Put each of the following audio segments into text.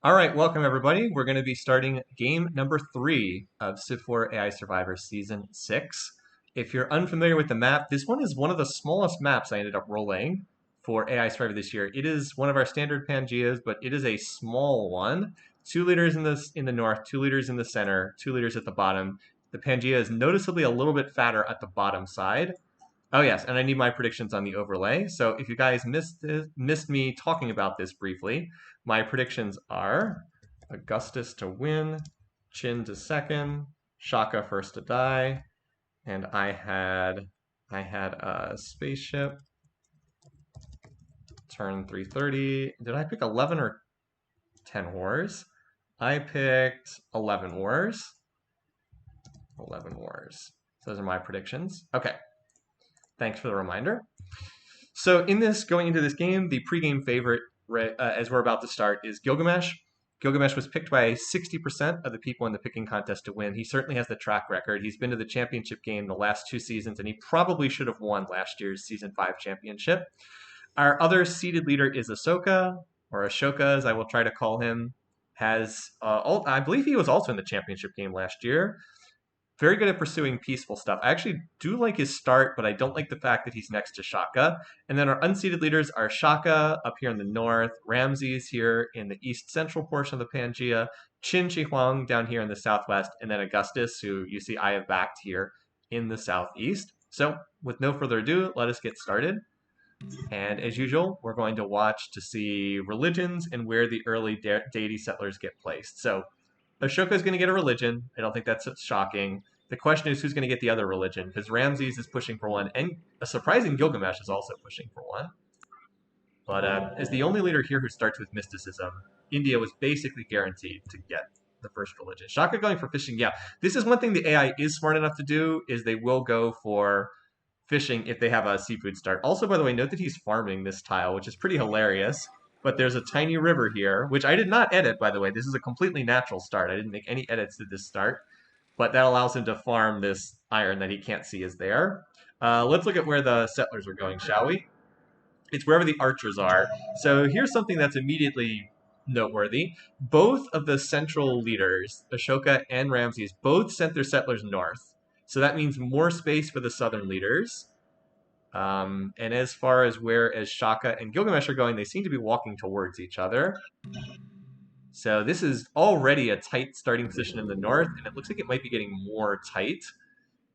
All right, welcome everybody. We're going to be starting game number 3 of Civ4 AI Survivor Season 6. If you're unfamiliar with the map, this one is one of the smallest maps I ended up rolling for AI Survivor this year. It is one of our standard Pangeas, but it is a small one. 2 liters in the north, 2 liters in the center, 2 liters at the bottom. The Pangea is noticeably a little bit fatter at the bottom side. Oh yes, and I need my predictions on the overlay. So if you guys missed me talking about this briefly, my predictions are Augustus to win, Chin to second, Shaka first to die, and I had a spaceship turn 330. Did I pick 11 or 10 wars? I picked 11 wars. 11 wars. So those are my predictions. Okay. Thanks for the reminder. So going into this game, the pregame favorite, as we're about to start, is Gilgamesh. Gilgamesh was picked by 60% of the people in the picking contest to win. He certainly has the track record. He's been to the championship game the last 2 seasons, and he probably should have won last year's Season 5 championship. Our other seeded leader is Ashoka, or Ashoka, as I will try to call him. I believe he was also in the championship game last year. Very good at pursuing peaceful stuff. I actually do like his start, but I don't like the fact that he's next to Shaka. And then our unseeded leaders are Shaka up here in the north, Ramses here in the east central portion of the Pangea, Qin Shi Huang down here in the southwest, and then Augustus, who you see I have backed here in the southeast. So with no further ado, let us get started. And as usual, we're going to watch to see religions and where the early deity settlers get placed. So Ashoka is going to get a religion. I don't think that's shocking. The question is who's going to get the other religion, because Ramses is pushing for one, and a surprising Gilgamesh is also pushing for one. But as the only leader here who starts with mysticism, India was basically guaranteed to get the first religion. Shaka going for fishing, yeah. This is one thing the AI is smart enough to do, is they will go for fishing if they have a seafood start. Also, by the way, note that he's farming this tile, which is pretty hilarious. But there's a tiny river here, which I did not edit, by the way. This is a completely natural start. I didn't make any edits to this start. But that allows him to farm this iron that he can't see is there. Let's look at where the settlers are going, shall we? It's wherever the archers are. So here's something that's immediately noteworthy. Both of the central leaders, Ashoka and Ramses, both sent their settlers north. So that means more space for the southern leaders. And as far as Shaka and Gilgamesh are going, they seem to be walking towards each other. So this is already a tight starting position in the north, and it looks like it might be getting more tight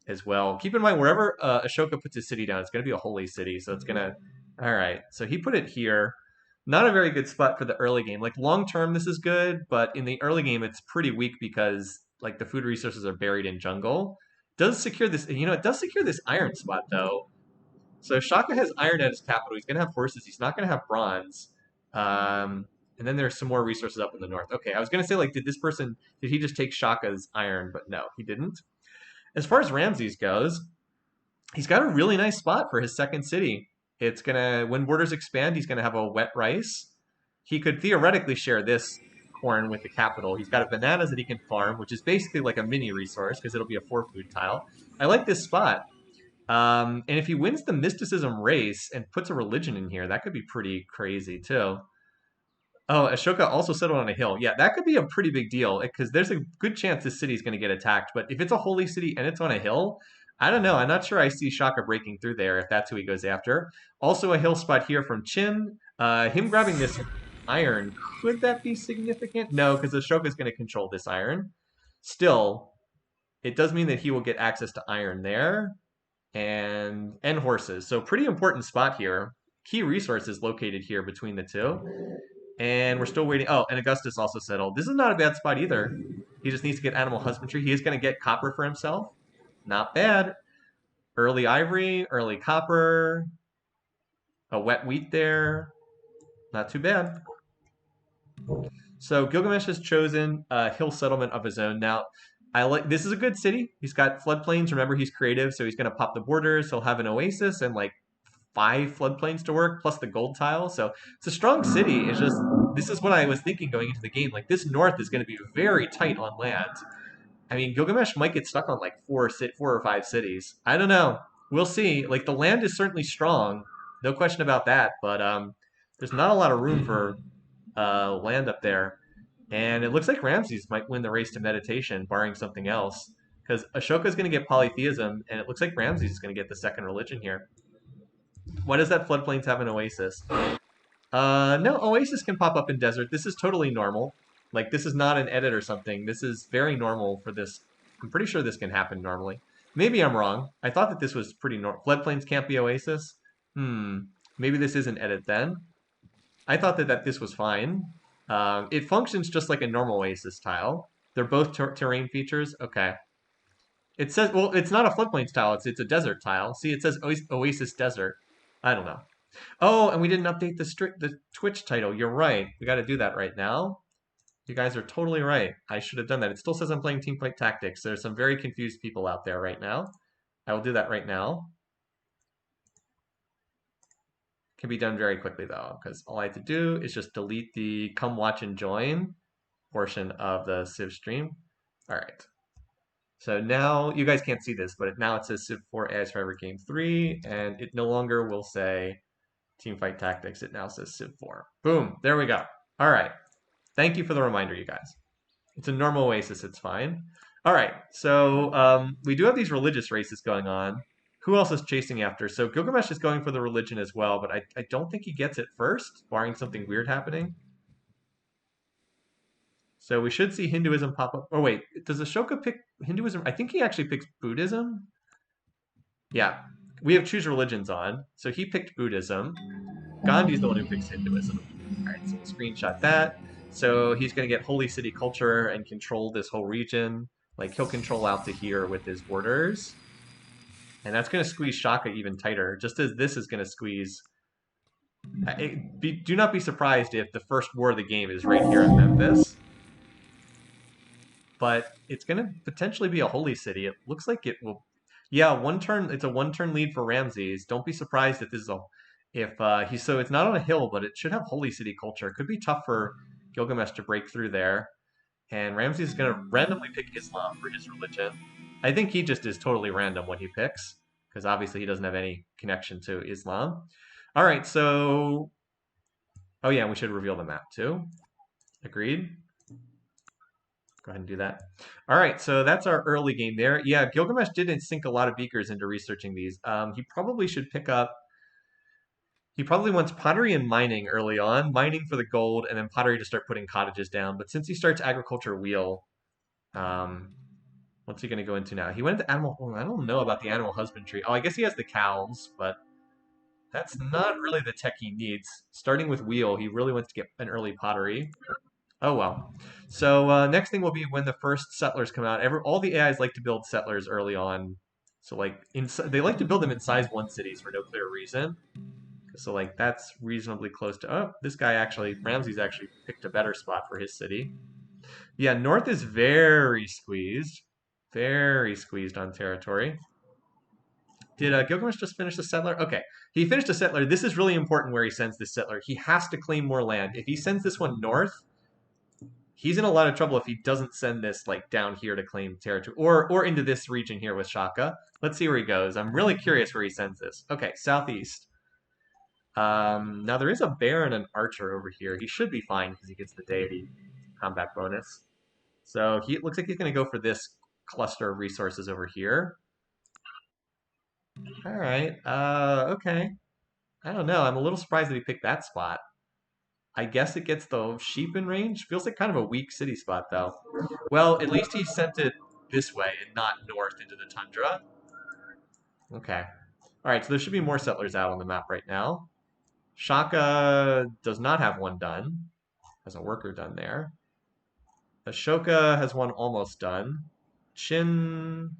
as well. Keep in mind, wherever Ashoka puts his city down, it's going to be a holy city, so it's going to... All right, so he put it here. Not a very good spot for the early game. Like, long-term, this is good, but in the early game, it's pretty weak because, like, the food resources are buried in jungle. It does secure this iron spot, though. So Shaka has iron at his capital. He's going to have horses. He's not going to have bronze. And then there's some more resources up in the north. Okay, I was going to say, like, did he just take Shaka's iron? But no, he didn't. As far as Ramses goes, he's got a really nice spot for his second city. It's going to, when borders expand, he's going to have a wet rice. He could theoretically share this corn with the capital. He's got bananas that he can farm, which is basically like a mini resource because it'll be a 4-food tile. I like this spot. And if he wins the mysticism race and puts a religion in here, that could be pretty crazy too. Oh, Ashoka also settled on a hill. Yeah, that could be a pretty big deal because there's a good chance this city is going to get attacked. But if it's a holy city and it's on a hill, I don't know. I'm not sure I see Shaka breaking through there if that's who he goes after. Also a hill spot here from Chin. Him grabbing this iron, could that be significant? No, because Ashoka is going to control this iron. Still, it does mean that he will get access to iron there and horses. So pretty important spot here. Key resources located here between the two. And we're still waiting. Oh, and Augustus also settled. This is not a bad spot either. He just needs to get animal husbandry. He is going to get copper for himself. Not bad. Early ivory, early copper. A wet wheat there. Not too bad. So Gilgamesh has chosen a hill settlement of his own. Now, this is a good city. He's got floodplains. Remember, he's creative, so he's going to pop the borders. He'll have an oasis and like 5 floodplains to work, plus the gold tile. So it's a strong city. It's just, this is what I was thinking going into the game. Like, this north is going to be very tight on land. I mean, Gilgamesh might get stuck on like 4 or 5 cities. I don't know. We'll see. Like, the land is certainly strong. No question about that. But there's not a lot of room for land up there. And it looks like Ramses might win the race to meditation, barring something else. Because Ashoka is going to get polytheism, and it looks like Ramses is going to get the second religion here. Why does that floodplains have an oasis? No, oasis can pop up in desert. This is totally normal. Like, this is not an edit or something. This is very normal for this. I'm pretty sure this can happen normally. Maybe I'm wrong. I thought that this was pretty normal. Floodplains can't be oasis? Maybe this is an edit then. I thought that this was fine. It functions just like a normal oasis tile. They're both terrain features. Okay. It says, well, it's not a floodplains tile. It's a desert tile. See, it says Oasis Desert. I don't know. Oh, and we didn't update the Twitch title. You're right. We got to do that right now. You guys are totally right. I should have done that. It still says I'm playing Teamfight Tactics. There's some very confused people out there right now. I will do that right now. Can be done very quickly though, because all I have to do is just delete the come watch and join portion of the Civ stream. All right. So now you guys can't see this, but now it says Civ4 AI Survivor Game 3, and it no longer will say Teamfight Tactics. It now says Civ4. Boom. There we go. All right. Thank you for the reminder, you guys. It's a normal oasis. It's fine. All right. So we do have these religious races going on. Who else is chasing after? So Gilgamesh is going for the religion as well, but I don't think he gets it first, barring something weird happening. So we should see Hinduism pop up. Oh, wait. Does Ashoka pick Hinduism? I think he actually picks Buddhism. Yeah. We have choose religions on. So he picked Buddhism. Gandhi's the one who picks Hinduism. All right, so we'll screenshot that. So he's going to get holy city culture and control this whole region. Like, he'll control out to here with his borders. And that's going to squeeze Shaka even tighter, just as this is going to squeeze. Do not be surprised if the first war of the game is right here in Memphis. But it's going to potentially be a holy city. It looks like it will. Yeah, one turn. It's a one-turn lead for Ramses. Don't be surprised if this is so it's not on a hill, but it should have holy city culture. It could be tough for Gilgamesh to break through there. And Ramses is going to randomly pick Islam for his religion. I think he just is totally random what he picks, because obviously he doesn't have any connection to Islam. All right, so... Oh yeah, we should reveal the map too. Agreed. Go ahead and do that. All right, so that's our early game there. Yeah, Gilgamesh didn't sink a lot of beakers into researching these. He probably should pick up... He probably wants pottery and mining early on, mining for the gold, and then pottery to start putting cottages down. But since he starts agriculture wheel, what's he going to go into now? He went into animal... Well, I don't know about the animal husbandry. Oh, I guess he has the cows, but that's not really the tech he needs. Starting with wheel, he really wants to get an early pottery. Oh, well. So next thing will be when the first settlers come out. All the AIs like to build settlers early on. So, like, they like to build them in size 1 cities for no clear reason. So, like, that's reasonably close to... Oh, this guy actually... Ramses actually picked a better spot for his city. Yeah, North is very squeezed. Very squeezed on territory. Did Gilgamesh just finish the settler? Okay, he finished a settler. This is really important where he sends this settler. He has to claim more land. If he sends this one north, he's in a lot of trouble if he doesn't send this, like, down here to claim territory. Or into this region here with Shaka. Let's see where he goes. I'm really curious where he sends this. Okay, southeast. Now there is a bear and an archer over here. He should be fine because he gets the deity combat bonus. So it looks like he's going to go for this cluster of resources over here. All right. Okay. I don't know. I'm a little surprised that he picked that spot. I guess it gets the sheep in range. Feels like kind of a weak city spot, though. Well, at least he sent it this way and not north into the tundra. Okay. All right, so there should be more settlers out on the map right now. Shaka does not have one done. Has a worker done there. Ashoka has one almost done. Chin...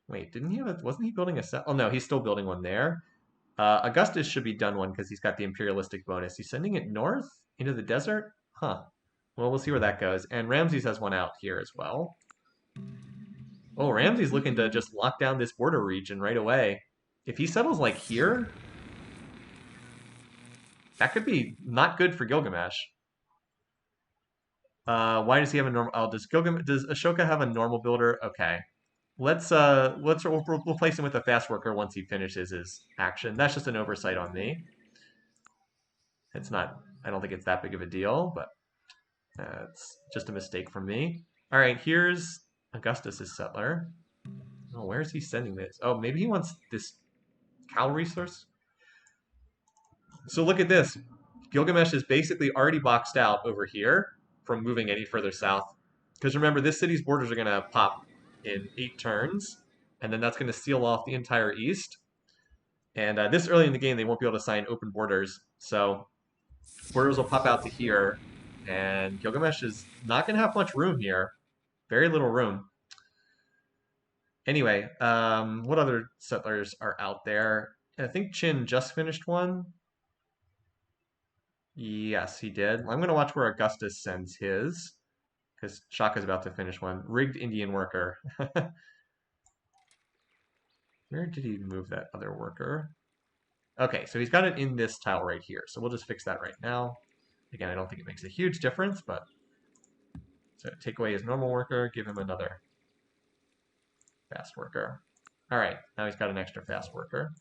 Wait, didn't he have a... Wasn't he building a set? Oh, no, he's still building one there. Augustus should be done one because he's got the imperialistic bonus. He's sending it north into the desert? Huh. Well, we'll see where that goes. And Ramses has one out here as well. Oh, Ramses looking to just lock down this border region right away. If he settles like here... That could be not good for Gilgamesh. Why does he have a normal? Oh, does Ashoka have a normal builder? Okay, we'll place him with a fast worker once he finishes his action. That's just an oversight on me. It's not. I don't think it's that big of a deal, but That's just a mistake from me. All right, here's Augustus's settler. Oh, where is he sending this? Oh, maybe he wants this cow resource. So look at this. Gilgamesh is basically already boxed out over here from moving any further south. Because remember, this city's borders are going to pop in 8 turns, and then that's going to seal off the entire east. And this early in the game, they won't be able to sign open borders. So borders will pop out to here, and Gilgamesh is not going to have much room here. Very little room. Anyway, what other settlers are out there? I think Chin just finished one. Yes, he did. I'm going to watch where Augustus sends his, because Shaka's about to finish one. Rigged Indian worker. Where did he move that other worker? Okay, so he's got it in this tile right here. So we'll just fix that right now. Again, I don't think it makes a huge difference, but so take away his normal worker, give him another fast worker. All right, now he's got an extra fast worker.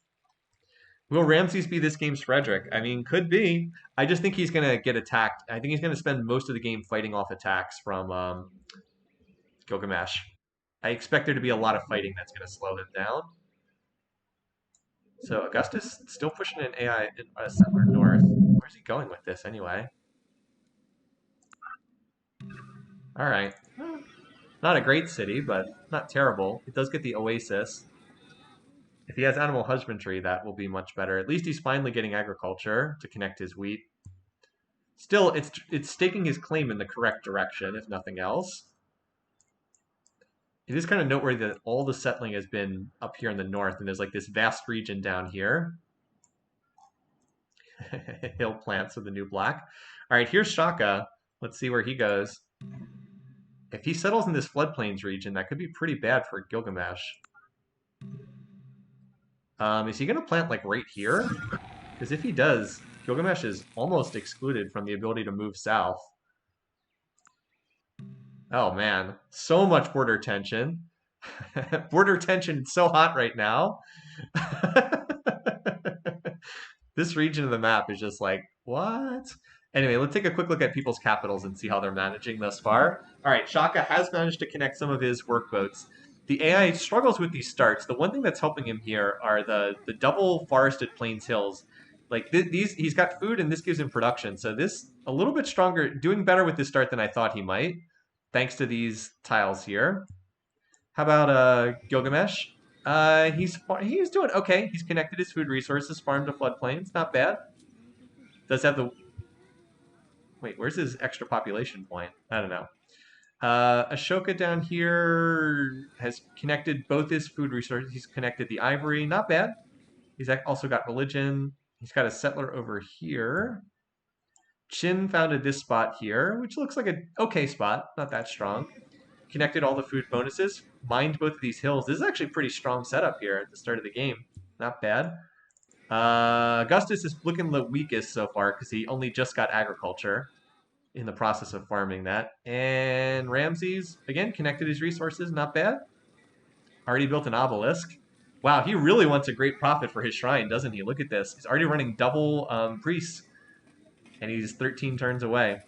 Will Ramses be this game's Frederick? I mean, could be. I just think he's going to get attacked. I think he's going to spend most of the game fighting off attacks from Gilgamesh. I expect there to be a lot of fighting that's going to slow him down. So Augustus still pushing an AI settler north. Where's he going with this anyway? All right. Not a great city, but not terrible. It does get the oasis. If he has animal husbandry, that will be much better. At least he's finally getting agriculture to connect his wheat. Still, it's staking his claim in the correct direction, if nothing else. It is kind of noteworthy that all the settling has been up here in the north, and there's like this vast region down here. Hill plants with the new black. All right, here's Shaka. Let's see where he goes. If he settles in this floodplains region, that could be pretty bad for Gilgamesh. Is he going to plant like right here? Because if he does, Gilgamesh is almost excluded from the ability to move south. Oh man, so much border tension. Border tension so hot right now. This region of the map is just like, what? Anyway, let's take a quick look at people's capitals and see how they're managing thus far. All right, Shaka has managed to connect some of his workboats. The AI struggles with these starts. The one thing that's helping him here are the double forested plains hills. Like these, he's got food and this gives him production. So this a little bit stronger, doing better with this start than I thought he might, thanks to these tiles here. How about Gilgamesh? He's doing okay. He's connected his food resources, farmed to floodplains, not bad. Does have the wait? Where's his extra population point? I don't know. Ashoka down here has connected both his food resources. He's connected the ivory, not bad. He's also got religion. He's got a settler over here. Chin founded this spot here, which looks like an okay spot, not that strong. Connected all the food bonuses, mined both of these hills. This is actually a pretty strong setup here at the start of the game. Not bad. Augustus is looking the weakest so far because he only just got agriculture in the process of farming that. And Ramses, again, connected his resources. Not bad. Already built an obelisk. Wow, he really wants a great profit for his shrine, doesn't he? Look at this. He's already running double priests. And he's 13 turns away.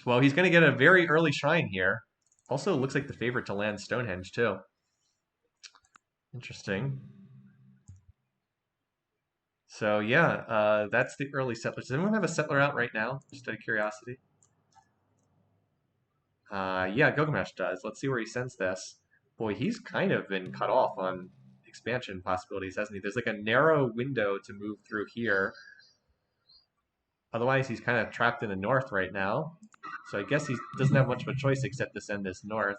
Well, he's going to get a very early shrine here. Also, looks like the favorite to land Stonehenge, too. Interesting. So, yeah, that's the early settlers. Does anyone have a settler out right now? Just out of curiosity. Yeah, Gilgamesh does. Let's see where he sends this. Boy, he's kind of been cut off on expansion possibilities, hasn't he? There's like a narrow window to move through here. Otherwise, he's kind of trapped in the north right now. So I guess he doesn't have much of a choice except to send this north.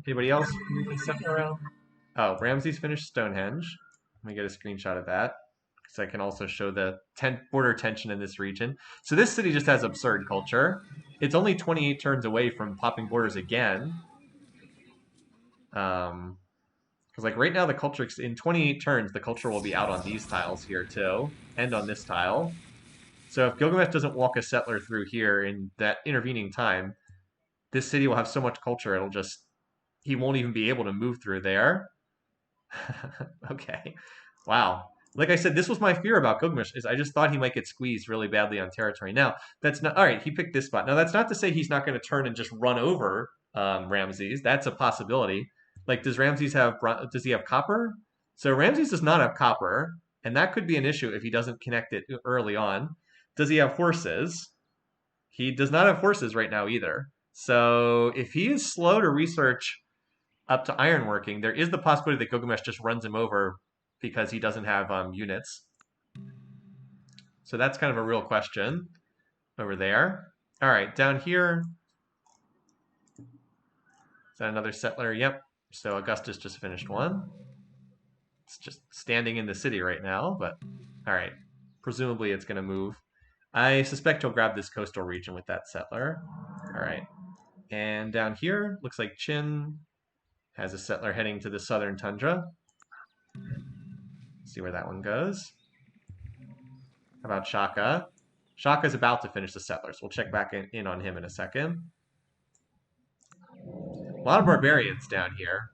Anybody else moving stuff around? Oh, Ramses finished Stonehenge. Let me get a screenshot of that. Because I can also show the border tension in this region. So this city just has absurd culture. It's only 28 turns away from popping borders again. Because like right now the culture, in 28 turns, the culture will be out on these tiles here too. And on this tile. So if Gilgamesh doesn't walk a settler through here in that intervening time, this city will have so much culture, it'll just, he won't even be able to move through there. Okay. Wow. Like I said, this was my fear about Gilgamesh, is I just thought he might get squeezed really badly on territory. Now, that's not, all right, he picked this spot. Now, that's not to say he's not going to turn and just run over Ramses. That's a possibility. Like, does he have copper? So Ramses does not have copper, and that could be an issue if he doesn't connect it early on. Does he have horses? He does not have horses right now either. So if he is slow to research up to ironworking, there is the possibility that Gilgamesh just runs him over because he doesn't have units. So that's kind of a real question over there. All right, down here. Is that another settler? Yep. So Augustus just finished one. It's just standing in the city right now, but all right. Presumably it's going to move. I suspect he'll grab this coastal region with that settler. All right. And down here, looks like Qin has a settler heading to the southern tundra. See where that one goes. How about Shaka? Shaka's about to finish the settlers. We'll check back in on him in a second. A lot of barbarians down here.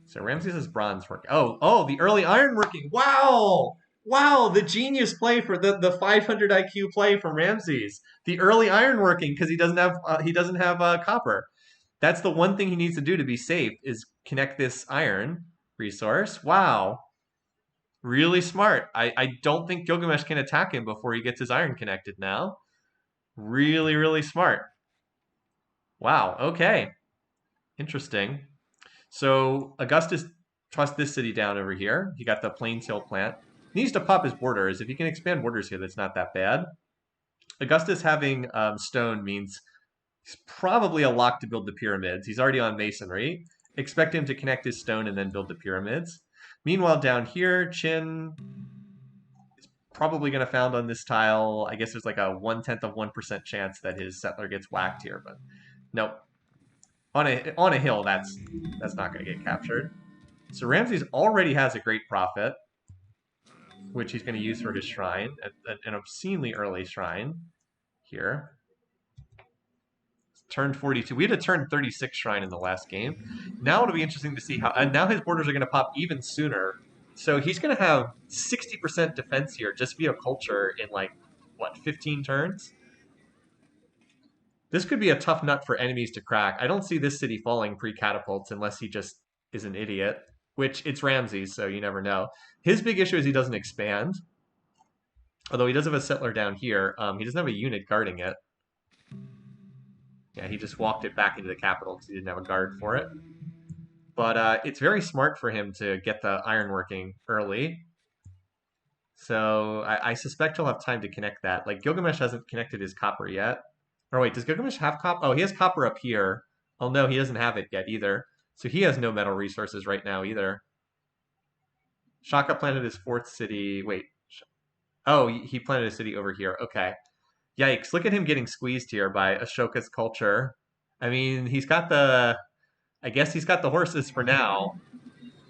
So Ramses has bronze work. Oh, the early ironworking. Wow! Wow, the genius play for the 500 IQ play from Ramses. The early ironworking because he doesn't have copper. That's the one thing he needs to do to be safe is connect this iron resource. Wow. Really smart. I don't think Gilgamesh can attack him before he gets his iron connected now. Really, really smart. Wow, okay. Interesting. So Augustus trusts this city down over here. He got the Plains Hill plant. He needs to pop his borders. If he can expand borders here, that's not that bad. Augustus having stone means he's probably a lock to build the pyramids. He's already on masonry. Expect him to connect his stone and then build the pyramids. Meanwhile, down here, Qin is probably going to found on this tile. I guess there's like a 1/10 of 1% chance that his settler gets whacked here, but nope. On a hill, that's not going to get captured. So Ramses already has a great prophet, which he's going to use for his shrine, an obscenely early shrine here. Turn 42. We had a turn 36 shrine in the last game. Now it'll be interesting to see how. And now his borders are going to pop even sooner. So he's going to have 60% defense here just via culture in like, what, 15 turns? This could be a tough nut for enemies to crack. I don't see this city falling pre-catapults unless he just is an idiot, which it's Ramses, so you never know. His big issue is he doesn't expand. Although he does have a settler down here. He doesn't have a unit guarding it. Yeah, he just walked it back into the capital because he didn't have a guard for it. But it's very smart for him to get the ironworking early. So I suspect he'll have time to connect that. Like, Gilgamesh hasn't connected his copper yet. Or wait, does Gilgamesh have copper? Oh, he has copper up here. Oh no, he doesn't have it yet either. So he has no metal resources right now either. Shaka planted his fourth city. Wait. Oh, he planted a city over here. Okay. Yikes. Look at him getting squeezed here by Ashoka's culture. I mean, I guess he's got the horses for now.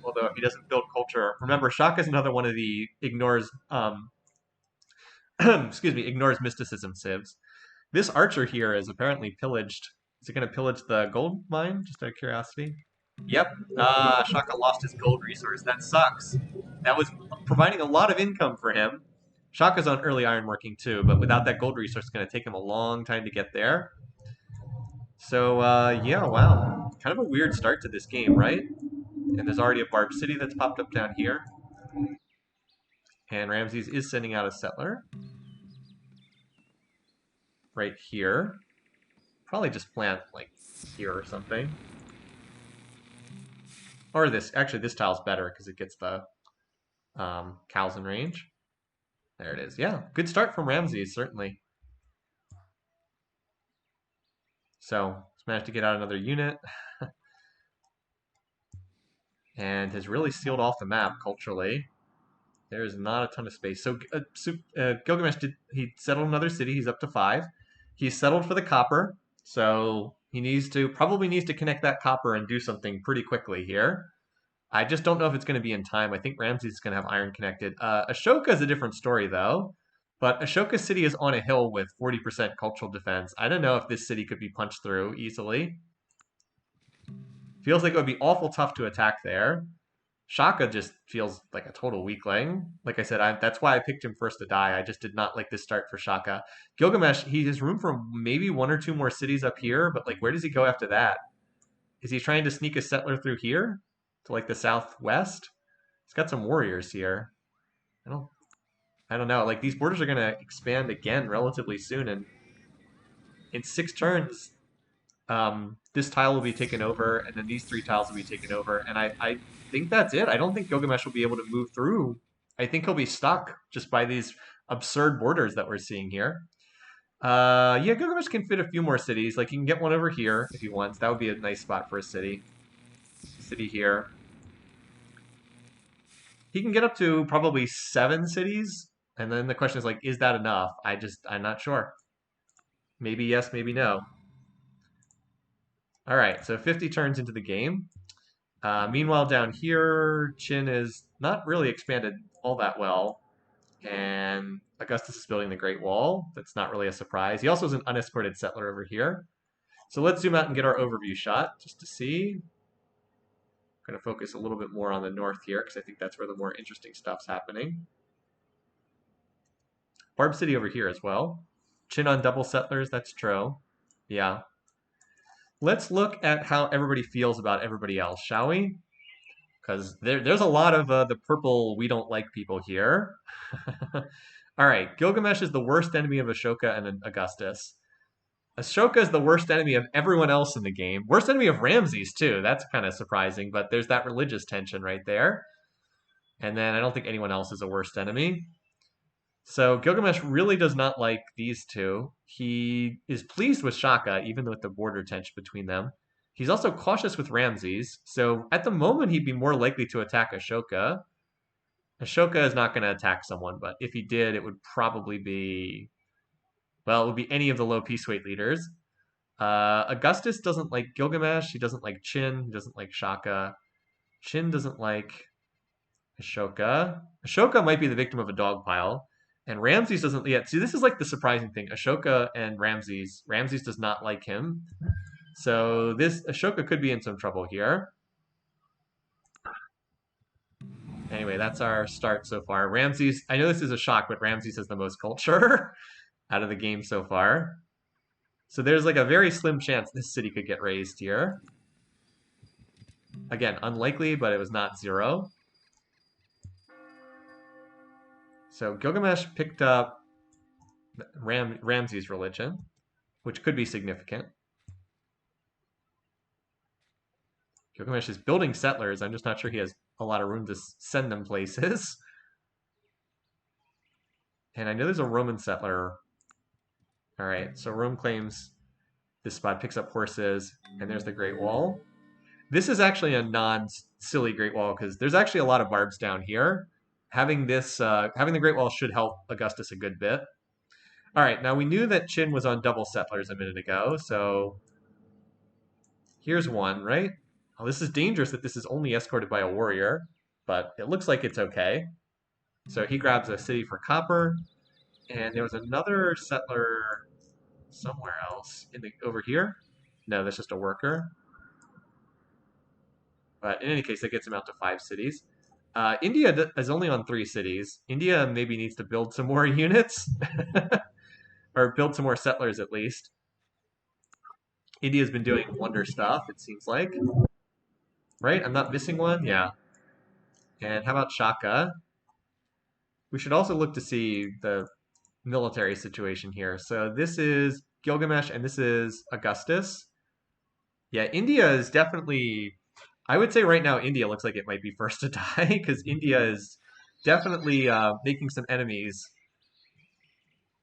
Although if he doesn't build culture. Remember, Shaka's another one of the ignores, ignores mysticism civs. This archer here is apparently pillaged. Is it going to pillage the gold mine? Just out of curiosity. Yep. Shaka lost his gold resource. That sucks. That was providing a lot of income for him. Shaka's on early ironworking too, but without that gold resource, it's going to take him a long time to get there. So, yeah, wow. Kind of a weird start to this game, right? And there's already a Barb City that's popped up down here. And Ramses is sending out a settler. Right here. Probably just plant, like, here or something. Or this. Actually, this tile's better because it gets the cows in range. There it is. Yeah, good start from Ramses, certainly. So, he's managed to get out another unit. And has really sealed off the map culturally. There's not a ton of space. So Gilgamesh he settled another city. He's up to 5. He's settled for the copper. So he probably needs to connect that copper and do something pretty quickly here. I just don't know if it's going to be in time. I think Ramses is going to have iron connected. Ashoka is a different story though. But Ashoka's city is on a hill with 40% cultural defense. I don't know if this city could be punched through easily. Feels like it would be awful tough to attack there. Shaka just feels like a total weakling. Like I said, that's why I picked him first to die. I just did not like this start for Shaka. Gilgamesh, he has room for maybe one or two more cities up here, but like, where does he go after that? Is he trying to sneak a settler through here to like the southwest? He's got some warriors here. I don't, I don't know. Like these borders are gonna expand again relatively soon, and in 6 turns, this tile will be taken over, and then these 3 tiles will be taken over, and I think that's it. I don't think Gilgamesh will be able to move through. I think he'll be stuck just by these absurd borders that we're seeing here. Yeah, Gilgamesh can fit a few more cities. Like, he can get one over here if he wants. That would be a nice spot for a city. City here. He can get up to probably 7 cities, and then the question is, like, is that enough? I'm not sure. Maybe yes, maybe no. All right, so 50 turns into the game. Meanwhile, down here, Qin is not really expanded all that well, and Augustus is building the Great Wall. That's not really a surprise. He also has an unescorted settler over here. So let's zoom out and get our overview shot just to see. I'm going to focus a little bit more on the north here because I think that's where the more interesting stuff's happening. Barb City over here as well. Qin on double settlers, that's true. Yeah. Let's look at how everybody feels about everybody else, shall we? Because there's a lot of the purple we don't like people here. All right, Gilgamesh is the worst enemy of Ashoka and Augustus. Ashoka is the worst enemy of everyone else in the game. Worst enemy of Ramses, too. That's kind of surprising, but there's that religious tension right there. And then I don't think anyone else is a worst enemy. So Gilgamesh really does not like these two. He is pleased with Shaka, even with the border tension between them. He's also cautious with Ramses. So at the moment, he'd be more likely to attack Ashoka. Ashoka is not going to attack someone, but if he did, it would probably be, well, it would be any of the low peace weight leaders. Augustus doesn't like Gilgamesh. He doesn't like Qin. He doesn't like Shaka. Qin doesn't like Ashoka. Ashoka might be the victim of a dog pile. And Ramses doesn't yet. See, this is like the surprising thing. Ashoka and Ramses. Ramses does not like him. So this Ashoka could be in some trouble here. Anyway, that's our start so far. Ramses, I know this is a shock, but Ramses has the most culture out of the game so far. So there's like a very slim chance this city could get raised here. Again, unlikely, but it was not 0. So Gilgamesh picked up Ramses' religion, which could be significant. Gilgamesh is building settlers. I'm just not sure he has a lot of room to send them places. And I know there's a Roman settler. All right, so Rome claims this spot, picks up horses, and there's the Great Wall. This is actually a non-silly Great Wall because there's actually a lot of barbs down here. Having this, having the Great Wall should help Augustus a good bit. All right, now we knew that Qin was on double settlers a minute ago, so here's one, right? Oh, this is dangerous that this is only escorted by a warrior, but it looks like it's okay. So he grabs a city for copper, and there was another settler somewhere else over here. No, that's just a worker. But in any case, that gets him out to 5 cities. India is only on 3 cities. India maybe needs to build some more units, or build some more settlers at least. India's been doing wonder stuff, it seems like. Right? I'm not missing one? Yeah. And how about Shaka? We should also look to see the military situation here. So this is Gilgamesh and this is Augustus. Yeah, India is definitely, I would say right now India looks like it might be first to die because India is definitely making some enemies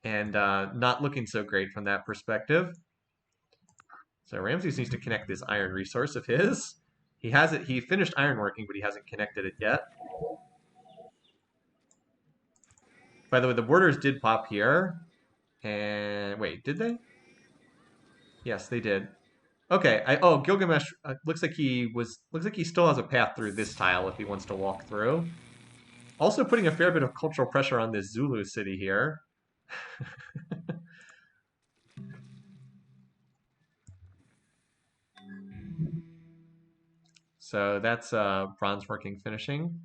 and not looking so great from that perspective. So Ramses needs to connect this iron resource of his. He has it. He finished ironworking, but he hasn't connected it yet. By the way, the borders did pop here. And wait, did they? Yes, they did. Okay. Oh, Gilgamesh looks like he still has a path through this tile if he wants to walk through. Also putting a fair bit of cultural pressure on this Zulu city here. So that's bronze working finishing.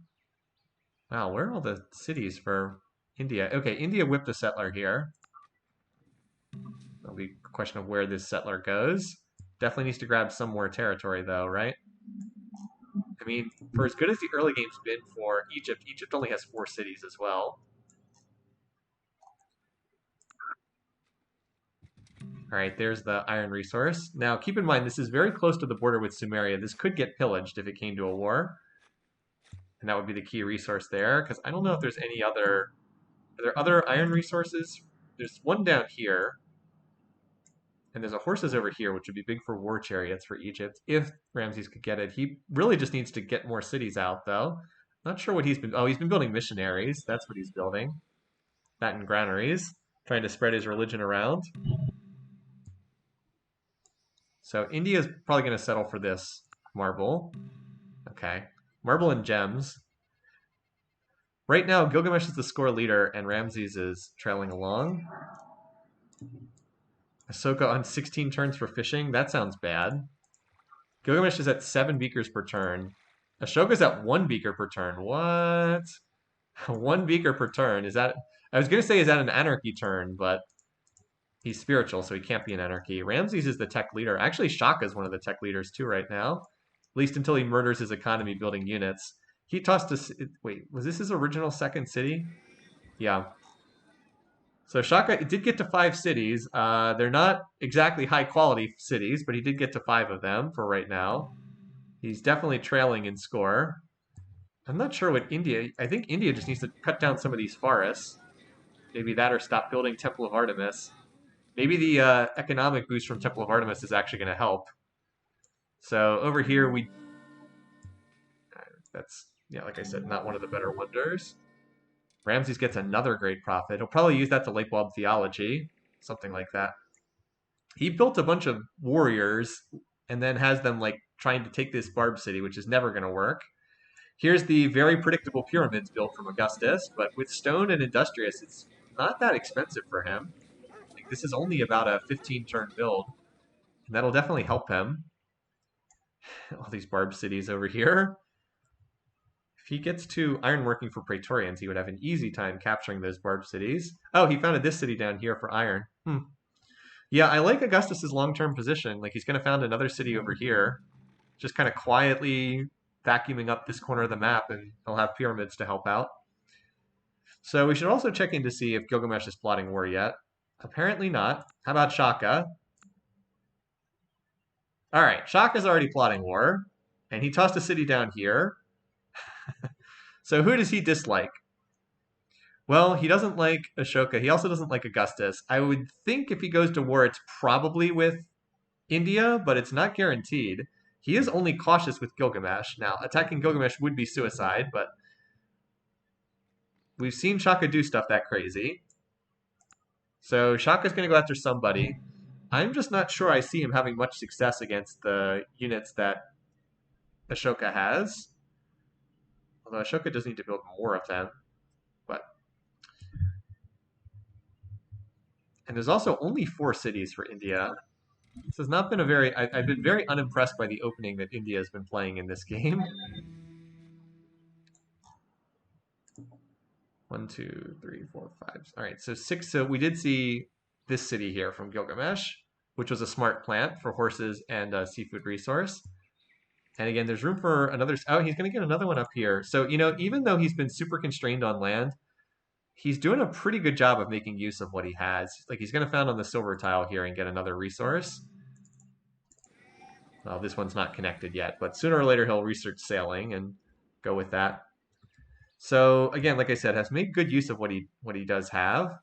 Wow, where are all the cities for India? Okay, India whipped a settler here. That'll be a question of where this settler goes. Definitely needs to grab some more territory though, right? I mean, for as good as the early game's been for Egypt, Egypt only has 4 cities as well. All right, there's the iron resource. Now, keep in mind, this is very close to the border with Sumeria. This could get pillaged if it came to a war. And that would be the key resource there, because I don't know if there's any other... Are there other iron resources? There's one down here. And there's a horses over here, which would be big for war chariots for Egypt, if Ramses could get it. He really just needs to get more cities out, though. Not sure what he's been... Oh, he's been building missionaries. That's what he's building. That and granaries. Trying to spread his religion around. So India's probably going to settle for this marble. Okay. Marble and gems. Right now, Gilgamesh is the score leader, and Ramses is trailing along. Ashoka on 16 turns for fishing. That sounds bad. Gilgamesh is at 7 beakers per turn. Ashoka's at 1 beaker per turn. What? 1 beaker per turn. Is that... I was going to say is that an anarchy turn, but he's spiritual, so he can't be an anarchy. Ramses is the tech leader. Actually, Shaka is one of the tech leaders too right now. At least until he murders his economy building units. He tossed us... Wait, was this his original second city? Yeah. So Shaka did get to 5 cities. They're not exactly high quality cities, but he did get to 5 of them for right now. He's definitely trailing in score. I'm not sure what India... I think India just needs to cut down some of these forests. Maybe that or stop building Temple of Artemis. Maybe the economic boost from Temple of Artemis is actually going to help. So over here, that's, yeah, like I said, not one of the better wonders. Ramses gets another great profit. He'll probably use that to light bulb theology, something like that. He built a bunch of warriors and then has them like trying to take this barb city, which is never going to work. Here's the very predictable pyramids built from Augustus, but with stone and industrious, it's not that expensive for him. Like, this is only about a 15-turn build, and that'll definitely help him. All these barb cities over here. If he gets to ironworking for Praetorians, he would have an easy time capturing those barb cities. Oh, he founded this city down here for iron. Yeah, I like Augustus's long-term position. Like, he's going to found another city over here, just kind of quietly vacuuming up this corner of the map, and he'll have pyramids to help out. So we should also check in to see if Gilgamesh is plotting war yet. Apparently not. How about Shaka? All right, Shaka's already plotting war, and he tossed a city down here. So who does he dislike? Well, he doesn't like Ashoka. He also doesn't like Augustus. I would think if he goes to war, it's probably with India, but it's not guaranteed. He is only cautious with Gilgamesh. Now, attacking Gilgamesh would be suicide, but we've seen Shaka do stuff that crazy. So Shaka's going to go after somebody. I'm just not sure I see him having much success against the units that Ashoka has. Although Ashoka does need to build more of them. And there's also only 4 cities for India. This has not been a very... I've been very unimpressed by the opening that India has been playing in this game. 1, 2, 3, 4, 5. All right, so 6. So we did see this city here from Gilgamesh, which was a smart plant for horses and a seafood resource. And again, there's room for another... Oh, he's going to get another one up here. So, you know, even though he's been super constrained on land, he's doing a pretty good job of making use of what he has. Like, he's going to found on the silver tile here and get another resource. Well, this one's not connected yet, but sooner or later he'll research sailing and go with that. So, again, like I said, has made good use of what he does have.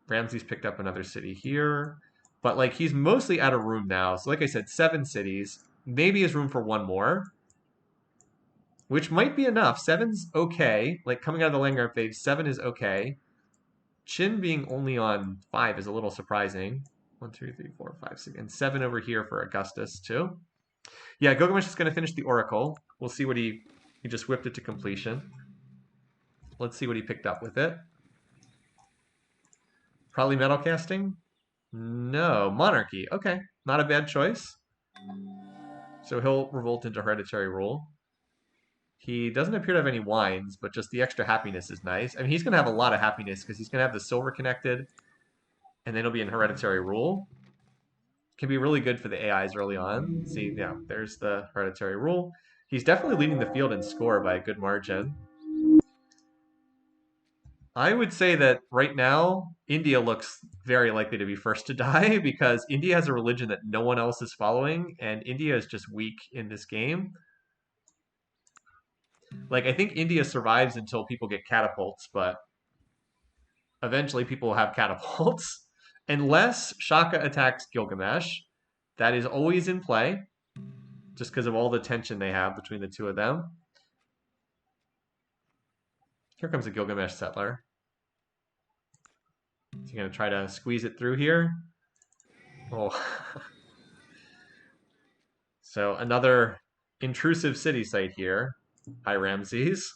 Ramses picked up another city here. But, like, he's mostly out of room now. So, like I said, 7 cities. Maybe has room for 1 more. Which might be enough. 7's okay. Like, coming out of the Landgrab phase, 7 is okay. Qin being only on 5 is a little surprising. 1, 2, 3, 4, 5, 6, and 7 over here for Augustus, too. Yeah, Gilgamesh is going to finish the Oracle. We'll see what he just whipped it to completion. Let's see what he picked up with it. Probably metal casting? No, Monarchy. Okay, not a bad choice. So he'll revolt into hereditary rule. He doesn't appear to have any wines, but just the extra happiness is nice. I mean, he's going to have a lot of happiness because he's going to have the silver connected, and then he'll be in hereditary rule. Can be really good for the AIs early on. See, yeah, there's the hereditary rule. He's definitely leading the field in score by a good margin. I would say that right now, India looks very likely to be first to die because India has a religion that no one else is following, and India is just weak in this game. Like, I think India survives until people get catapults, but eventually people will have catapults. Unless Shaka attacks Gilgamesh, that is always in play, just because of all the tension they have between the two of them. Here comes a Gilgamesh settler. Is he going to try to squeeze it through here? Oh. So another intrusive city site here. Hi, Ramses.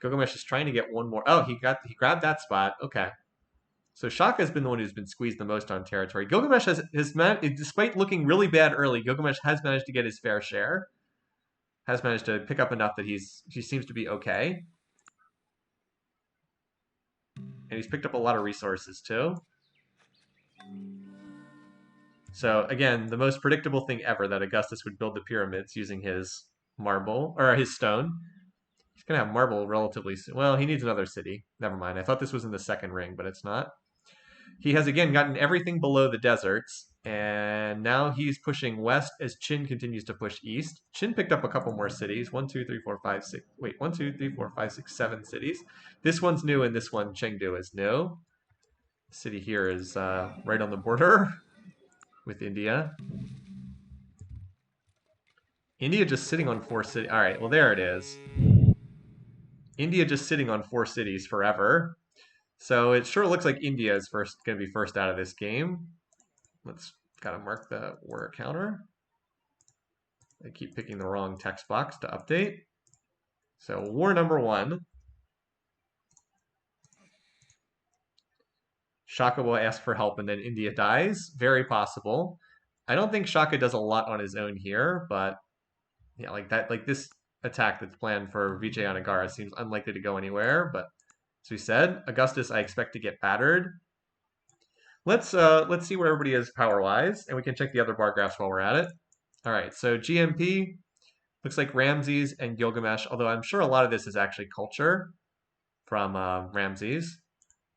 Gilgamesh is trying to get one more. Oh, he grabbed that spot. Okay. So Shaka has been the one who's been squeezed the most on territory. Gilgamesh has despite looking really bad early, Gilgamesh has managed to get his fair share. Has managed to pick up enough that he seems to be okay. And he's picked up a lot of resources too. So again, the most predictable thing ever that Augustus would build the pyramids using his marble or his stone. He's gonna have marble relatively soon. Well, he needs another city. Never mind. I thought this was in the second ring, but it's not. He has again gotten everything below the deserts, and now he's pushing west as Qin continues to push east. Qin picked up a couple more cities. 1, 2, 3, 4, 5, 6. Wait, 1, 2, 3, 4, 5, 6, 7 cities. This one's new, and this one, Chengdu, is new. The city here is right on the border with India. India just sitting on 4 cities. All right, well, there it is. India just sitting on 4 cities forever. So it sure looks like India is going to be first out of this game. Let's gotta mark the war counter. I keep picking the wrong text box to update. So war number 1. Shaka will ask for help and then India dies. Very possible. I don't think Shaka does a lot on his own here, but yeah, like that, like this attack that's planned for Vijayanagara seems unlikely to go anywhere. But as we said, Augustus, I expect to get battered. Let's see where everybody is power wise, and we can check the other bar graphs while we're at it. All right, so GMP looks like Ramses and Gilgamesh, although I'm sure a lot of this is actually culture from Ramses.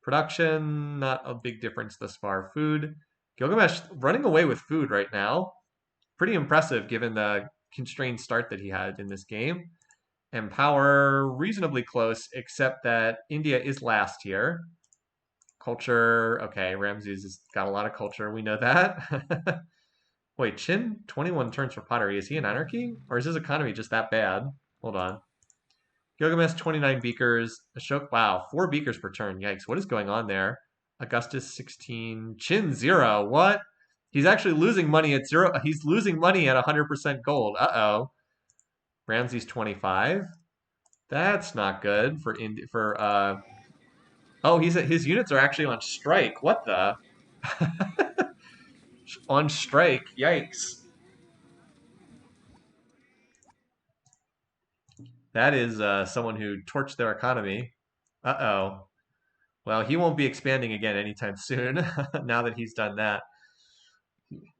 Production, not a big difference thus far. Food, Gilgamesh running away with food right now. Pretty impressive given the constrained start that he had in this game. And power, reasonably close, except that India is last here. Culture, okay, Ramses has got a lot of culture, we know that. Wait, Qin, 21 turns for pottery. Is he an anarchy? Or is his economy just that bad? Hold on. Gilgamesh, 29 beakers. Ashoka, wow, 4 beakers per turn. Yikes, what is going on there? Augustus, 16. Qin, 0. What? He's actually losing money at 0. He's losing money at 100% gold. Uh-oh. Ramses, 25. That's not good for Oh, his units are actually on strike. What the? On strike. Yikes. That is someone who torched their economy. Uh-oh. Well, he won't be expanding again anytime soon, now that he's done that.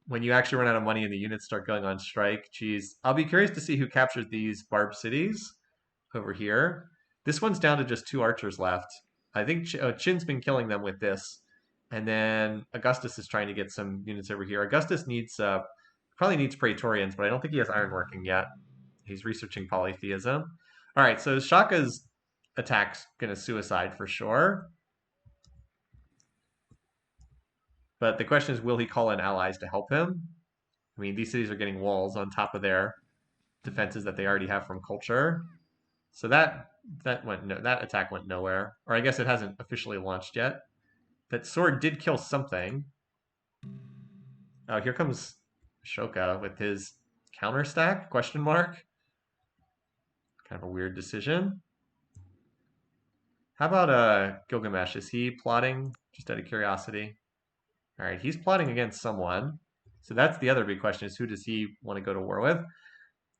When you actually run out of money and the units start going on strike, geez. I'll be curious to see who captures these barb cities over here. This one's down to just 2 archers left. I think Qin's been killing them with this. And then Augustus is trying to get some units over here. Augustus needs, probably needs Praetorians, but I don't think he has ironworking yet. He's researching polytheism. All right, so Shaka's attack's going to suicide for sure. But the question is, will he call in allies to help him? I mean, these cities are getting walls on top of their defenses that they already have from culture. So that attack went nowhere. Or I guess it hasn't officially launched yet. That sword did kill something. Oh, here comes Ashoka with his counter stack, question mark. Kind of a weird decision. How about Gilgamesh? Is he plotting, just out of curiosity? All right, he's plotting against someone. So that's the other big question: is who does he want to go to war with?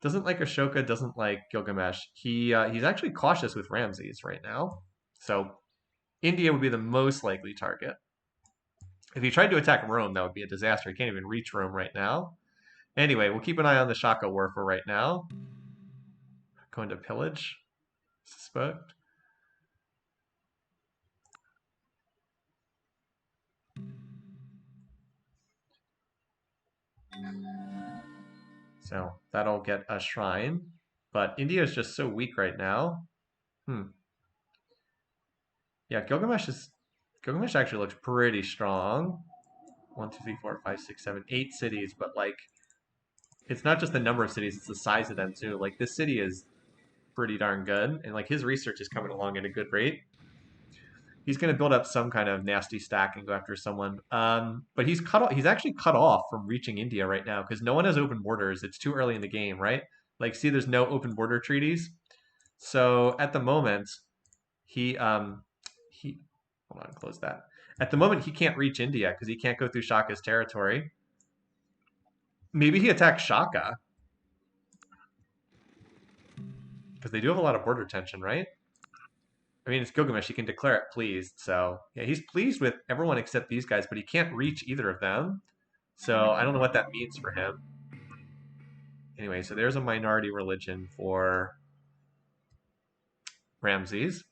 Doesn't like Ashoka, doesn't like Gilgamesh. He's actually cautious with Ramses right now. So India would be the most likely target. If he tried to attack Rome, that would be a disaster. He can't even reach Rome right now. Anyway, we'll keep an eye on the Shaka war for right now. Going to pillage, suspect. So that'll get a shrine. But India is just so weak right now. Yeah, Gilgamesh actually looks pretty strong. 1, 2, 3, 4, 5, 6, 7, 8 cities, but like it's not just the number of cities, it's the size of them too. Like this city is pretty darn good, and like his research is coming along at a good rate. He's going to build up some kind of nasty stack and go after someone. But he's cut off. He's actually cut off from reaching India right now because no one has open borders. It's too early in the game, right? Like, see, there's no open border treaties. So at the moment, he hold on, close that. At the moment, he can't reach India because he can't go through Shaka's territory. Maybe he attacks Shaka because they do have a lot of border tension, right? I mean, it's Gilgamesh. He can declare it pleased. So yeah, he's pleased with everyone except these guys, but he can't reach either of them. So I don't know what that means for him. Anyway, so there's a minority religion for Ramses.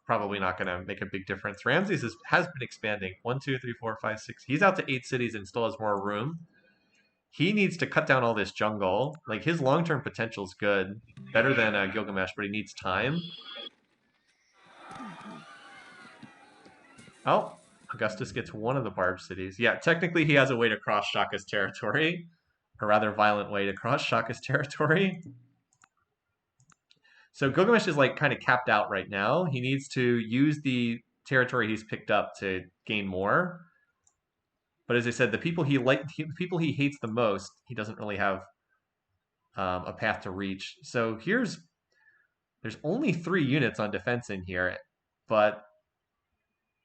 Probably not going to make a big difference. Ramses has been expanding. 1, 2, 3, 4, 5, 6. He's out to 8 cities and still has more room. He needs to cut down all this jungle. Like his long-term potential is good, better than Gilgamesh, but he needs time. Oh, Augustus gets one of the barbed cities. Yeah, technically he has a way to cross Shaka's territory, a rather violent way to cross Shaka's territory. So Gilgamesh is like kind of capped out right now. He needs to use the territory he's picked up to gain more. But as I said, the people the people he hates the most, he doesn't really have a path to reach. So there's only 3 units on defense in here, but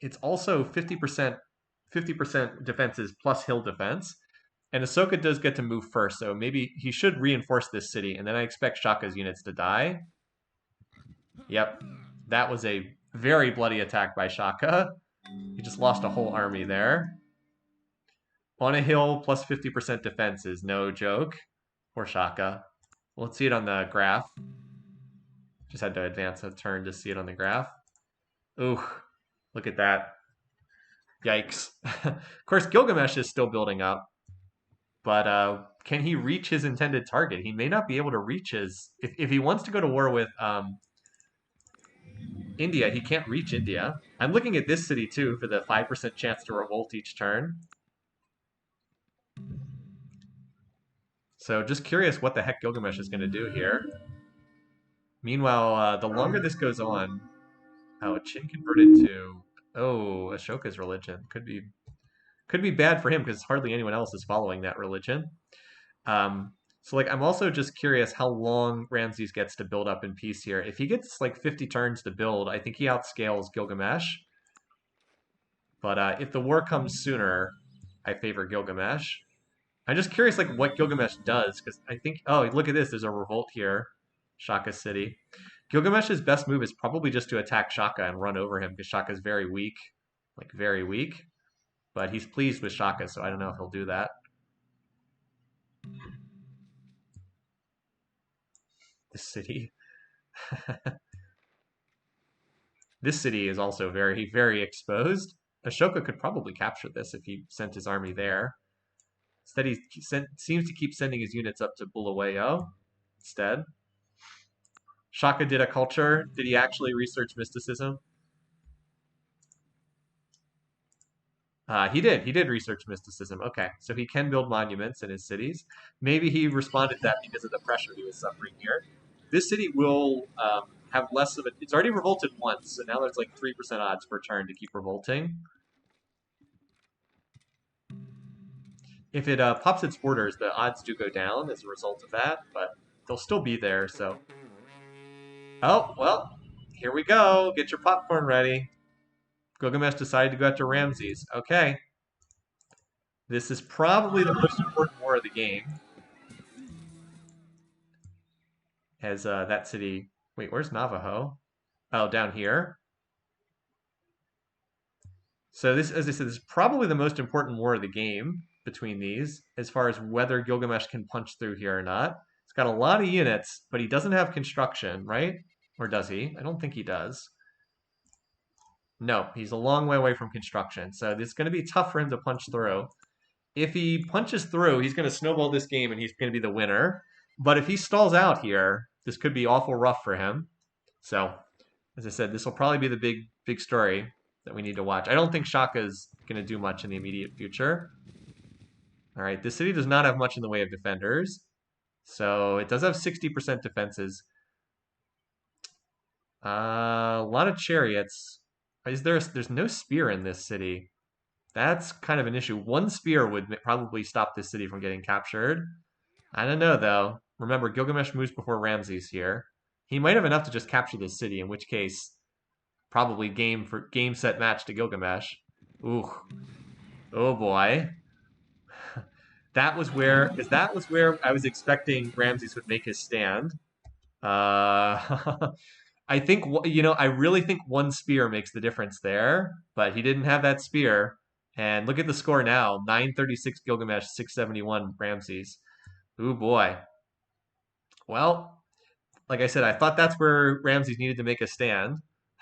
it's also 50% defenses plus hill defense. And Ahsoka does get to move first, so maybe he should reinforce this city, and then I expect Shaka's units to die. Yep, that was a very bloody attack by Shaka. He just lost a whole army there. On a hill, plus 50% defense is no joke for Shaka. Let's see it on the graph. Just had to advance a turn to see it on the graph. Ooh, look at that. Yikes. Of course, Gilgamesh is still building up, but can he reach his intended target? He may not be able to reach his... If he wants to go to war with India, he can't reach India. I'm looking at this city, too, for the 5% chance to revolt each turn. So just curious what the heck Gilgamesh is going to do here. Meanwhile, the longer this goes on... Oh, Chin converted to... Oh, Ashoka's religion. Could be bad for him because hardly anyone else is following that religion. So like I'm also just curious how long Ramses gets to build up in peace here. If he gets like 50 turns to build, I think he outscales Gilgamesh. But if the war comes sooner, I favor Gilgamesh. I'm just curious like what Gilgamesh does because I think look at this, there's a revolt here, Shaka City. Gilgamesh's best move is probably just to attack Shaka and run over him because Shaka's very weak, like very weak. But he's pleased with Shaka, so I don't know if he'll do that. This city. This city is also very, very exposed. Ashoka could probably capture this if he sent his army there. Instead, he seems to keep sending his units up to Bulawayo instead. Shaka did a culture. Did he actually research mysticism? He did. He did research mysticism. Okay, so he can build monuments in his cities. Maybe he responded to that because of the pressure he was suffering here. This city will have less of it. It's already revolted once, so now there's like 3% odds per turn to keep revolting. If it pops its borders, the odds do go down as a result of that, but they'll still be there, so... Oh, well, here we go. Get your popcorn ready. Gilgamesh decided to go after Ramses. Okay. This is probably the most important war of the game. As that city... Wait, where's Navajo? Oh, down here. So this, as I said, this is probably the most important war of the game between these, as far as whether Gilgamesh can punch through here or not. He's got a lot of units, but he doesn't have construction, right? Or does he? I don't think he does. No, he's a long way away from construction, so it's going to be tough for him to punch through. If he punches through, he's going to snowball this game and he's going to be the winner. But if he stalls out here, this could be awful rough for him. So, as I said, this will probably be the big story that we need to watch. I don't think Shaka's going to do much in the immediate future. All right, this city does not have much in the way of defenders. So it does have 60% defenses. A lot of chariots. There's no spear in this city. That's kind of an issue. One spear would probably stop this city from getting captured. I don't know, though. Remember, Gilgamesh moves before Ramses here. He might have enough to just capture this city, in which case, probably game set match to Gilgamesh. Ooh. Oh boy. That was where I was expecting Ramses would make his stand. I think, I really think one spear makes the difference there, but he didn't have that spear. And look at the score now, 936 Gilgamesh, 671 Ramses. Ooh, boy. Well, like I said, I thought that's where Ramses needed to make a stand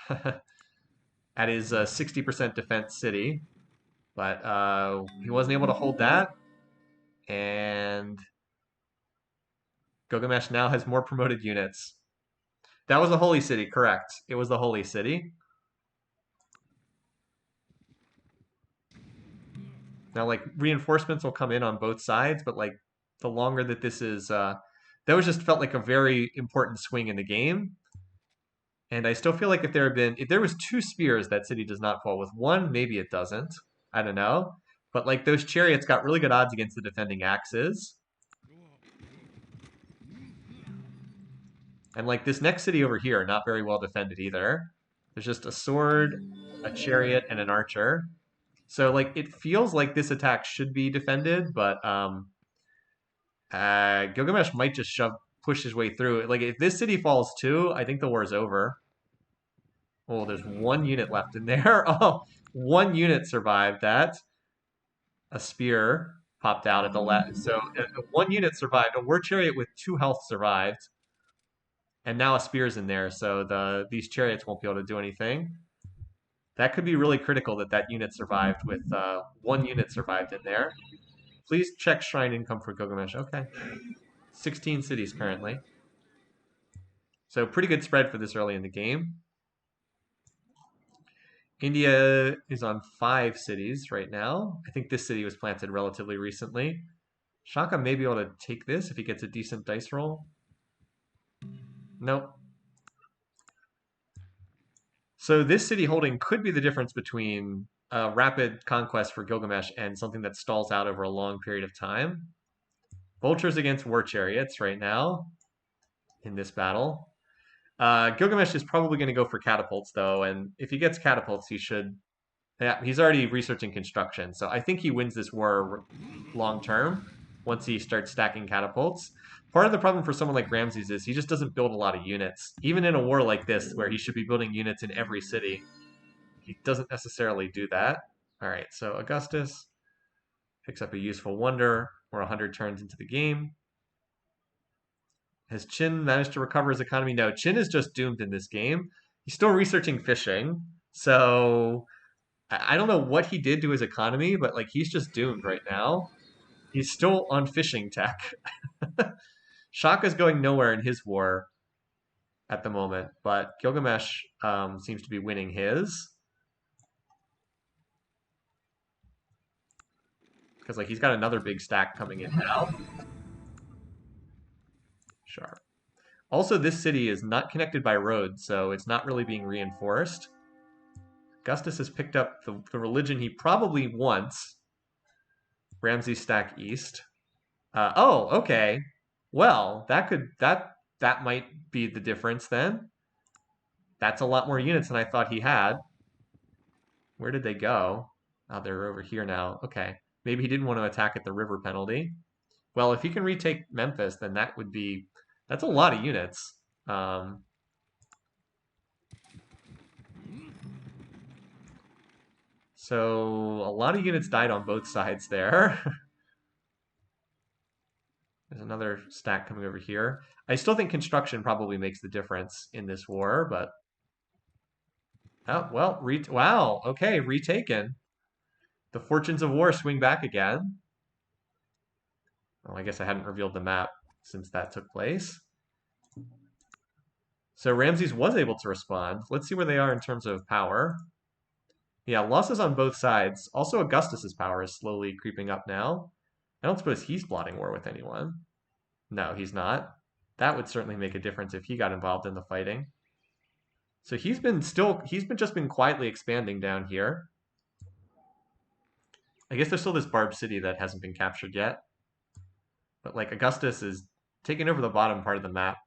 at his 60% defense city. But he wasn't able to hold that. And Gilgamesh now has more promoted units. That was the Holy City, correct. It was the Holy City. Now, like, reinforcements will come in on both sides, but, like, the longer that this is... that was just felt like a very important swing in the game. And I still feel like if there was two spears, that city does not fall. With one, maybe it doesn't. I don't know. But, like, those chariots got really good odds against the defending axes. And, like, this next city over here, not very well defended either. There's just a sword, a chariot, and an archer. So, like, it feels like this attack should be defended, but Gilgamesh might just push his way through. Like, if this city falls too, I think the war is over. Oh, there's one unit left in there. Oh, one unit survived that. A spear popped out at the left. So, one unit survived. A war chariot with 2 health survived. And now a spear's in there, so these chariots won't be able to do anything. That could be really critical that unit survived with 1 unit survived in there. Please check shrine income for Gilgamesh. Okay. 16 cities currently. So pretty good spread for this early in the game. India is on 5 cities right now. I think this city was planted relatively recently. Shaka may be able to take this if he gets a decent dice roll. Nope. So this city holding could be the difference between rapid conquest for Gilgamesh and something that stalls out over a long period of time. Vultures against war chariots right now in this battle. Gilgamesh is probably going to go for catapults, though, and if he gets catapults, he should... Yeah, he's already researching construction, so I think he wins this war long term once he starts stacking catapults. Part of the problem for someone like Ramses is he just doesn't build a lot of units. Even in a war like this, where he should be building units in every city, he doesn't necessarily do that. All right, so Augustus picks up a useful wonder. We're 100 turns into the game. Has Qin managed to recover his economy? No, Qin is just doomed in this game. He's still researching fishing, so I don't know what he did to his economy, but like he's just doomed right now. He's still on fishing tech. Shaka's going nowhere in his war at the moment, but Gilgamesh seems to be winning his. Because like he's got another big stack coming in now. Sure. Also, this city is not connected by road, so it's not really being reinforced. Augustus has picked up the religion he probably wants. Ramses stack east. Oh, okay. Well, that might be the difference then. That's a lot more units than I thought he had. Where did they go? Oh, they're over here now. Okay. Maybe he didn't want to attack at the river penalty. Well, if he can retake Memphis, then that's a lot of units. So a lot of units died on both sides there. There's another stack coming over here. I still think construction probably makes the difference in this war, but oh well. Wow. Okay, retaken. The fortunes of war swing back again. Well, I guess I hadn't revealed the map since that took place. So Ramses was able to respond. Let's see where they are in terms of power. Yeah, losses on both sides. Also, Augustus's power is slowly creeping up now. I don't suppose he's plotting war with anyone. No, he's not. That would certainly make a difference if he got involved in the fighting. So he's been just been quietly expanding down here. I guess there's still this Barb city that hasn't been captured yet. But like Augustus is taking over the bottom part of the map.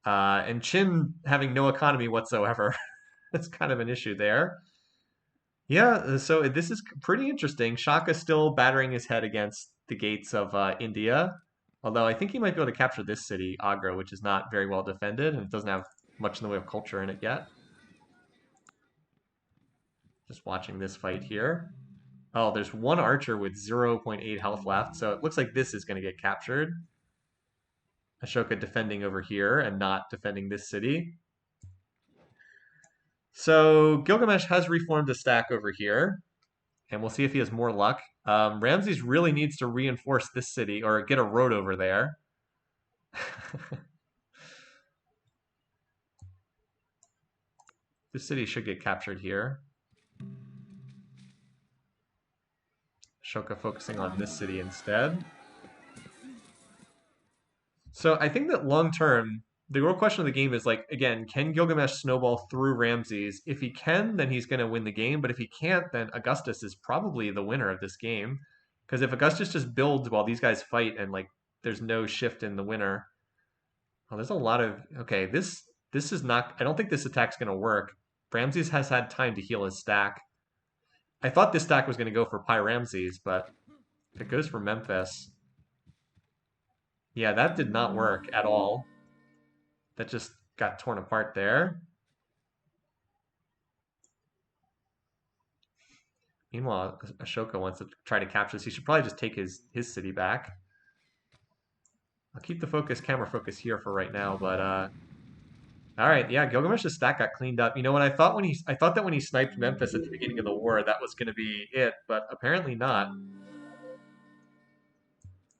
And Qin having no economy whatsoever. That's kind of an issue there. Yeah, so this is pretty interesting. Shaka's still battering his head against the gates of India. Although I think he might be able to capture this city, Agra, which is not very well defended and it doesn't have much in the way of culture in it yet. Just watching this fight here. Oh, there's one archer with 0.8 health left, so it looks like this is going to get captured. Ashoka defending over here and not defending this city. So Gilgamesh has reformed a stack over here, and we'll see if he has more luck. Ramses really needs to reinforce this city or get a road over there. This city should get captured here. Ashoka focusing on this city instead. So I think that long term, the real question of the game is like, again, can Gilgamesh snowball through Ramses? If he can, then he's going to win the game. But if he can't, then Augustus is probably the winner of this game. Because if Augustus just builds while these guys fight and like there's no shift in the winner. Oh, there's a lot of okay, this is not I don't think this attack's gonna work. Ramses has had time to heal his stack. I thought this stack was gonna go for Pi Ramses, but if it goes for Memphis. Yeah, that did not work at all. That just got torn apart there. Meanwhile, Ashoka wants to try to capture this. He should probably just take his city back. I'll keep the camera focus here for right now, but all right, yeah, Gilgamesh's stack got cleaned up. You know what I thought I thought that when he sniped Memphis at the beginning of the war, that was going to be it, but apparently not.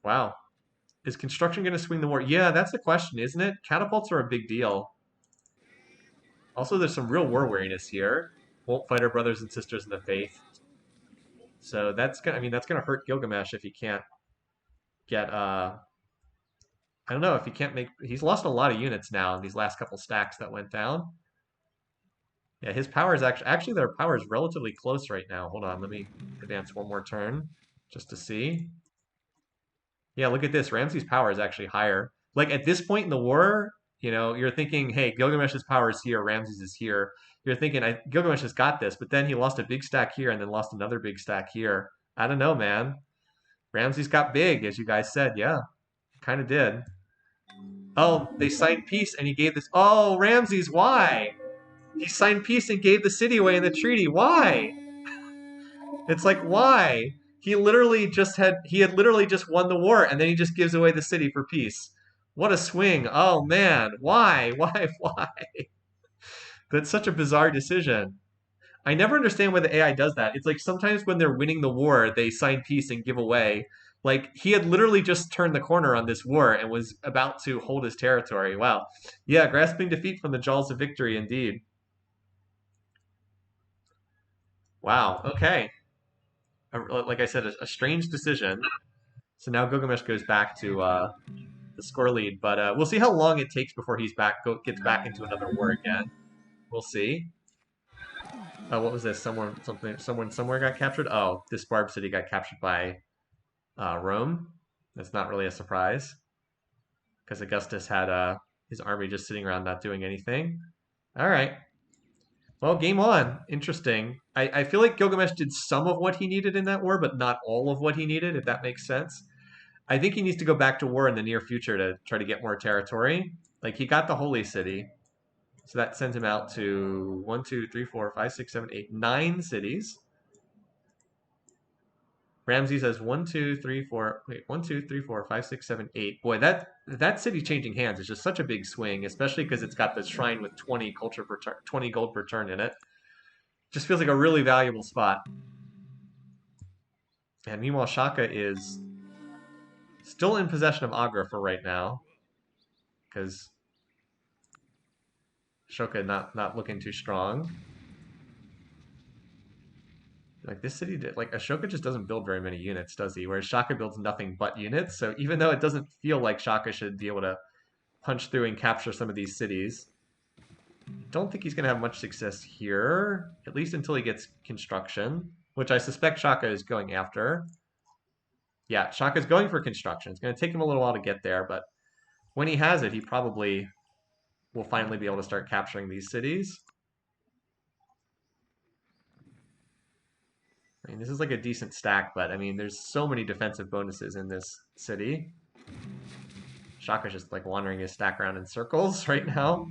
Wow. Is construction going to swing the war? Yeah, that's the question, isn't it? Catapults are a big deal. Also, there's some real war weariness here. Won't fight our brothers and sisters in the faith. So that's gonna hurt Gilgamesh if he can't get I don't know if he can't make he's lost a lot of units now in these last couple stacks that went down. Yeah, his power is actually their power is relatively close right now. Hold on, let me advance one more turn just to see. Yeah, look at this. Ramses' power is actually higher. Like at this point in the war, you know, you're thinking, hey, Gilgamesh's power is here, Ramses is here. You're thinking, Gilgamesh has got this, but then he lost a big stack here and then lost another big stack here. I don't know, man. Ramses got big, as you guys said. Yeah, kind of did. Oh, they signed peace and he gave this. Oh, Ramses, why? He signed peace and gave the city away in the treaty. Why? It's like, why? He had literally just won the war and then he just gives away the city for peace. What a swing. Oh man, why? Why? That's such a bizarre decision. I never understand why the AI does that. It's like sometimes when they're winning the war, they sign peace and give away. Like he had literally just turned the corner on this war and was about to hold his territory. Wow. Yeah, grasping defeat from the jaws of victory indeed. Wow. Okay. Like I said, a strange decision. So now Gilgamesh goes back to the score lead, but we'll see how long it takes before gets back into another war again. We'll see. Oh, what was this? Someone somewhere got captured. Oh, this Barb city got captured by Rome. That's not really a surprise because Augustus had his army just sitting around not doing anything. All right. Well, game on. Interesting. I feel like Gilgamesh did some of what he needed in that war, but not all of what he needed, if that makes sense. I think he needs to go back to war in the near future to try to get more territory. Like, he got the Holy City, so that sends him out to 1, 2, 3, 4, 5, 6, 7, 8, 9 cities. Ramses has 1, 2, 3, 4. Wait, 1, 2, 3, 4, 5, 6, 7, 8. Boy, that city changing hands is just such a big swing, especially because it's got this shrine with 20 culture per turn, 20 gold per turn in it. Just feels like a really valuable spot. And meanwhile, Shaka is still in possession of Agra for right now, because Ashoka not looking too strong. Like this city did, like Ashoka just doesn't build very many units, does he? Whereas Shaka builds nothing but units. So even though it doesn't feel like Shaka should be able to punch through and capture some of these cities, I don't think he's going to have much success here, at least until he gets construction, which I suspect Shaka is going after. Yeah, Shaka's going for construction. It's going to take him a little while to get there, but when he has it, he probably will finally be able to start capturing these cities. I mean, this is like a decent stack, but I mean, there's so many defensive bonuses in this city. Shaka's just like wandering his stack around in circles right now.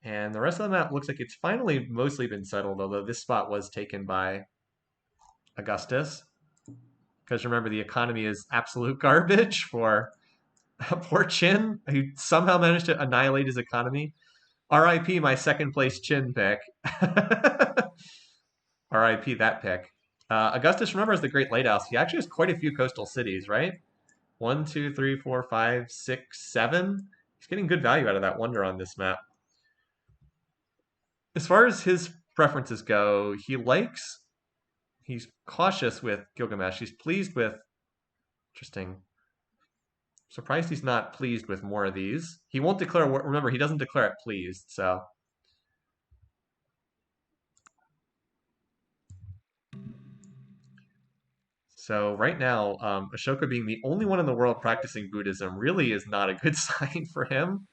And the rest of the map looks like it's finally mostly been settled, although this spot was taken by Augustus. Because remember, the economy is absolute garbage for poor Chin, who somehow managed to annihilate his economy. RIP, my second place Chin pick. RIP that pick. Augustus, remember, is the Great Lighthouse. He actually has quite a few coastal cities, right? 1, 2, 3, 4, 5, 6, 7. He's getting good value out of that wonder on this map. As far as his preferences go, he's cautious with Gilgamesh. He's pleased with, interesting. Surprised he's not pleased with more of these. He won't declare, remember, he doesn't declare it pleased, so. So right now, Ashoka being the only one in the world practicing Buddhism really is not a good sign for him.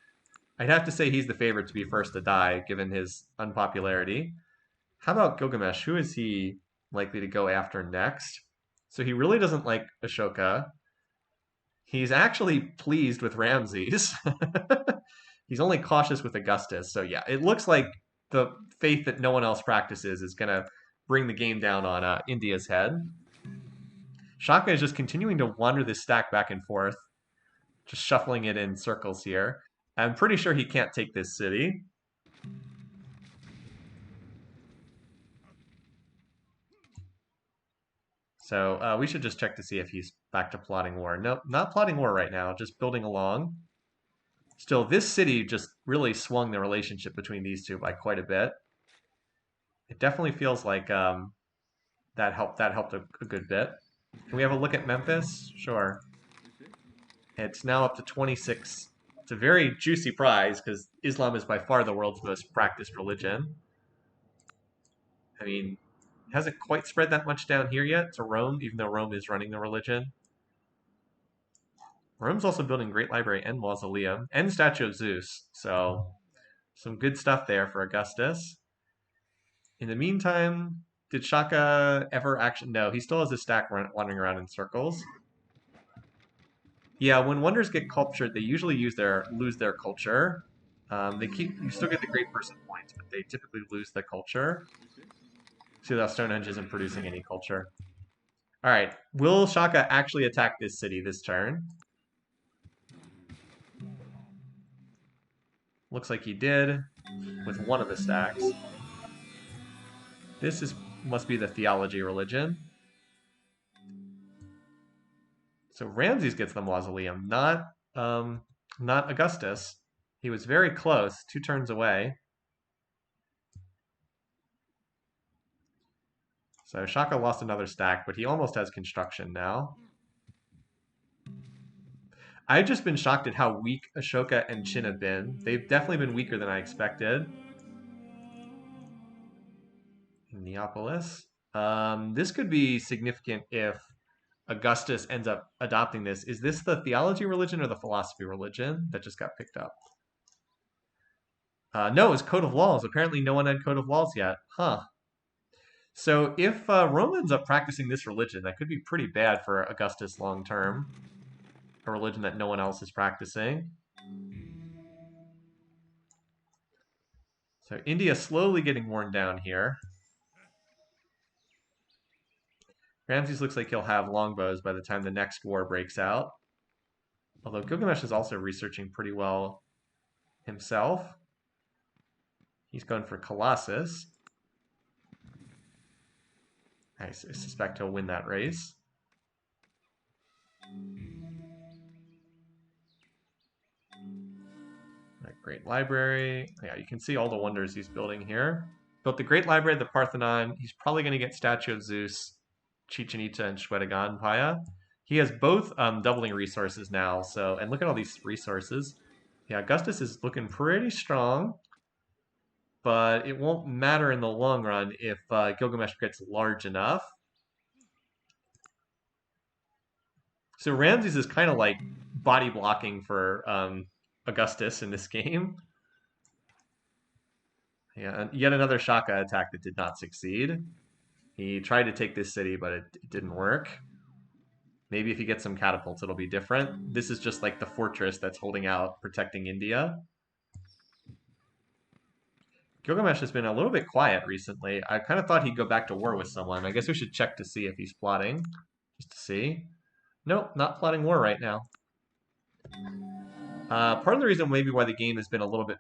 I'd have to say he's the favorite to be first to die, given his unpopularity. How about Gilgamesh? Who is he likely to go after next? So he really doesn't like Ashoka. He's actually pleased with Ramses. He's only cautious with Augustus. So yeah, it looks like the faith that no one else practices is going to bring the game down on India's head. Shaka is just continuing to wander this stack back and forth, just shuffling it in circles here. I'm pretty sure he can't take this city. So we should just check to see if he's back to plotting war. Nope, not plotting war right now, just building along. Still, this city just really swung the relationship between these two by quite a bit. It definitely feels like that helped a good bit. Can we have a look at Memphis? Sure. It's now up to 26. It's a very juicy prize because Islam is by far the world's most practiced religion. I mean, it hasn't quite spread that much down here yet to Rome, even though Rome is running the religion. Rome's also building Great Library and Mausoleum and Statue of Zeus, so some good stuff there for Augustus. In the meantime, did Shaka ever actually? No, he still has his stack wandering around in circles. Yeah, when wonders get cultured, they usually lose their culture. You still get the great person points, but they typically lose the culture. See that Stonehenge isn't producing any culture. All right, will Shaka actually attack this city this turn? Looks like he did with one of the stacks. Must be the theology religion. So Ramses gets the mausoleum, not Augustus. He was very close, 2 turns away. So Shaka lost another stack, but he almost has construction now. I've just been shocked at how weak Ashoka and Chin have been. They've definitely been weaker than I expected. Neapolis. This could be significant if Augustus ends up adopting this. Is this the theology religion or the philosophy religion that just got picked up? No, it was Code of Laws. Apparently no one had Code of Laws yet. Huh. So if Rome ends up practicing this religion, that could be pretty bad for Augustus long term. A religion that no one else is practicing. So India slowly getting worn down here. Ramses looks like he'll have longbows by the time the next war breaks out. Although Gilgamesh is also researching pretty well himself. He's going for Colossus. I suspect he'll win that race. Great library. Yeah, you can see all the wonders he's building here. Built the Great Library of the Parthenon. He's probably going to get Statue of Zeus, Chichen Itza, and Shwedagon He has both doubling resources now. So, and look at all these resources. Yeah, Augustus is looking pretty strong, but it won't matter in the long run if Gilgamesh gets large enough. So Ramses is kind of like body blocking for Augustus in this game. Yeah, and yet another Shaka attack that did not succeed. He tried to take this city, but it didn't work. Maybe if he gets some catapults, it'll be different. This is just like the fortress that's holding out, protecting India. Gilgamesh has been a little bit quiet recently. I kind of thought he'd go back to war with someone. I guess we should check to see if he's plotting, just to see. Nope, not plotting war right now. Part of the reason maybe why the game has been a little bit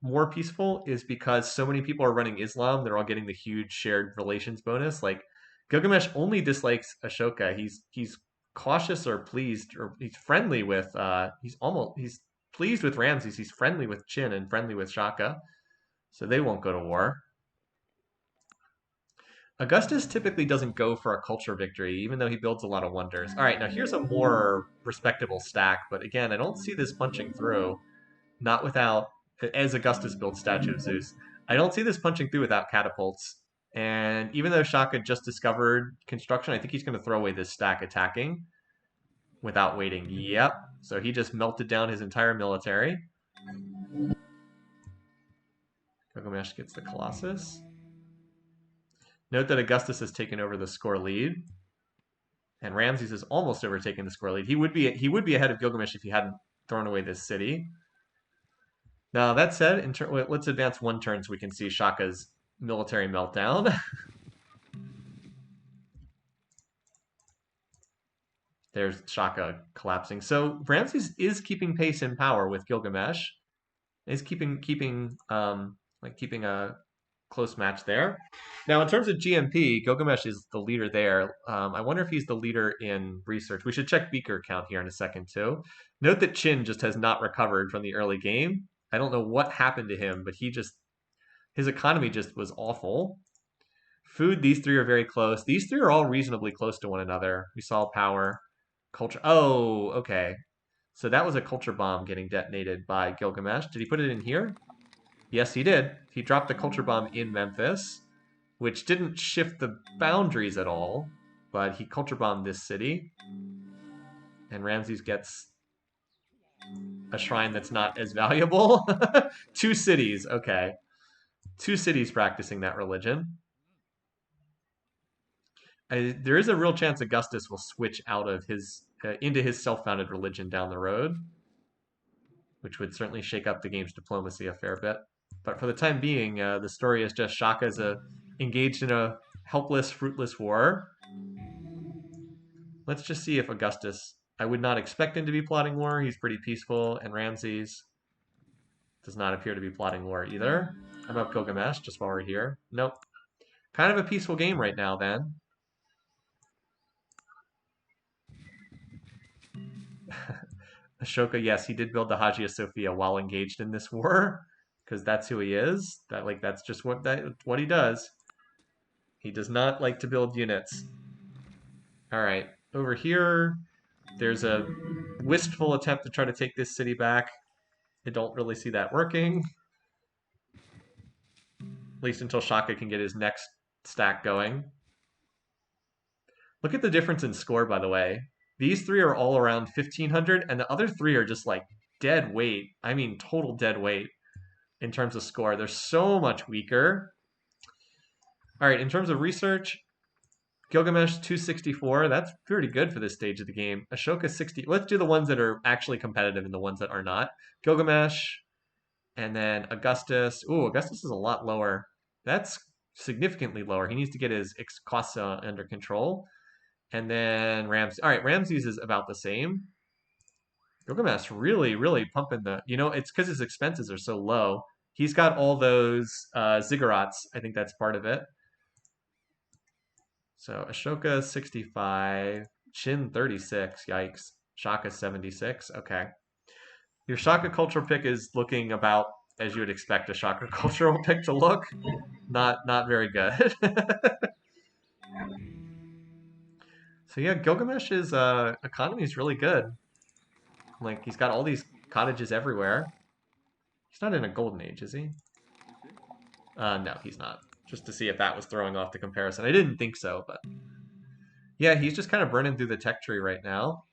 more peaceful, is because so many people are running Islam. They're all getting the huge shared relations bonus. Like Gilgamesh only dislikes Ashoka. He's cautious or pleased, or he's friendly with. He's pleased with Ramses. He's friendly with Chin and friendly with Shaka, so they won't go to war. Augustus typically doesn't go for a culture victory, even though he builds a lot of wonders. All right, now here's a more respectable stack, but again, I don't see this punching through. Not without, as Augustus builds Statue of Zeus, I don't see this punching through without catapults. And even though Shaka just discovered construction, I think he's going to throw away this stack attacking without waiting. Yep. So he just melted down his entire military. Gilgamesh gets the Colossus. Note that Augustus has taken over the score lead, and Ramses has almost overtaken the score lead. He would be ahead of Gilgamesh if he hadn't thrown away this city. Now that said, let's advance one turn so we can see Shaka's military meltdown. There's Shaka collapsing. So Ramses is keeping pace in power with Gilgamesh. Is keeping a close match there. Now, in terms of GMP, Gilgamesh is the leader there. I wonder if he's the leader in research. We should check beaker count here in a second, too. Note that Chin just has not recovered from the early game. I don't know what happened to him, but his economy just was awful. Food, these three are very close. These three are all reasonably close to one another. We saw power, culture. Oh, okay. So that was a culture bomb getting detonated by Gilgamesh. Did he put it in here? Yes, he did. He dropped the culture bomb in Memphis, which didn't shift the boundaries at all, but he culture bombed this city. And Ramses gets a shrine that's not as valuable. 2 cities, okay. 2 cities practicing that religion. There is a real chance Augustus will switch out of into his self-founded religion down the road, which would certainly shake up the game's diplomacy a fair bit. But for the time being, the story is just Shaka's engaged in a helpless, fruitless war. Let's just see if Augustus... I would not expect him to be plotting war. He's pretty peaceful, and Ramses does not appear to be plotting war either. How about Gilgamesh, just while we're here? Nope. Kind of a peaceful game right now, then. Ashoka, yes, he did build the Hagia Sophia while engaged in this war, because that's who he is. That's just what he does. He does not like to build units. All right, over here, there's a wistful attempt to try to take this city back. I don't really see that working. At least until Shaka can get his next stack going. Look at the difference in score, by the way. These 3 are all around 1,500, and the other 3 are just like dead weight. I mean, total dead weight. in terms of score. They're so much weaker. All right, in terms of research, Gilgamesh 264. That's pretty good for this stage of the game. Ashoka 60. Let's do the ones that are actually competitive and the ones that are not. Gilgamesh, and then Augustus. Ooh, Augustus is a lot lower. That's significantly lower. He needs to get his costs under control. And then Ramses. All right, Ramses is about the same. Gilgamesh really pumping the. It's because his expenses are so low. He's got all those ziggurats. I think that's part of it. So Ashoka 65, Chin 36. Yikes. Shaka 76. Okay. Your Shaka cultural pick is looking about as you would expect a Shaka cultural pick to look. Not very good. So yeah, Gilgamesh's economy is really good. Like he's got all these cottages everywhere. He's not in a golden age, is he? No, he's not. Just to see if that was throwing off the comparison. I didn't think so, but yeah, he's just kind of burning through the tech tree right now.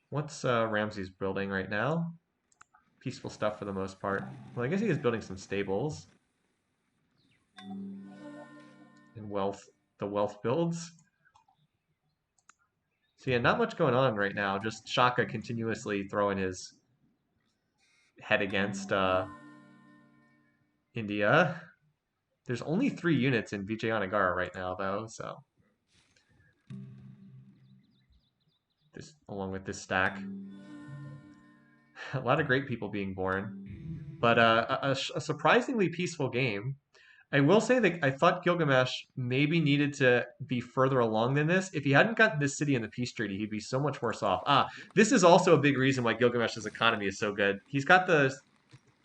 What's Ramses building right now? Peaceful stuff for the most part. Well, I guess he is building some stables. And the wealth builds. So yeah, not much going on right now. Just Shaka continuously throwing his head against India. There's only 3 units in Vijayanagara right now, though, so this along with this stack, a lot of great people being born, but a surprisingly peaceful game. I will say that I thought Gilgamesh maybe needed to be further along than this. If he hadn't gotten this city in the peace treaty, he'd be so much worse off. This is also a big reason why Gilgamesh's economy is so good. He's got the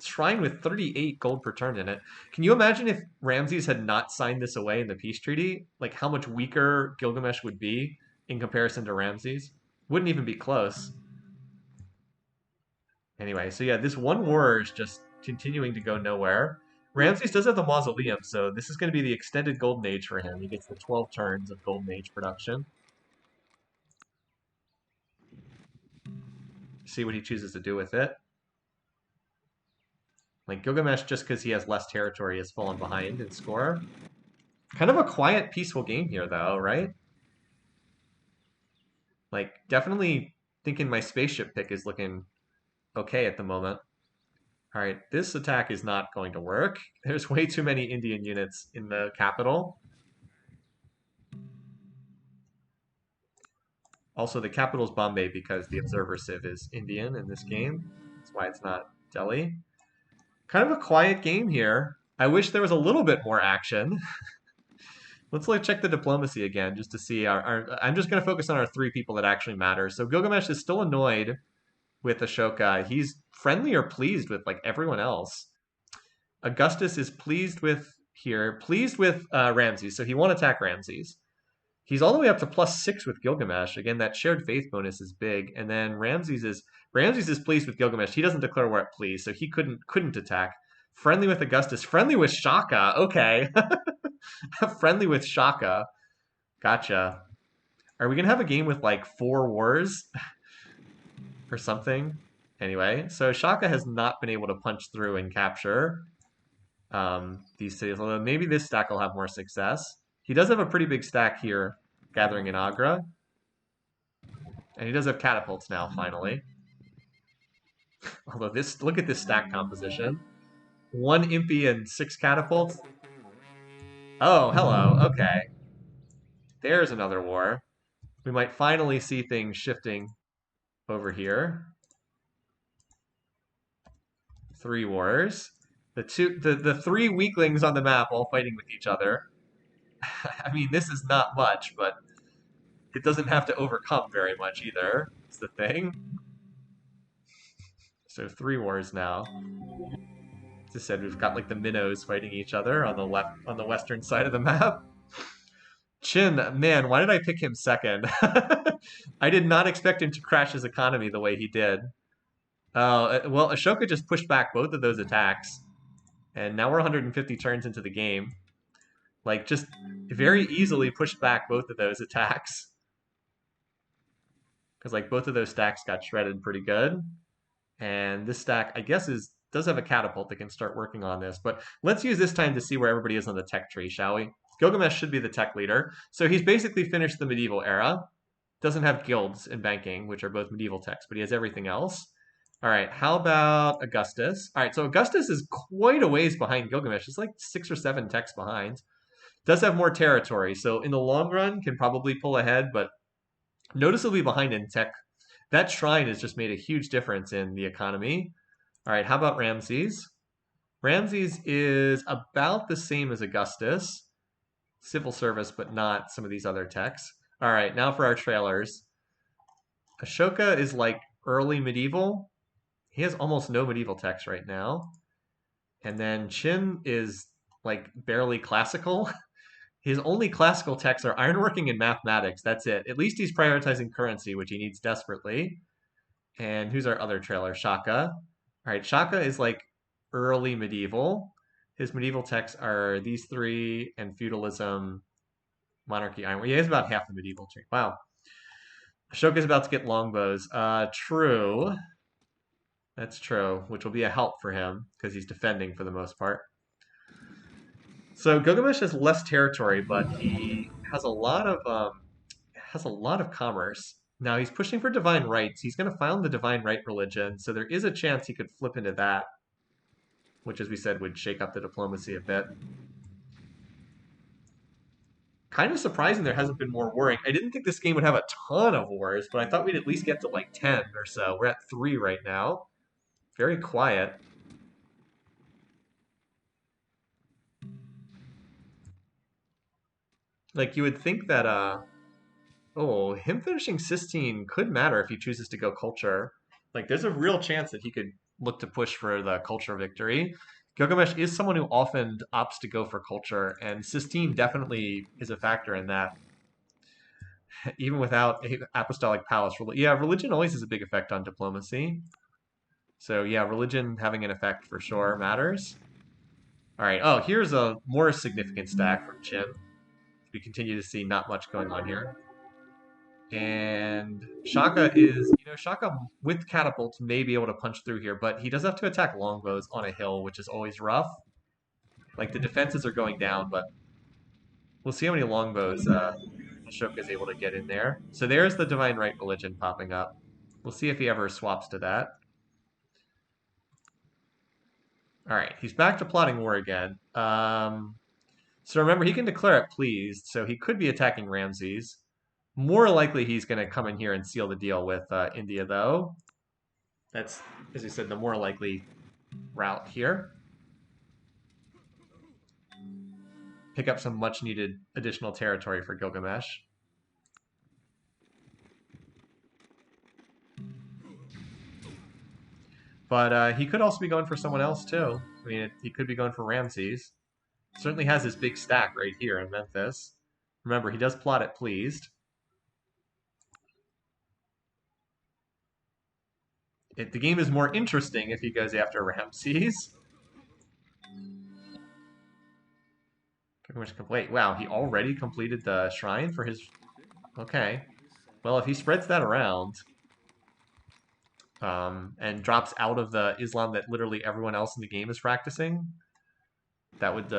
shrine with 38 gold per turn in it. Can you imagine if Ramses had not signed this away in the peace treaty? Like how much weaker Gilgamesh would be in comparison to Ramses? Wouldn't even be close. Anyway, so yeah, this one war is just continuing to go nowhere. Ramses does have the mausoleum, so this is going to be the extended Golden Age for him. He gets the 12 turns of Golden Age production. See what he chooses to do with it. Like Gilgamesh, just because he has less territory, has fallen behind in score. Kind of a quiet, peaceful game here, though, right? Like, definitely thinking my spaceship pick is looking okay at the moment. All right, this attack is not going to work. There's way too many Indian units in the capital. Also, the capital's Bombay because the observer civ is Indian in this game. That's why it's not Delhi. Kind of a quiet game here. I wish there was a little bit more action. Let's check the diplomacy again just to see I'm just going to focus on our 3 people that actually matter. So Gilgamesh is still annoyed with Ashoka. He's friendly or pleased with like everyone else. Augustus is pleased with Ramses, so he won't attack Ramses. He's all the way up to +6 with Gilgamesh. Again, that shared faith bonus is big. And then Ramses is pleased with Gilgamesh. He doesn't declare war at pleased, so he couldn't attack. Friendly with Augustus. Friendly with Shaka. Okay. Friendly with Shaka. Gotcha. Are we gonna have a game with like 4 wars or something? Anyway, so Shaka has not been able to punch through and capture these cities, although maybe this stack will have more success. He does have a pretty big stack here, gathering in Agra. And he does have catapults now, finally. Although look at this stack composition. 1 Impy and 6 catapults. Oh, hello, okay. There's another war. We might finally see things shifting over here. 3 wars. The 3 weaklings on the map all fighting with each other. I mean, this is not much, but it doesn't have to overcome very much either. It's the thing. So 3 wars now. As I said, we've got like the minnows fighting each other on the western side of the map. Chin, man, why did I pick him second? I did not expect him to crash his economy the way he did. Well, Ashoka just pushed back both of those attacks. And now we're 150 turns into the game. Like, just very easily pushed back both of those attacks. Because, like, both of those stacks got shredded pretty good. And this stack, I guess, does have a catapult that can start working on this. But let's use this time to see where everybody is on the tech tree, shall we? Gilgamesh should be the tech leader. So he's basically finished the medieval era. Doesn't have guilds and banking, which are both medieval techs, but he has everything else. All right, how about Augustus? All right, so Augustus is quite a ways behind Gilgamesh. It's like 6 or 7 techs behind. Does have more territory, so in the long run can probably pull ahead, but noticeably behind in tech. That shrine has just made a huge difference in the economy. All right, how about Ramses? Ramses is about the same as Augustus. Civil service, but not some of these other techs. All right, now for our trailers. Ashoka is like early medieval. He has almost no medieval techs right now. And then Chin is like barely classical. His only classical techs are ironworking and mathematics. That's it. At least he's prioritizing currency, which he needs desperately. And who's our other trailer? Shaka. All right, Shaka is like early medieval. His medieval texts are these three and feudalism, monarchy, iron. He has about half the medieval tree. Wow. Ashoka is about to get longbows. True. That's true, which will be a help for him because he's defending for the most part. So Gilgamesh has less territory, but he has a lot of commerce. Now he's pushing for divine rights. He's going to found the divine right religion, so there is a chance he could flip into that, which, as we said, would shake up the diplomacy a bit. Kind of surprising there hasn't been more warring. I didn't think this game would have a ton of wars, but I thought we'd at least get to like 10 or so. We're at 3 right now. Very quiet. Like you would think that oh, him finishing Sistine could matter if he chooses to go culture. Like, there's a real chance that he could look to push for the culture victory. Gilgamesh is someone who often opts to go for culture, and Sistine definitely is a factor in that, even without a apostolic palace. Yeah, religion always has a big effect on diplomacy. So yeah, religion having an effect for sure matters. All right. Oh, here's a more significant stack from Chin. We continue to see not much going on here. And Shaka is, Shaka with catapults may be able to punch through here, but he does have to attack longbows on a hill, which is always rough. Like the defenses are going down, but we'll see how many longbows Ashoka is able to get in there. So there's the Divine Right religion popping up. We'll see if he ever swaps to that. All right, he's back to plotting war again. So remember, he can declare it pleased, so he could be attacking Ramses. More likely he's going to come in here and seal the deal with India, though. That's, as we said, the more likely route here. Pick up some much needed additional territory for Gilgamesh. But he could also be going for someone else too. I mean, he could be going for Ramses. Certainly has his big stack right here in Memphis. Remember, he does plot it pleased. The game is more interesting if he goes after Ramses. Wait, wow, he already completed the shrine for his... Okay. Well, if he spreads that around and drops out of the Islam that literally everyone else in the game is practicing, that would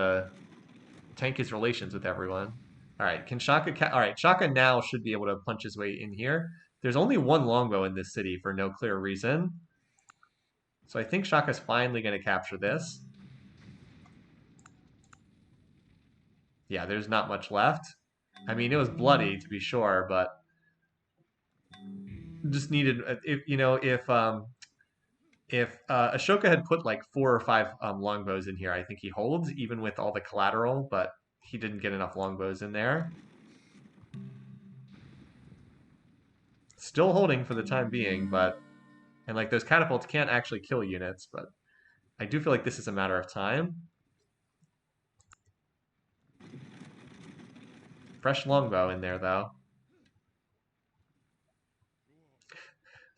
tank his relations with everyone. All right, can Shaka... All right, Shaka now should be able to punch his way in here. There's only one longbow in this city for no clear reason. So I think Shaka's finally going to capture this. Yeah, there's not much left. I mean, it was bloody to be sure, but just needed if Ashoka had put like 4 or 5 longbows in here, I think he holds even with all the collateral, but he didn't get enough longbows in there. Still holding for the time being, but and like those catapults can't actually kill units, but I do feel like this is a matter of time. Fresh longbow in there though.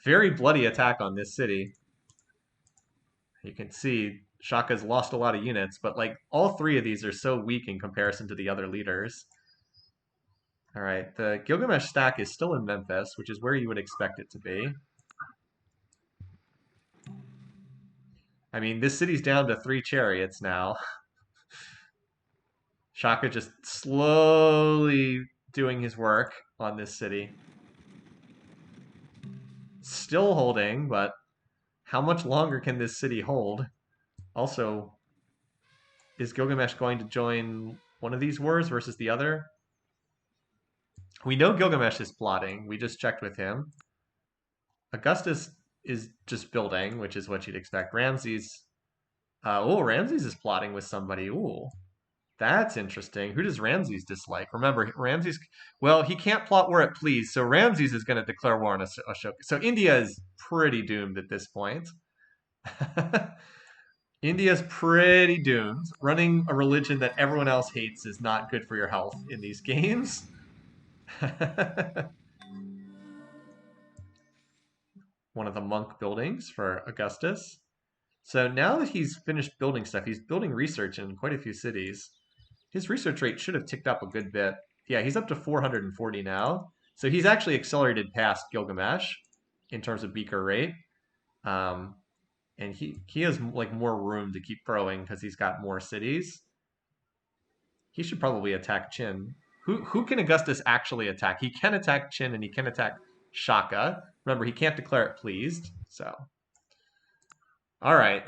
Very bloody attack on this city. You can see Shaka's lost a lot of units, but like all 3 of these are so weak in comparison to the other leaders. All right, the Gilgamesh stack is still in Memphis, which is where you would expect it to be. I mean, this city's down to 3 chariots now. Shaka just slowly doing his work on this city. Still holding, but how much longer can this city hold? Also, is Gilgamesh going to join one of these wars versus the other? We know Gilgamesh is plotting. We just checked with him. Augustus is just building, which is what you'd expect. Ramses. Ramses is plotting with somebody. Ooh, that's interesting. Who does Ramses dislike? Remember, Ramses. Well, he can't plot war at please, so Ramses is going to declare war on Ashoka. So India is pretty doomed at this point. India's pretty doomed. Running a religion that everyone else hates is not good for your health in these games. One of the monk buildings for Augustus. So now that he's finished building stuff, he's building research in quite a few cities. His research rate should have ticked up a good bit. Yeah, he's up to 440 now. So he's actually accelerated past Gilgamesh in terms of beaker rate. And he has like more room to keep growing because he's got more cities. He should probably attack Qin. Who can Augustus actually attack? He can attack Qin and he can attack Shaka. Remember, he can't declare it pleased. So, all right.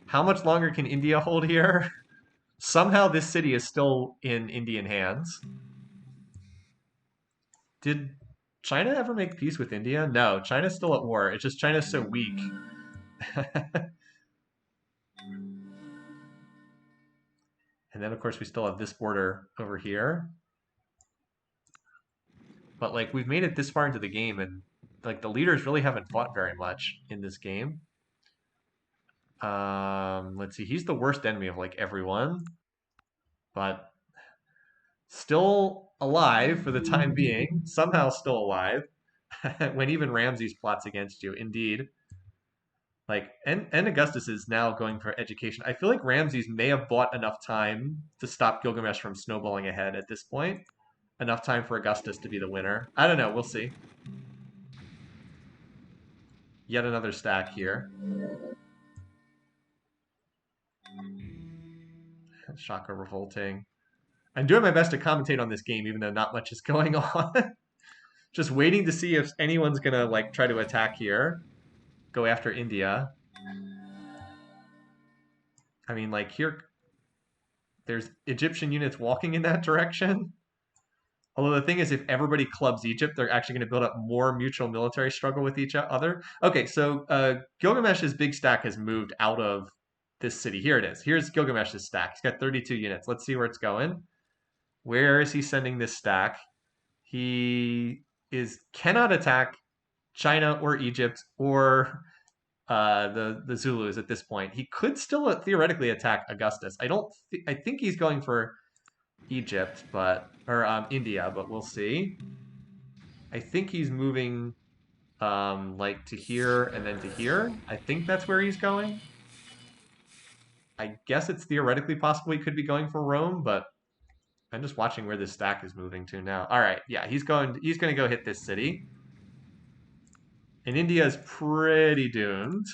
How much longer can India hold here? Somehow this city is still in Indian hands. Did China ever make peace with India? No, China's still at war. It's just China's so weak. And then, of course, we still have this border over here. But, like, we've made it this far into the game, and, like, the leaders really haven't fought very much in this game. Let's see. He's the worst enemy of, like, everyone. But still alive for the time being. Somehow still alive. When even Ramses plots against you. Indeed. Like, and Augustus is now going for education. I feel like Ramses may have bought enough time to stop Gilgamesh from snowballing ahead at this point. Enough time for Augustus to be the winner. I don't know. We'll see. Yet another stack here. Shaka revolting. I'm doing my best to commentate on this game, even though not much is going on. Just waiting to see if anyone's gonna like try to attack here. Go after India. I mean, like here, there's Egyptian units walking in that direction. Although the thing is, if everybody clubs Egypt, they're actually going to build up more mutual military struggle with each other. Okay, so Gilgamesh's big stack has moved out of this city. Here it is. Here's Gilgamesh's stack. He's got 32 units. Let's see where it's going. Where is he sending this stack? He cannot attack China or Egypt or the Zulus at this point. He could still theoretically attack Augustus. I think he's going for Egypt, or India, but we'll see. I think he's moving like to here and then to here. I think that's where he's going. I guess it's theoretically possible he could be going for Rome, but I'm just watching where this stack is moving to now. All right, yeah, he's going to go hit this city. And India is pretty doomed.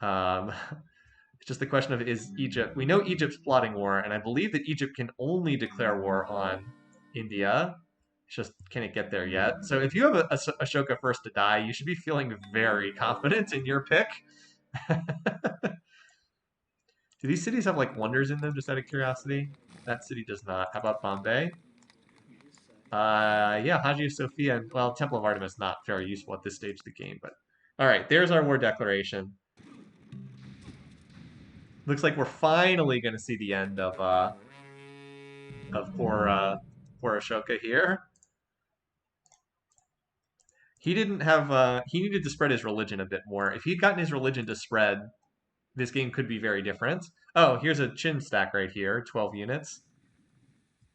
It's just the question of is Egypt. We know Egypt's plotting war, and I believe that Egypt can only declare war on India. It's just can it get there yet? So if you have a Ashoka first to die, you should be feeling very confident in your pick. Do these cities have like wonders in them? Just out of curiosity, that city does not. How about Bombay? Yeah, Hagia Sophia. Well, Temple of Artemis not very useful at this stage of the game, but all right. There's our war declaration. Looks like we're finally going to see the end of poor Ashoka here. He didn't have he needed to spread his religion a bit more. If he'd gotten his religion to spread, this game could be very different. Oh, here's a Qin stack right here, 12 units.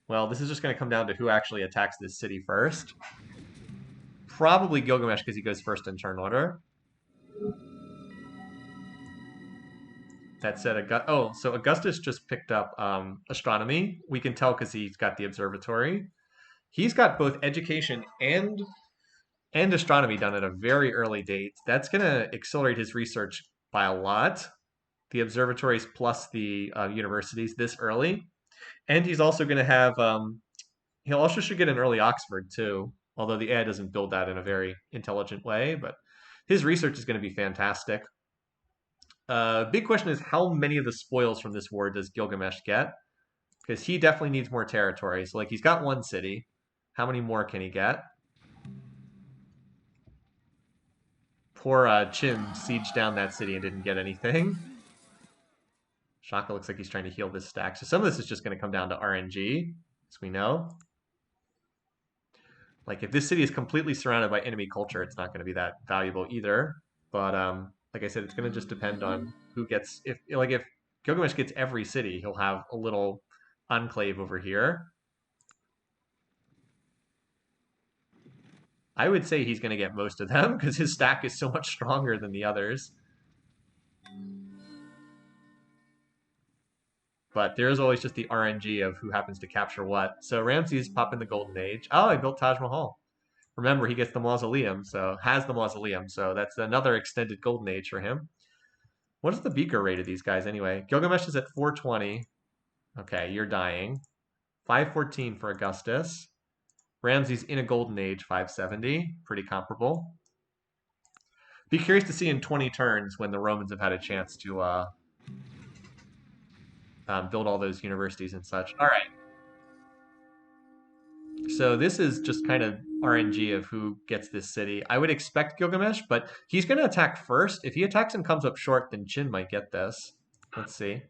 Well, this is just going to come down to who actually attacks this city first. Probably Gilgamesh because he goes first in turn order. That said, so Augustus just picked up astronomy. We can tell because he's got the observatory. He's got both education and astronomy done at a very early date. That's going to accelerate his research by a lot. the observatories plus the universities this early. And he's also going to have, he also should get an early Oxford too, although the AI doesn't build that in a very intelligent way, but his research is going to be fantastic. Big question is how many of the spoils from this war does Gilgamesh get? Because he definitely needs more territory. So, like, he's got one city. How many more can he get? Poor Chin sieged down that city and didn't get anything. Shaka looks like he's trying to heal this stack. So some of this is just going to come down to RNG, as we know. Like, if this city is completely surrounded by enemy culture, it's not going to be that valuable either. But like I said, it's going to just depend on who gets. If Gilgamesh gets every city, he'll have a little enclave over here. I would say he's going to get most of them because his stack is so much stronger than the others. But there's always just the RNG of who happens to capture what. So Ramses popping the Golden Age. Oh, he built Taj Mahal. Remember, he gets the mausoleum, has the mausoleum, so that's another extended Golden Age for him. What is the beaker rate of these guys anyway? Gilgamesh is at 420. Okay, you're dying. 514 for Augustus. Ramses in a Golden Age, 570. Pretty comparable. Be curious to see in 20 turns when the Romans have had a chance to build all those universities and such. All right. So this is just kind of RNG of who gets this city. I would expect Gilgamesh, but he's going to attack first. If he attacks and comes up short, then Chin might get this. Let's see.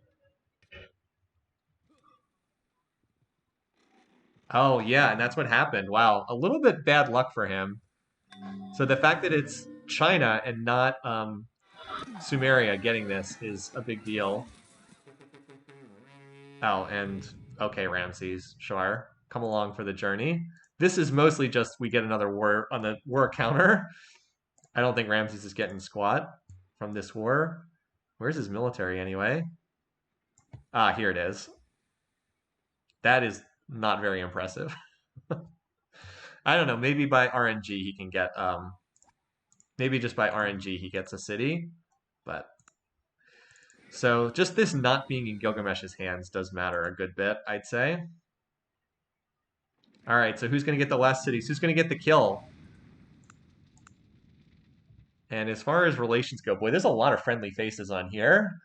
Oh, yeah, and that's what happened. Wow, a little bit bad luck for him. So the fact that it's China and not Sumeria getting this is a big deal. Oh, and okay, Ramses, sure. Come along for the journey. This is mostly just we get another war on the war counter. I don't think Ramses is getting squat from this war. Where's his military anyway? Ah, here it is. That is not very impressive. I don't know. Maybe by RNG he can get maybe just by RNG he gets a city, but so just this not being in Gilgamesh's hands does matter a good bit, I'd say. All right, so who's going to get the last cities? Who's going to get the kill? And as far as relations go, boy, there's a lot of friendly faces on here.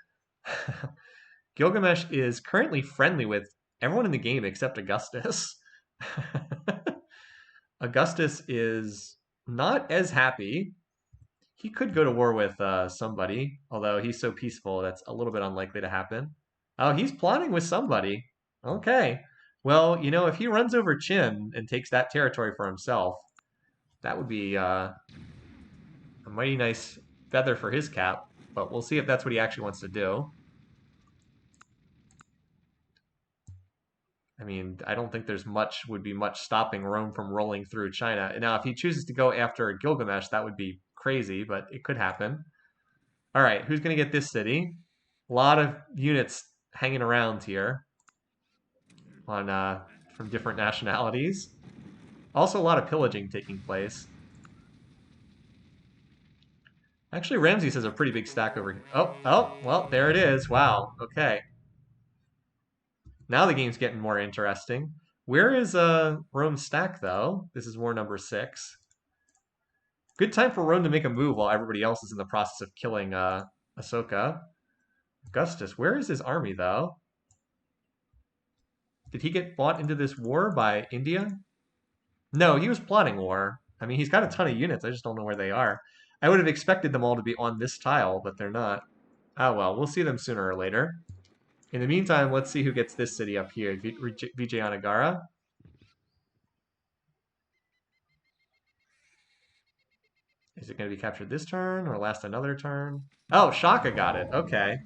Gilgamesh is currently friendly with everyone in the game except Augustus. Augustus is not as happy. He could go to war with somebody, although he's so peaceful, that's a little bit unlikely to happen. Oh, he's plotting with somebody. Okay. Well, you know, if he runs over Chin and takes that territory for himself, that would be a mighty nice feather for his cap. But we'll see if that's what he actually wants to do. I mean, I don't think there's would be much stopping Rome from rolling through China. Now, if he chooses to go after Gilgamesh, that would be crazy, but it could happen. All right, who's going to get this city? A lot of units hanging around here on from different nationalities. Also, a lot of pillaging taking place. Actually, Ramses has a pretty big stack over here. Oh, well, there it is. Wow, okay. Now the game's getting more interesting. Where is Rome's stack, though? This is war number 6. Good time for Rome to make a move while everybody else is in the process of killing Ashoka. Augustus, where is his army, though? Did he get bought into this war by India? No, he was plotting war. I mean, he's got a ton of units. I just don't know where they are. I would have expected them all to be on this tile, but they're not. Oh well, we'll see them sooner or later. In the meantime, let's see who gets this city up here. Vijayanagara. Is it going to be captured this turn or last another turn? Oh, Shaka got it. Okay.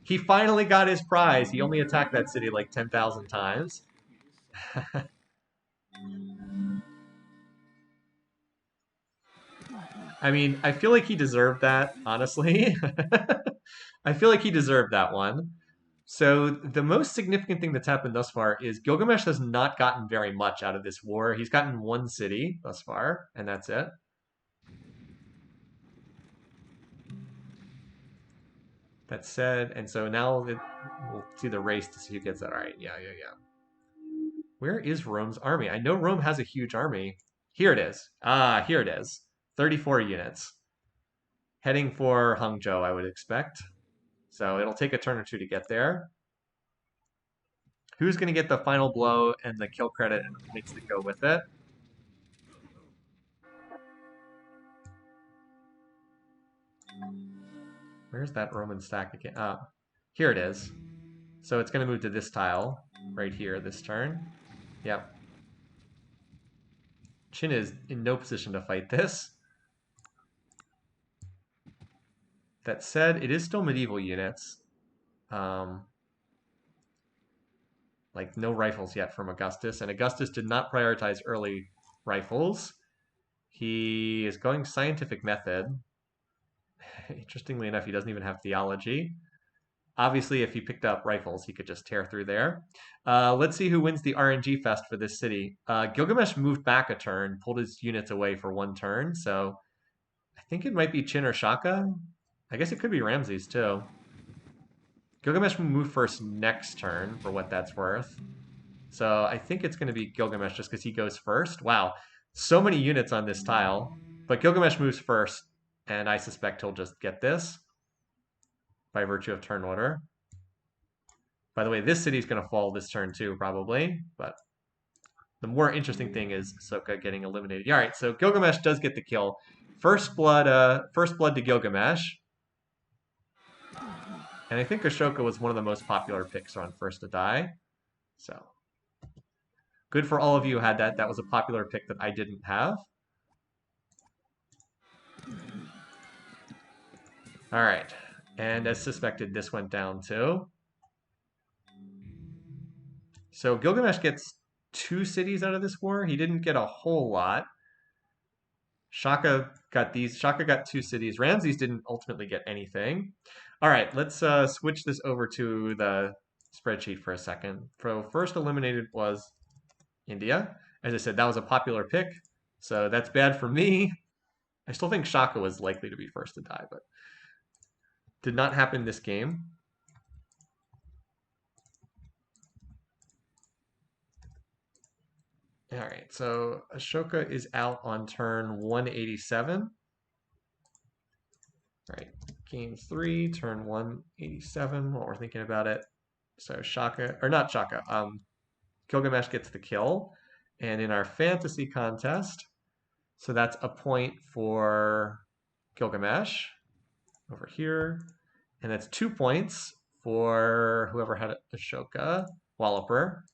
He finally got his prize. He only attacked that city like 10,000 times. I mean, I feel like he deserved that, honestly. I feel like he deserved that one. So the most significant thing that's happened thus far is Gilgamesh has not gotten very much out of this war. He's gotten one city thus far, and that's it. That said, and so now we'll see the race to see who gets that. All right, yeah. Where is Rome's army? I know Rome has a huge army. Here it is. Ah, here it is. 34 units. Heading for Hangzhou, I would expect. So it'll take a turn or two to get there. Who's going to get the final blow and the kill credit and the points that go with it? Where's that Roman stack again? Here it is. So it's going to move to this tile right here this turn. Yep. Qin is in no position to fight this. That said, it is still medieval units. Like no rifles yet from Augustus, and Augustus did not prioritize early rifles. He is going scientific method. Interestingly enough, he doesn't even have theology. Obviously, if he picked up rifles, he could just tear through there. Let's see who wins the RNG fest for this city. Gilgamesh moved back a turn, pulled his units away for one turn, so I think it might be Qin or Shaka. I guess it could be Ramses, too. Gilgamesh will move first next turn, for what that's worth. So I think it's going to be Gilgamesh just because he goes first. Wow, so many units on this tile. But Gilgamesh moves first, and I suspect he'll just get this by virtue of turn order. By the way, this city's going to fall this turn too, probably. But the more interesting thing is Ashoka getting eliminated. Yeah, all right, so Gilgamesh does get the kill. First blood to Gilgamesh. And I think Ashoka was one of the most popular picks on first to die. So good for all of you who had that. That was a popular pick that I didn't have. All right. And as suspected, this went down too. So Gilgamesh gets 2 cities out of this war. He didn't get a whole lot. Shaka got 2 cities. Ramses didn't ultimately get anything. All right, let's switch this over to the spreadsheet for a second. So first eliminated was India. As I said, that was a popular pick, so that's bad for me. I still think Shaka was likely to be first to die, but did not happen this game. All right, so Ashoka is out on turn 187. All right, game 3, turn 187, what we're thinking about it. So Shaka, or not Shaka, Gilgamesh gets the kill. And in our fantasy contest, so that's a point for Gilgamesh over here. And that's 2 points for whoever had Ashoka, Walloper.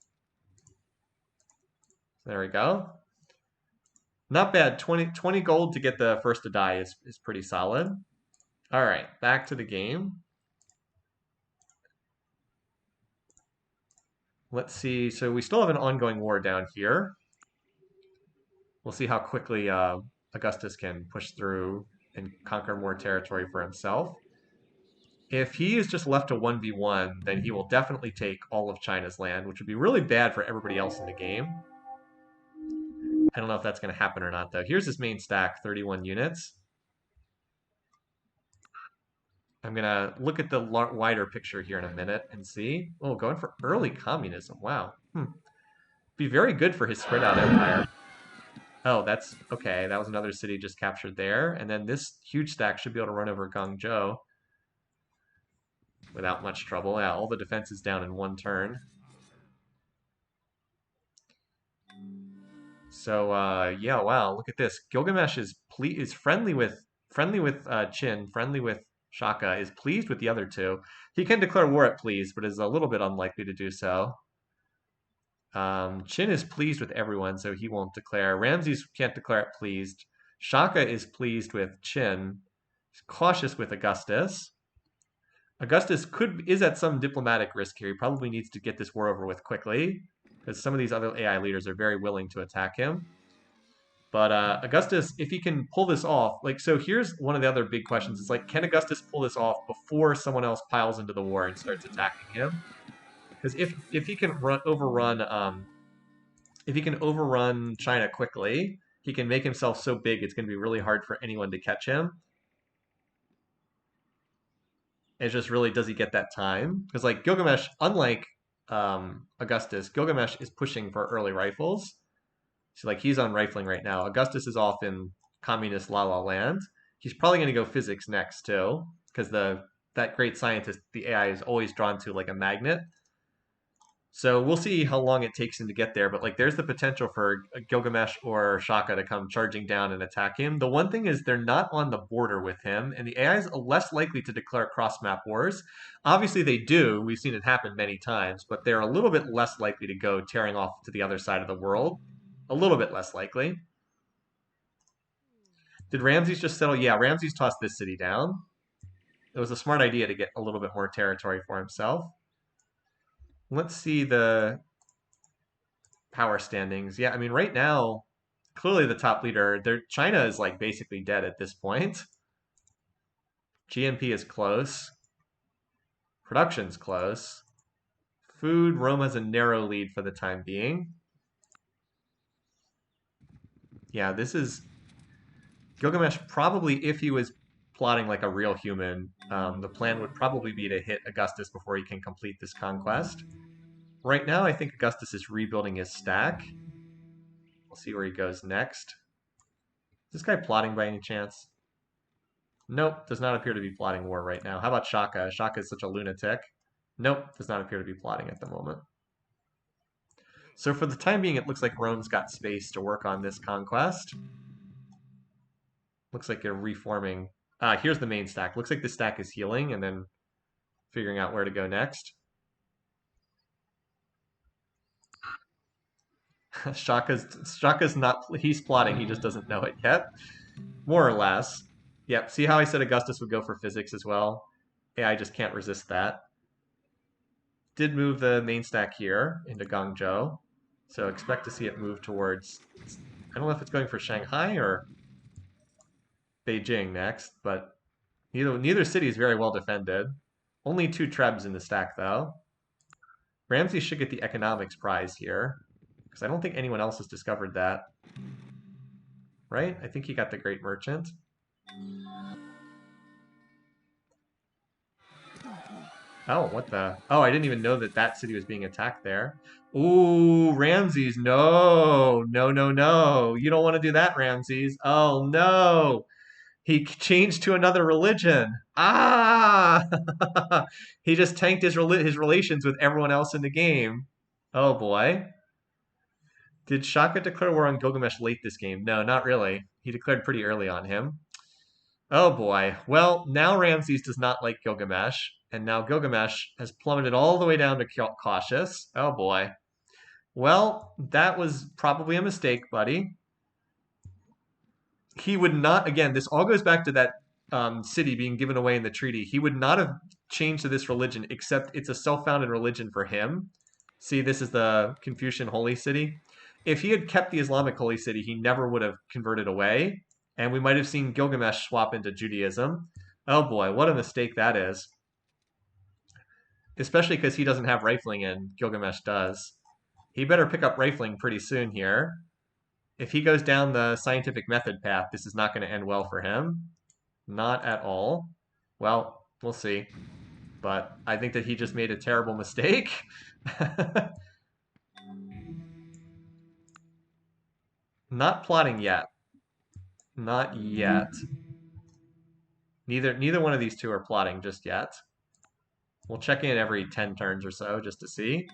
There we go. Not bad. 20 gold to get the first to die is pretty solid. All right, back to the game. Let's see. So we still have an ongoing war down here. We'll see how quickly Augustus can push through and conquer more territory for himself. If he is just left to 1v1, then he will definitely take all of China's land, which would be really bad for everybody else in the game. I don't know if that's going to happen or not, though. Here's his main stack, 31 units. I'm going to look at the wider picture here in a minute and see. Oh, going for early communism. Wow. Be very good for his spread out empire. Oh, that's okay. That was another city just captured there. And then this huge stack should be able to run over Guangzhou without much trouble. Yeah, all the defense is down in one turn. So yeah, wow, look at this. Gilgamesh is friendly with Qin, friendly with Shaka, is pleased with the other two. He can declare war at please, but is a little bit unlikely to do so. Qin is pleased with everyone, so he won't declare. Ramses can't declare it pleased. Shaka is pleased with Qin. He's cautious with Augustus. Augustus is at some diplomatic risk here. He probably needs to get this war over with quickly, because some of these other AI leaders are very willing to attack him. But Augustus, if he can pull this off, like, so here's one of the other big questions. It's like, can Augustus pull this off before someone else piles into the war and starts attacking him? Because if he can overrun China quickly, he can make himself so big it's going to be really hard for anyone to catch him. It's just really, does he get that time? Because like Gilgamesh, unlike Augustus, Gilgamesh is pushing for early rifles. So like he's on rifling right now. Augustus is off in communist La La Land. He's probably going to go physics next too, because the that great scientist, the AI is always drawn to like a magnet. So we'll see how long it takes him to get there. But like, there's the potential for Gilgamesh or Shaka to come charging down and attack him. The one thing is they're not on the border with him, and the AI is less likely to declare cross-map wars. Obviously, they do. We've seen it happen many times, but they're a little bit less likely to go tearing off to the other side of the world. A little bit less likely. Did Ramses just settle? Yeah, Ramses tossed this city down. It was a smart idea to get a little bit more territory for himself. Let's see the power standings. Yeah, I mean, right now, clearly the top leader, China is like basically dead at this point. GNP is close. Production's close. Food, Rome has a narrow lead for the time being. Yeah, this is Gilgamesh probably, if he was plotting like a real human, the plan would probably be to hit Augustus before he can complete this conquest. Right now, I think Augustus is rebuilding his stack. We'll see where he goes next. Is this guy plotting by any chance? Nope, does not appear to be plotting war right now. How about Shaka? Shaka is such a lunatic. Nope, does not appear to be plotting at the moment. So for the time being, it looks like Rome's got space to work on this conquest. Looks like they're reforming. Here's the main stack. Looks like the stack is healing and then figuring out where to go next. Shaka's not, he's plotting, he just doesn't know it yet. More or less. Yep, see how I said Augustus would go for physics as well? AI just can't resist that. Did move the main stack here into Guangzhou. So expect to see it move towards, I don't know if it's going for Shanghai or Beijing next, but neither city is very well defended. Only 2 trebs in the stack though. Ramses should get the economics prize here, because I don't think anyone else has discovered that. Right? I think he got the Great Merchant. Oh, what the? Oh, I didn't even know that that city was being attacked there. Ooh, Ramses, no, no, no, no. You don't want to do that, Ramses. Oh, no. He changed to another religion. Ah! He just tanked his relations with everyone else in the game. Oh, boy. Did Shaka declare war on Gilgamesh late this game? No, not really. He declared pretty early on him. Oh boy. Well, now Ramses does not like Gilgamesh, and now Gilgamesh has plummeted all the way down to cautious. Oh boy. Well, that was probably a mistake, buddy. He would not, again, this all goes back to that city being given away in the treaty. He would not have changed to this religion, except it's a self-founded religion for him. See, this is the Confucian holy city. If he had kept the Islamic holy city, he never would have converted away, and we might have seen Gilgamesh swap into Judaism. Oh boy, what a mistake that is. Especially because he doesn't have rifling and Gilgamesh does. He better pick up rifling pretty soon here. If he goes down the scientific method path, this is not going to end well for him. Not at all. Well, we'll see. But I think that he just made a terrible mistake. Not plotting yet. Not yet. Neither one of these two are plotting just yet. We'll check in every 10 turns or so just to see.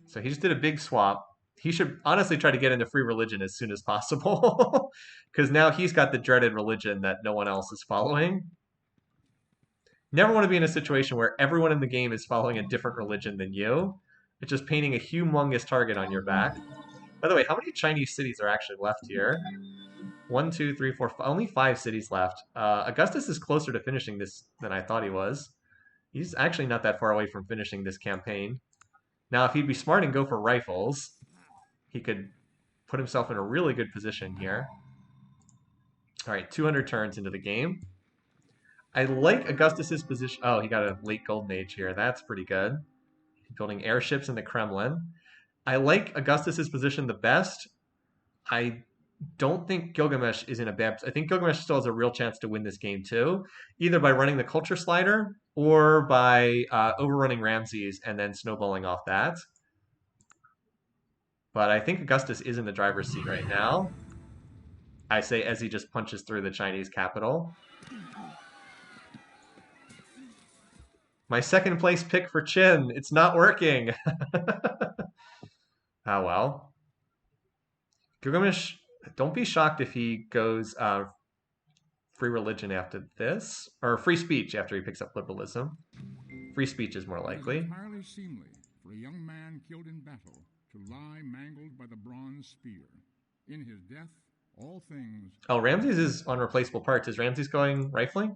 So he just did a big swap. He should honestly try to get into free religion as soon as possible. Because now he's got the dreaded religion that no one else is following. Never want to be in a situation where everyone in the game is following a different religion than you. It's just painting a humongous target on your back. By the way, how many Chinese cities are actually left here? 1, 2, 3, 4, only 5 cities left. Augustus is closer to finishing this than I thought he was. He's actually not that far away from finishing this campaign. Now, if he'd be smart and go for rifles, he could put himself in a really good position here. All right, 200 turns into the game. I like Augustus's position. Oh, he got a late golden age here. That's pretty good. Building airships in the Kremlin. I like Augustus's position the best. I don't think Gilgamesh is in a bad. I think Gilgamesh still has a real chance to win this game too, either by running the culture slider or by overrunning Ramses and then snowballing off that. But I think Augustus is in the driver's seat right now. I say as he just punches through the Chinese capital. My second place pick for Qin. It's not working. Oh well. Gilgamesh, don't be shocked if he goes free religion after this, or free speech after he picks up liberalism. Free speech is more likely. It is entirely seemly for a young man killed in battle to lie mangled by the bronze spear. In his death, all things. Oh, Ramses is on replaceable parts. Is Ramses going rifling?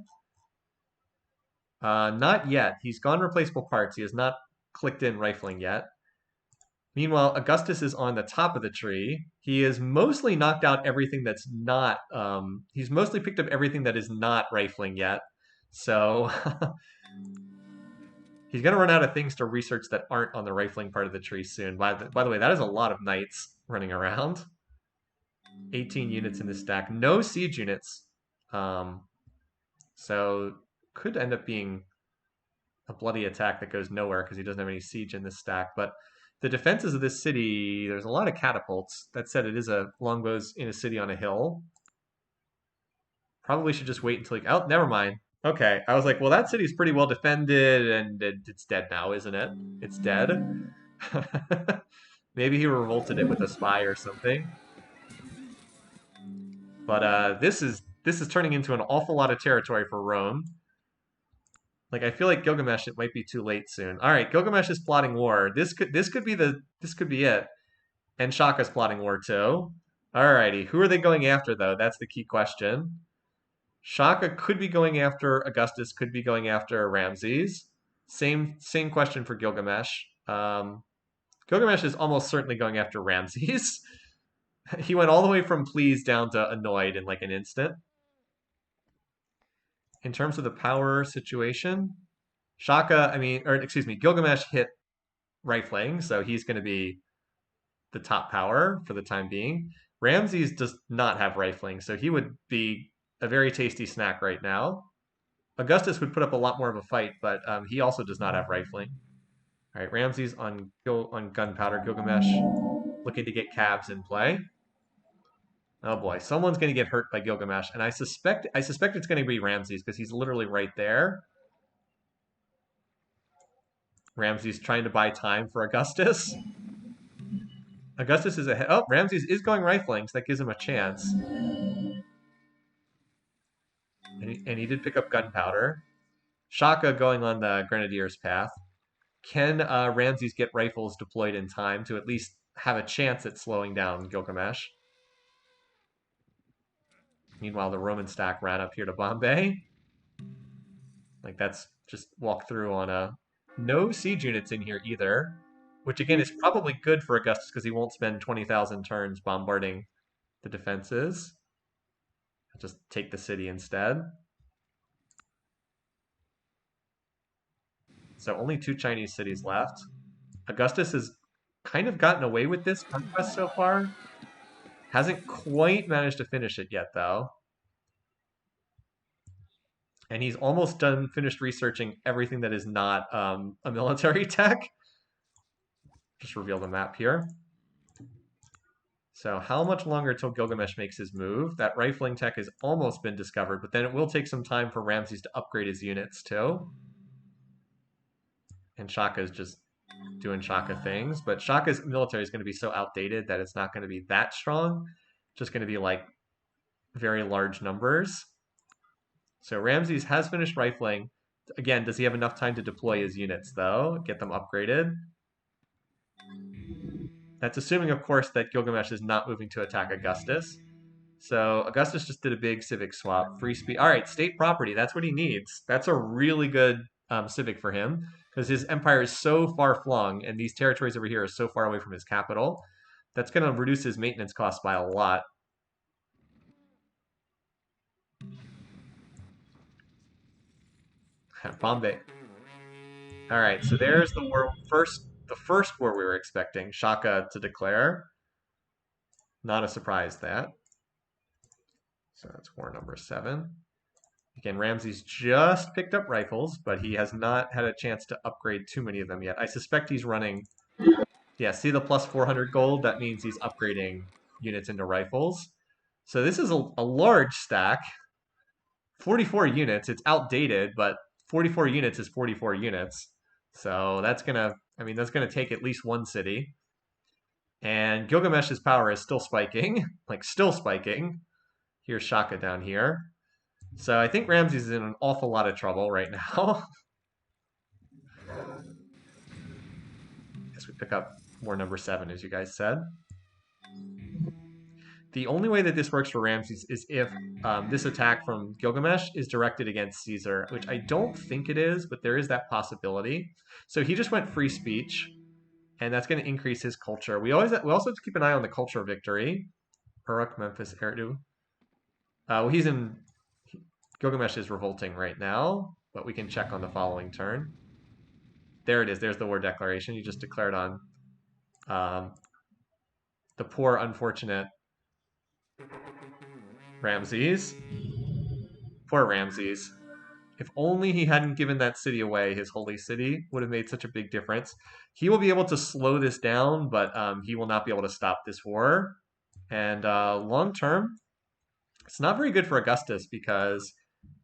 Not yet. He's gone replaceable parts. He has not clicked in rifling yet. Meanwhile, Augustus is on the top of the tree. He has mostly knocked out everything that's not. He's mostly picked up everything that is not rifling yet. So he's going to run out of things to research that aren't on the rifling part of the tree soon. By the way, that is a lot of knights running around. 18 units in this stack. No siege units. So could end up being a bloody attack that goes nowhere because he doesn't have any siege in this stack. But the defenses of this city, there's a lot of catapults. That said, it is a longbows in a city on a hill. Probably should just wait until he... Oh, never mind. Okay, I was like, well, that city's pretty well defended, and it's dead now, isn't it? It's dead. Maybe he revolted it with a spy or something. But this is turning into an awful lot of territory for Rome. Like, I feel like Gilgamesh, it might be too late soon. All right, Gilgamesh is plotting war. This could be it. And Shaka's plotting war too. Alrighty, who are they going after though? That's the key question. Shaka could be going after Augustus, could be going after Ramses. Same question for Gilgamesh. Gilgamesh is almost certainly going after Ramses. He went all the way from pleased down to annoyed in like an instant. In terms of the power situation, Gilgamesh hit rifling, so he's going to be the top power for the time being. Ramses does not have rifling, so he would be a very tasty snack right now. Augustus would put up a lot more of a fight, but he also does not have rifling. All right, Ramses on gunpowder. Gilgamesh looking to get cabs in play. Oh boy, someone's going to get hurt by Gilgamesh, and I suspect it's going to be Ramses because he's literally right there. Ramses trying to buy time for Augustus. Augustus is ahead. Oh, Ramses is going rifling, so that gives him a chance. And he did pick up gunpowder. Shaka going on the Grenadier's path. Can Ramses get rifles deployed in time to at least have a chance at slowing down Gilgamesh? Meanwhile, the Roman stack ran up here to Bombay. Like, that's just walk through on a... No siege units in here either. Which, again, is probably good for Augustus because he won't spend 20,000 turns bombarding the defenses. I'll just take the city instead. So only 2 Chinese cities left. Augustus has kind of gotten away with this conquest so far. Hasn't quite managed to finish it yet, though. And he's almost finished researching everything that is not a military tech. Just reveal the map here. So how much longer till Gilgamesh makes his move? That rifling tech has almost been discovered, but then it will take some time for Ramses to upgrade his units too. And Shaka's just doing Shaka things, but Shaka's military is going to be so outdated that it's not going to be that strong. Just going to be like very large numbers. So Ramses has finished rifling. Again, does he have enough time to deploy his units though? Get them upgraded? That's assuming, of course, that Gilgamesh is not moving to attack Augustus. So Augustus just did a big civic swap. Free speech. All right, state property. That's what he needs. That's a really good civic for him because his empire is so far flung and these territories over here are so far away from his capital. That's going to reduce his maintenance costs by a lot. Bombay. All right, so there's the war. The first war we were expecting, Shaka to declare. Not a surprise that. So that's war number 7. Again, Ramses just picked up rifles, but he has not had a chance to upgrade too many of them yet. I suspect he's running... Yeah, see the plus 400 gold? That means he's upgrading units into rifles. So this is a large stack. 44 units. It's outdated, but 44 units is 44 units. So that's gonna, I mean, that's gonna take at least one city. And Gilgamesh's power is still spiking, like still spiking. Here's Shaka down here. So I think Ramses is in an awful lot of trouble right now. Guess we pick up war number 7, as you guys said. The only way that this works for Ramses is if this attack from Gilgamesh is directed against Caesar, which I don't think it is, but there is that possibility. So he just went free speech, and that's going to increase his culture. We also have to keep an eye on the cultural victory. Uruk, Memphis, Eridu. Well, he's in... Gilgamesh is revolting right now, but we can check on the following turn. There it is. There's the war declaration. You just declared on the poor, unfortunate Ramses. Poor Ramses. If only he hadn't given that city away, his holy city would have made such a big difference. He will be able to slow this down, but he will not be able to stop this war. And long term, it's not very good for Augustus because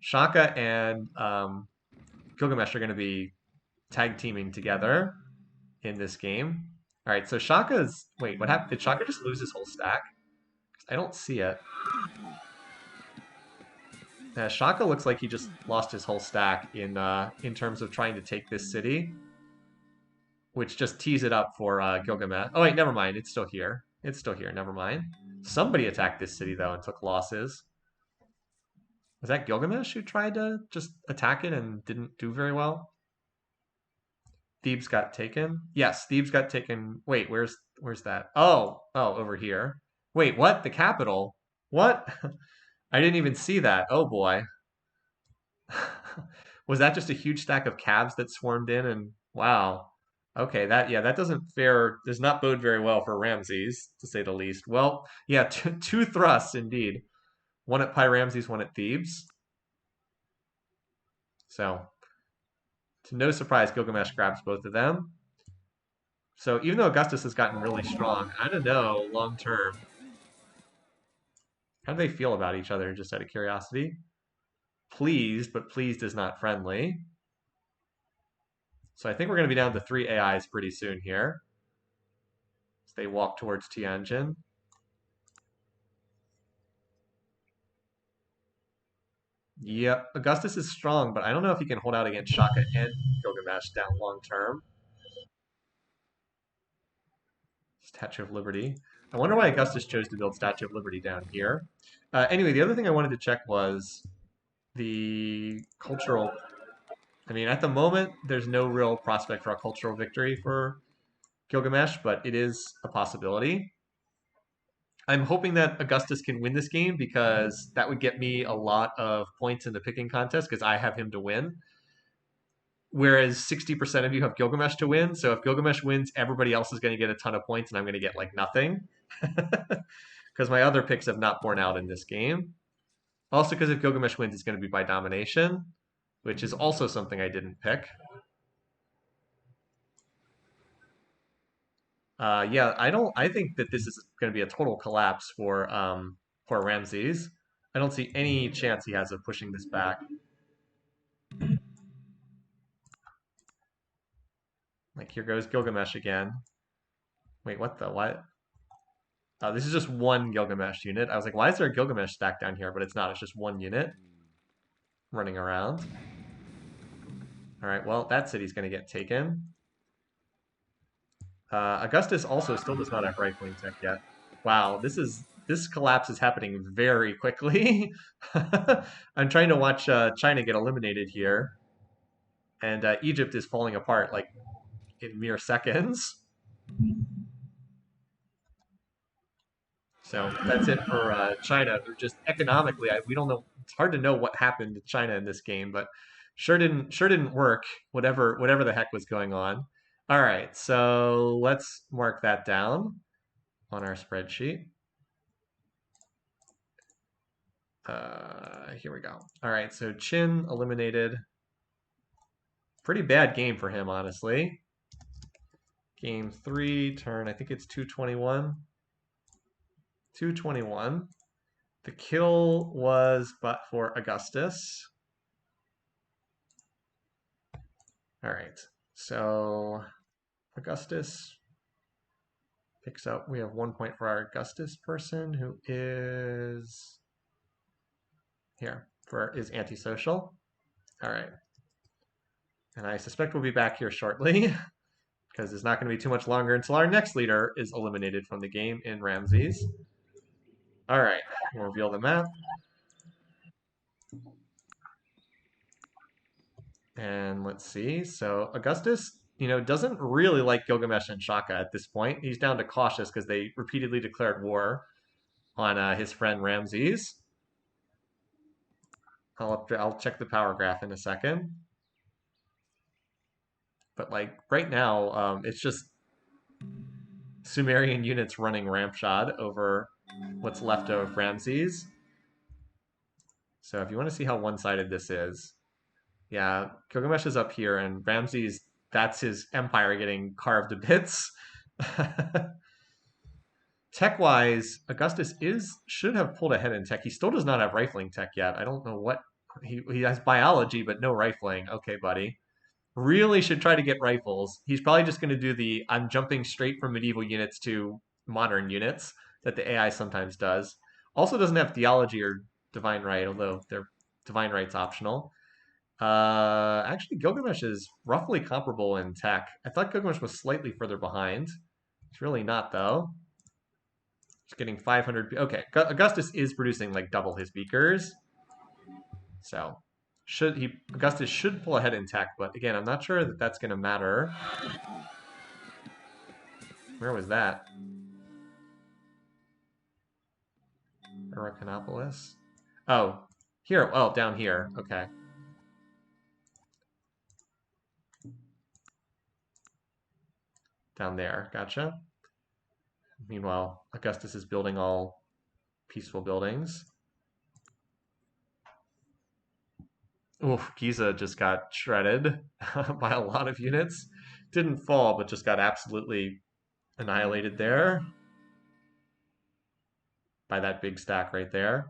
Shaka and Gilgamesh are going to be tag teaming together in this game. All right, so Shaka's... Wait, what happened? Did Shaka just lose his whole stack? I don't see it. Shaka looks like he just lost his whole stack in terms of trying to take this city, which just tees it up for Gilgamesh. Oh wait, never mind. It's still here. It's still here. Never mind. Somebody attacked this city though and took losses. Was that Gilgamesh who tried to just attack it and didn't do very well? Thebes got taken. Yes, Thebes got taken. Wait, where's that? Oh, over here. Wait, what? The capital? What? I didn't even see that. Oh boy. Was that just a huge stack of calves that swarmed in? And wow. Okay, that does not bode very well for Ramses, to say the least. Well, yeah, two thrusts indeed. One at Pi-Ramses, one at Thebes. So, to no surprise, Gilgamesh grabs both of them. So even though Augustus has gotten really strong, I don't know, long term. How do they feel about each other, just out of curiosity? Pleased, but pleased is not friendly. So I think we're going to be down to 3 AIs pretty soon here. As they walk towards Tianjin. Yep, Augustus is strong, but I don't know if he can hold out against Shaka and Gilgamesh down long term. Statue of Liberty. I wonder why Augustus chose to build Statue of Liberty down here. Anyway, the other thing I wanted to check was the cultural... I mean, at the moment, there's no real prospect for a cultural victory for Gilgamesh, but it is a possibility. I'm hoping that Augustus can win this game because that would get me a lot of points in the picking contest because I have him to win. Whereas 60% of you have Gilgamesh to win. So if Gilgamesh wins, everybody else is going to get a ton of points and I'm going to get like nothing. Because my other picks have not borne out in this game. Also because if Gilgamesh wins, it's going to be by domination, which is also something I didn't pick. Yeah, I think that this is going to be a total collapse for Ramses. I don't see any chance he has of pushing this back. Like, here goes Gilgamesh again. Wait, what the what? This is just one Gilgamesh unit. I was like, why is there a Gilgamesh stack down here? But it's not. It's just one unit running around. All right, well, that city's going to get taken. Augustus also still does not have rifling tech yet. Wow, this collapse is happening very quickly. I'm trying to watch China get eliminated here. And Egypt is falling apart like in mere seconds. So that's it for China. Just economically, we don't know. It's hard to know what happened to China in this game, but sure didn't work. Whatever the heck was going on. All right, so let's mark that down on our spreadsheet. Here we go. All right, so Chin eliminated. Pretty bad game for him, honestly. Game 3, turn, I think it's 221. 221. The kill was but for Augustus. All right, so Augustus picks up. We have 1 point for our Augustus person, who is here is antisocial. All right, and I suspect we'll be back here shortly because it's not going to be too much longer until our next leader is eliminated from the game in Ramses. All right, we'll reveal the map. And let's see. So Augustus, doesn't really like Gilgamesh and Shaka at this point. He's down to cautious because they repeatedly declared war on his friend Ramses. I'll check the power graph in a second. But like right now, it's just Sumerian units running rampshod over what's left of Ramses. So if you want to see how one-sided this is, yeah, Gilgamesh is up here, and Ramses, that's his empire getting carved to bits. Tech-wise, Augustus should have pulled ahead in tech. He still does not have rifling tech yet. I don't know what he has biology, but no rifling. Okay, buddy. Really should try to get rifles. He's probably just going to do the I'm jumping straight from medieval units to modern units that the AI sometimes does. Also doesn't have theology or divine right, although their divine right's optional. Actually, Gilgamesh is roughly comparable in tech. I thought Gilgamesh was slightly further behind. It's really not, though. He's getting 500. Okay, Augustus is producing like double his beakers. So Augustus should pull ahead in tech, but again, I'm not sure that that's going to matter. Where was that? Arachnopolis? Oh, here. Oh, down here. Okay. Down there. Gotcha. Meanwhile, Augustus is building all peaceful buildings. Oof, Giza just got shredded by a lot of units. Didn't fall, but just got absolutely annihilated there by that big stack right there.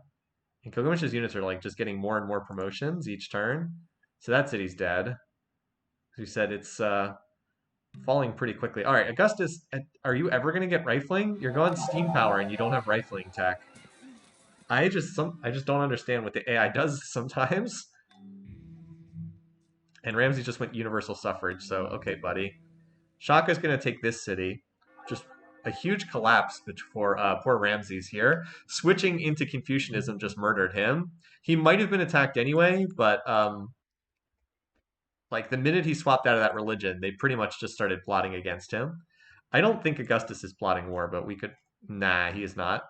And Gilgamesh's units are like just getting more and more promotions each turn. So that city's dead. As you said, it's falling pretty quickly. All right, Augustus, are you ever going to get rifling? You're going steam power and you don't have rifling tech. I just don't understand what the AI does sometimes. And Ramsey just went universal suffrage, so okay, buddy. Shaka's going to take this city. Just a huge collapse for poor Ramses here. Switching into Confucianism just murdered him. He might have been attacked anyway, but like the minute he swapped out of that religion, they pretty much just started plotting against him. I don't think Augustus is plotting war, but we could. Nah, he is not.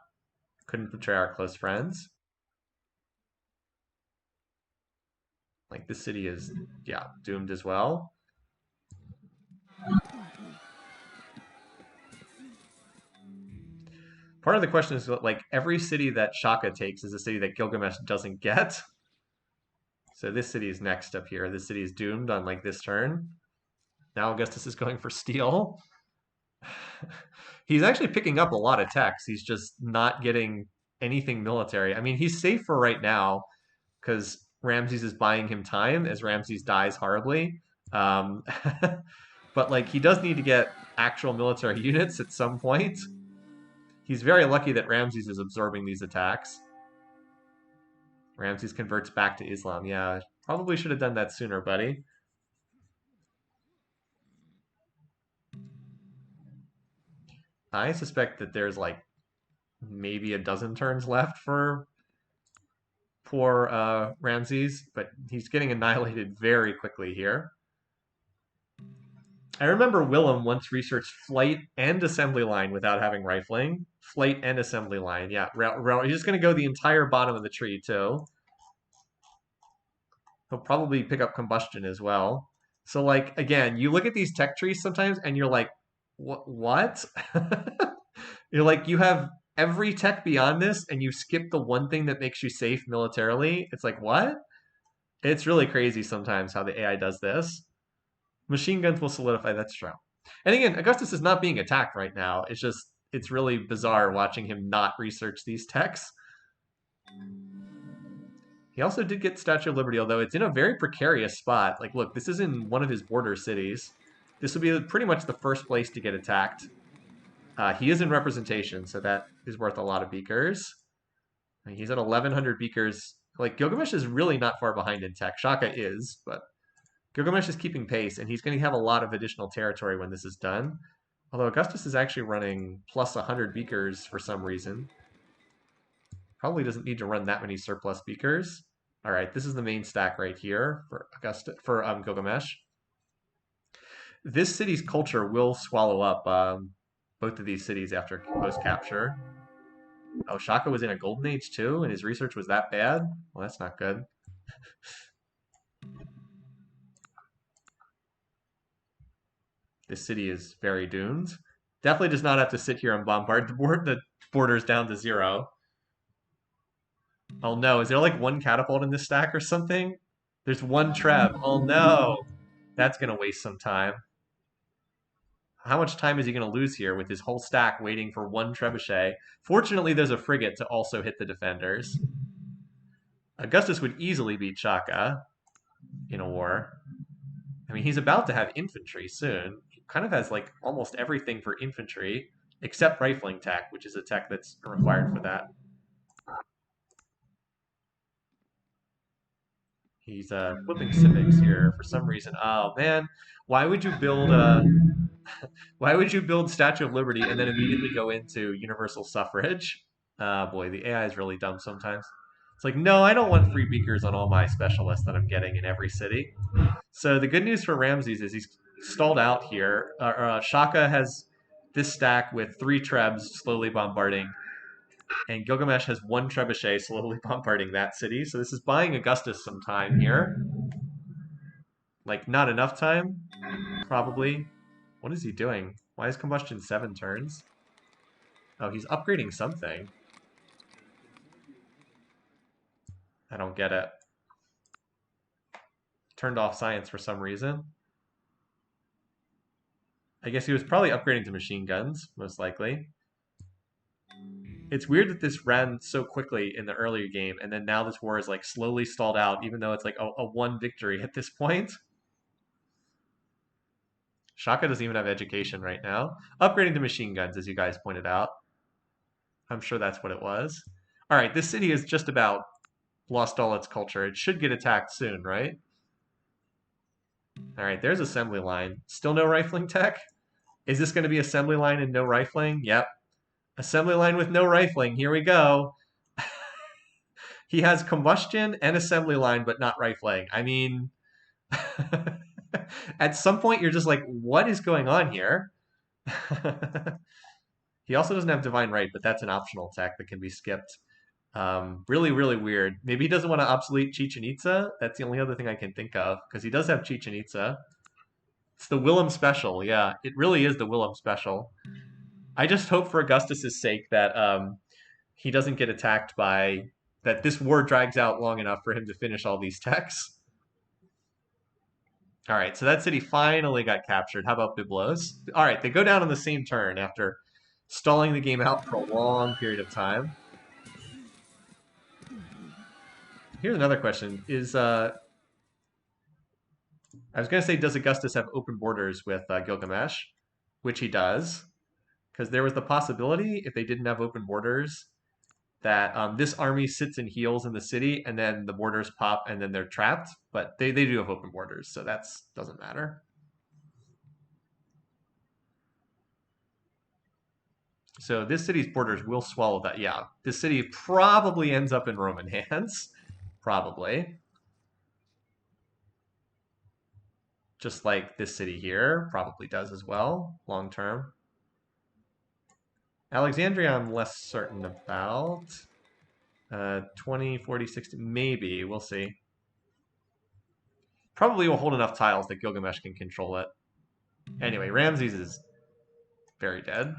Couldn't betray our close friends. Like this city is, yeah, doomed as well. Part of the question is like every city that Shaka takes is a city that Gilgamesh doesn't get. So this city is next up here. This city is doomed on like this turn. Now Augustus is going for steel. He's actually picking up a lot of techs. He's just not getting anything military. I mean, he's safe for right now because Ramses is buying him time as Ramses dies horribly. But like he does need to get actual military units at some point. He's very lucky that Ramses is absorbing these attacks. Ramses converts back to Islam. Yeah, probably should have done that sooner, buddy. I suspect that there's like maybe a dozen turns left for poor Ramses, but he's getting annihilated very quickly here. I remember Willem once researched flight and assembly line without having rifling. Flight and assembly line, yeah. He's just going to go the entire bottom of the tree, too. He'll probably pick up combustion as well. So, like, again, you look at these tech trees sometimes and you're like, what? You're like, you have every tech beyond this and you skip the one thing that makes you safe militarily. It's like, what? It's really crazy sometimes how the AI does this. Machine guns will solidify, that's true. And again, Augustus is not being attacked right now. It's just, it's really bizarre watching him not research these techs. He also did get Statue of Liberty, although it's in a very precarious spot. Like, look, this is in one of his border cities. This would be pretty much the first place to get attacked. He is in representation, so that is worth a lot of beakers. I mean, he's at 1,100 beakers. Like, Gilgamesh is really not far behind in tech. Shaka is, but Gilgamesh is keeping pace, and he's going to have a lot of additional territory when this is done. Although Augustus is actually running plus 100 beakers for some reason. Probably doesn't need to run that many surplus beakers. All right, this is the main stack right here for Gilgamesh. This city's culture will swallow up both of these cities after post-capture. Oh, Shaka was in a golden age too, and his research was that bad? Well, that's not good. This city is very doomed. Definitely does not have to sit here and bombard the borders down to 0. Oh no, is there like one catapult in this stack or something? There's one treb. Oh no! That's gonna waste some time. How much time is he gonna lose here with his whole stack waiting for one trebuchet? Fortunately, there's a frigate to also hit the defenders. Augustus would easily beat Shaka in a war. I mean, he's about to have infantry soon. He kind of has like almost everything for infantry, except rifling tech, which is a tech that's required for that. He's flipping civics here for some reason. Oh man, why would you build why would you build Statue of Liberty and then immediately go into universal suffrage? Boy, the AI is really dumb sometimes. It's like, no, I don't want free beakers on all my specialists that I'm getting in every city. So the good news for Ramses is he's stalled out here. Shaka has this stack with 3 trebs slowly bombarding, and Gilgamesh has 1 trebuchet slowly bombarding that city. So this is buying Augustus some time here. Like, not enough time, probably. What is he doing? Why is combustion 7 turns? Oh, he's upgrading something. I don't get it. Turned off science for some reason. I guess he was probably upgrading to machine guns, most likely. It's weird that this ran so quickly in the earlier game, and then now this war is like slowly stalled out, even though it's like a 1 victory at this point. Shaka doesn't even have education right now. Upgrading to machine guns, as you guys pointed out. I'm sure that's what it was. All right, this city is just about lost all its culture. It should get attacked soon, right? All right, there's assembly line. Still no rifling tech? Is this going to be assembly line and no rifling? Yep. Assembly line with no rifling. Here we go. He has combustion and assembly line, but not rifling. I mean, at some point you're just like, what is going on here? He also doesn't have divine right, but that's an optional tech that can be skipped. Really, really weird. Maybe he doesn't want to obsolete Chichen Itza. That's the only other thing I can think of, because he does have Chichen Itza. It's the Willem special. Yeah, it really is the Willem special. I just hope for Augustus's sake that he doesn't get attacked by, that this war drags out long enough for him to finish all these techs. All right, so that city finally got captured. How about Byblos? All right, they go down on the same turn after stalling the game out for a long period of time. Here's another question. I was going to say, does Augustus have open borders with Gilgamesh? Which he does. Because there was the possibility, if they didn't have open borders, that this army sits and heals in the city, and then the borders pop, and then they're trapped. But they do have open borders, so that doesn't matter. So this city's borders will swallow that. Yeah, this city probably ends up in Roman hands. Probably. Just like this city here probably does as well, long term. Alexandria I'm less certain about. 20, 40, 60, maybe. We'll see. Probably will hold enough tiles that Gilgamesh can control it. Anyway, Ramses is very dead.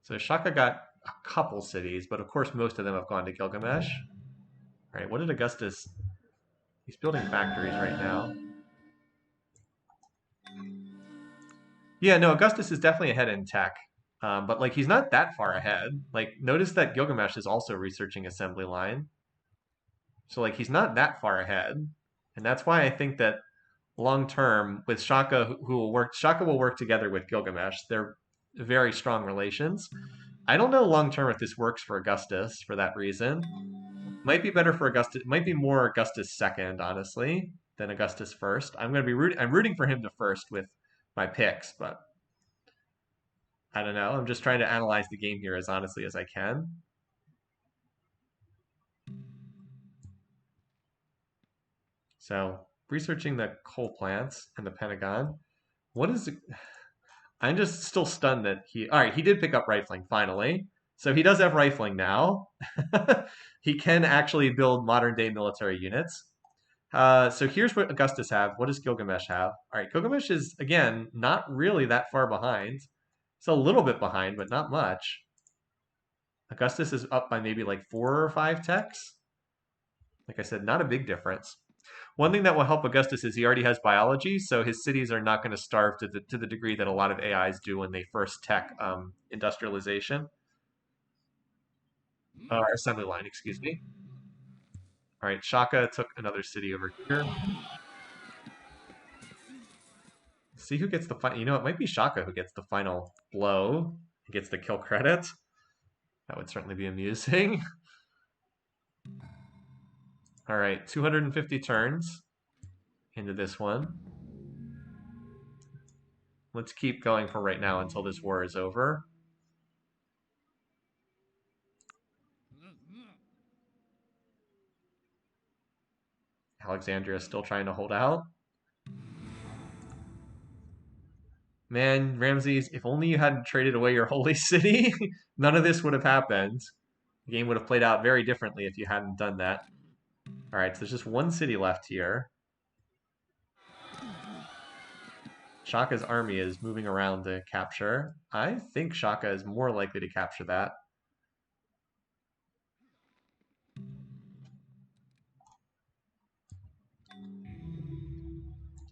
So Shaka got a couple cities, but of course most of them have gone to Gilgamesh. All right, what did Augustus? He's building factories right now. Yeah, no, Augustus is definitely ahead in tech, but like he's not that far ahead. Like notice that Gilgamesh is also researching assembly line, so like he's not that far ahead, and that's why I think that long term with Shaka, who will work, Shaka will work together with Gilgamesh. They're very strong relations. I don't know long term if this works for Augustus for that reason. Might be better for Augustus. Might be more Augustus second, honestly, than Augustus first. I'm going to be rooting. I'm rooting for him to first with my picks, but I don't know. I'm just trying to analyze the game here as honestly as I can. So researching the coal plants and the Pentagon. What is it? I'm just still stunned that he. All right, he did pick up rifling finally. So he does have rifling now. He can actually build modern day military units. So here's what Augustus have. What does Gilgamesh have? All right, Gilgamesh is again not really that far behind. It's a little bit behind, but not much. Augustus is up by maybe like 4 or 5 techs. Like I said, not a big difference. One thing that will help Augustus is he already has biology, so his cities are not going to starve to the degree that a lot of AIs do when they first tech industrialization. Assembly line, excuse me. All right, Shaka took another city over here. See who gets the final. You know, it might be Shaka who gets the final blow. He gets the kill credit. That would certainly be amusing. All right, 250 turns into this one. Let's keep going for right now until this war is over. Alexandria is still trying to hold out. Man, Ramses, if only you hadn't traded away your holy city, none of this would have happened. The game would have played out very differently if you hadn't done that. All right, so there's just one city left here. Shaka's army is moving around to capture. I think Shaka is more likely to capture that.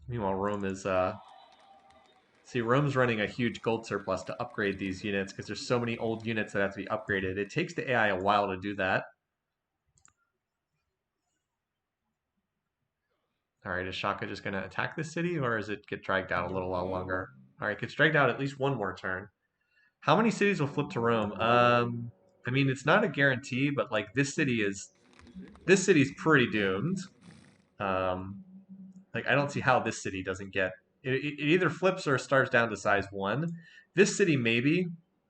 Meanwhile, Rome is see, Rome's running a huge gold surplus to upgrade these units because there's so many old units that have to be upgraded. It takes the AI a while to do that. All right, is Shaka just going to attack this city, or does it get dragged out a little while longer? All right, gets dragged out at least one more turn. How many cities will flip to Rome? I mean, it's not a guarantee, but like this city's pretty doomed. Um, like I don't see how this city doesn't get it either flips or starts down to size 1. This city maybe.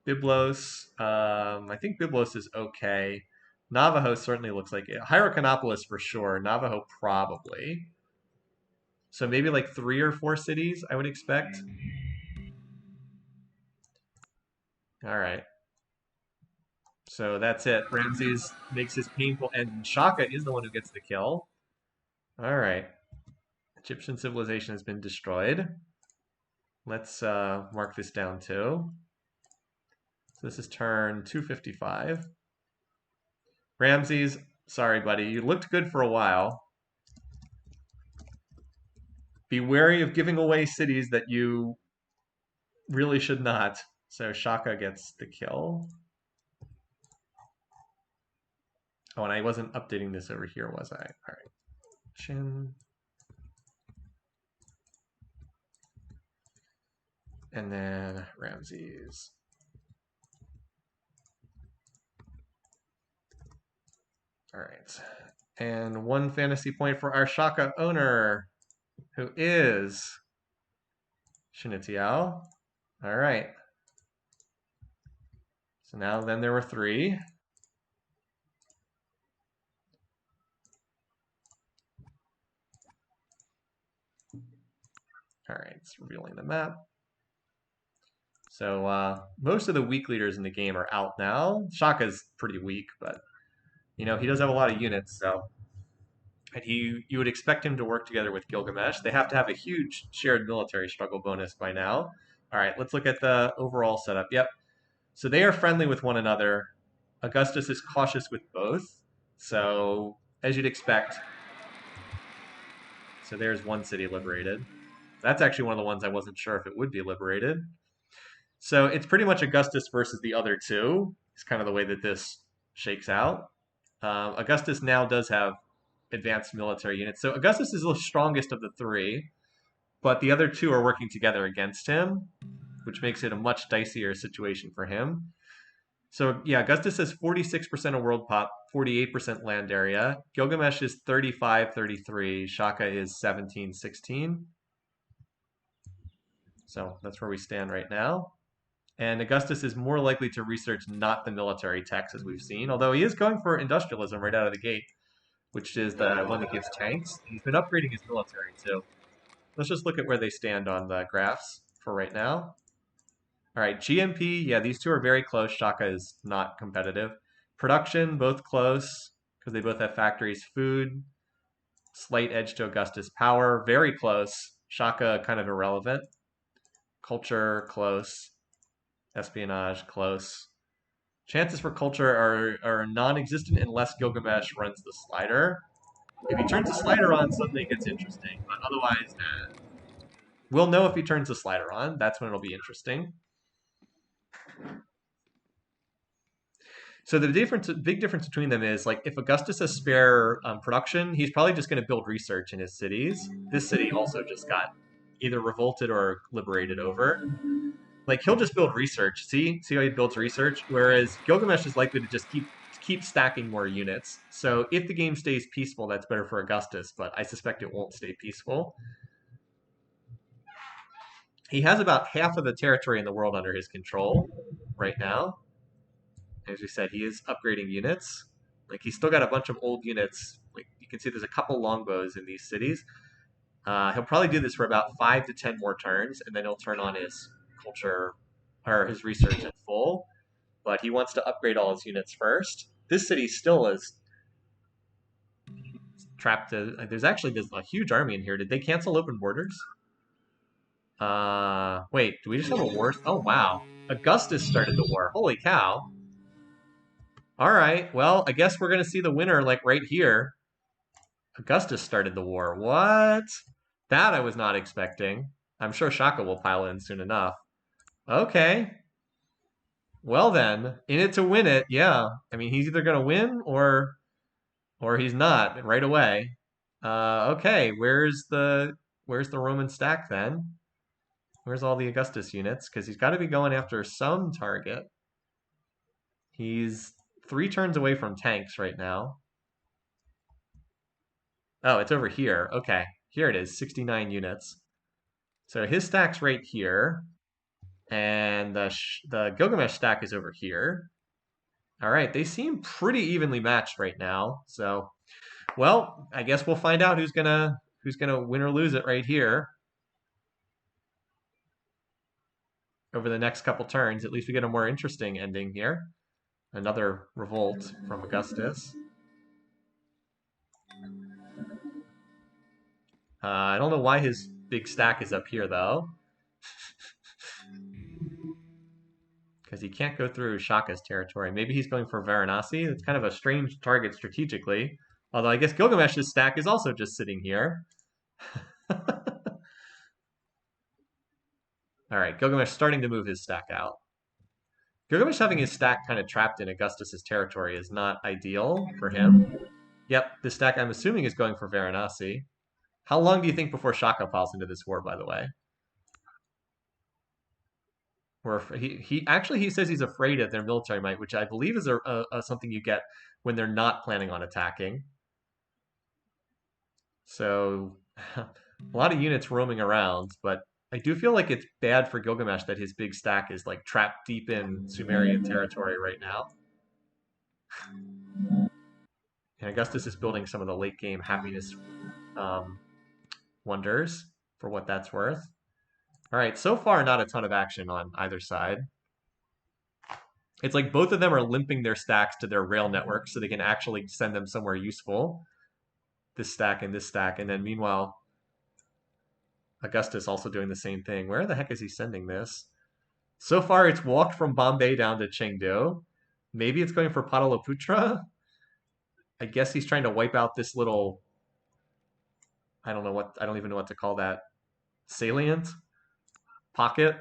Byblos. I think Byblos is okay. Navajo certainly looks like it. Hyrcanopolis for sure. Navajo probably. So maybe like 3 or 4 cities I would expect. All right. So that's it. Ramses makes his painful end, and Shaka is the one who gets the kill. All right. Egyptian civilization has been destroyed. Let's mark this down too. So this is turn 255. Ramses, sorry, buddy. You looked good for a while. Be wary of giving away cities that you really should not. So Shaka gets the kill. Oh, and I wasn't updating this over here, was I? All right. Shin. And then Ramses. All right. And 1 fantasy point for our Shaka owner, who is Shinitiao. All right. So now then there were 3. All right, it's revealing the map. So most of the weak leaders in the game are out now. Shaka's pretty weak, but you know he does have a lot of units, so and you would expect him to work together with Gilgamesh. They have to have a huge shared military struggle bonus by now. All right, let's look at the overall setup. Yep. So they are friendly with one another. Augustus is cautious with both. So, as you'd expect. So there's one city liberated. That's actually one of the ones I wasn't sure if it would be liberated. So it's pretty much Augustus versus the other two. It's kind of the way that this shakes out. Augustus now does have advanced military units. So Augustus is the strongest of the three, but the other two are working together against him, which makes it a much dicier situation for him. So yeah, Augustus has 46% of world pop, 48% land area. Gilgamesh is 35-33. Shaka is 17-16. So that's where we stand right now. And Augustus is more likely to research not the military techs as we've seen, although he is going for industrialism right out of the gate, which is the one that gives tanks. He's been upgrading his military too. Let's just look at where they stand on the graphs for right now. All right, GMP, yeah, these two are very close. Shaka is not competitive. Production, both close because they both have factories. Food, slight edge to Augustus. Power, very close. Shaka, kind of irrelevant. Culture, close. Espionage, close. Chances for culture are non-existent unless Gilgamesh runs the slider. If he turns the slider on, suddenly it gets interesting. But otherwise, we'll know if he turns the slider on. That's when it'll be interesting. So the big difference between them is like if Augustus has spare production, he's probably just going to build research in his cities. This city also just got either revolted or liberated over. Like he'll just build research. See how he builds research. Whereas Gilgamesh is likely to just keep stacking more units. So if the game stays peaceful, that's better for Augustus. But I suspect it won't stay peaceful. He has about half of the territory in the world under his control right now. As we said, he is upgrading units. Like he's still got a bunch of old units. Like you can see, there's a couple longbows in these cities. He'll probably do this for about 5 to 10 more turns, and then he'll turn on his culture or his research in full. But he wants to upgrade all his units first. This city still is trapped. There's actually a huge army in here. Did they cancel open borders? Wait, do we just have a war? Oh wow, Augustus started the war. Holy cow! All right, well, I guess we're gonna see the winner like right here. Augustus started the war. What? That I was not expecting. I'm sure Shaka will pile in soon enough. Okay. Well then, in it to win it, yeah. I mean, he's either gonna win or he's not right away. Okay, where's the Roman stack then? Where's all the Augustus units? Because he's got to be going after some target. He's 3 turns away from tanks right now. Oh, it's over here. Okay, here it is, 69 units. So his stack's right here, and the Gilgamesh stack is over here. All right, they seem pretty evenly matched right now. So, well, I guess we'll find out who's gonna win or lose it right here over the next couple turns. At least we get a more interesting ending here. Another revolt from Augustus. I don't know why his big stack is up here, though. Because he can't go through Shaka's territory. Maybe he's going for Varanasi. It's kind of a strange target strategically. Although I guess Gilgamesh's stack is also just sitting here. All right, Gilgamesh starting to move his stack out. Gilgamesh having his stack kind of trapped in Augustus's territory is not ideal for him. Yep, this stack I'm assuming is going for Varanasi. How long do you think before Shaka piles into this war, by the way? Or he says he's afraid of their military might, which I believe is something you get when they're not planning on attacking. So a lot of units roaming around, but I do feel like it's bad for Gilgamesh that his big stack is like trapped deep in Sumerian territory right now. And Augustus is building some of the late game happiness wonders for what that's worth. All right, so far not a ton of action on either side. It's like both of them are limping their stacks to their rail network so they can actually send them somewhere useful. This stack, and then meanwhile, Augustus also doing the same thing. Where the heck is he sending this? So far, it's walked from Bombay down to Chengdu. Maybe it's going for Pataliputra. I guess he's trying to wipe out this little, I don't know what, I don't even know what to call that, salient pocket.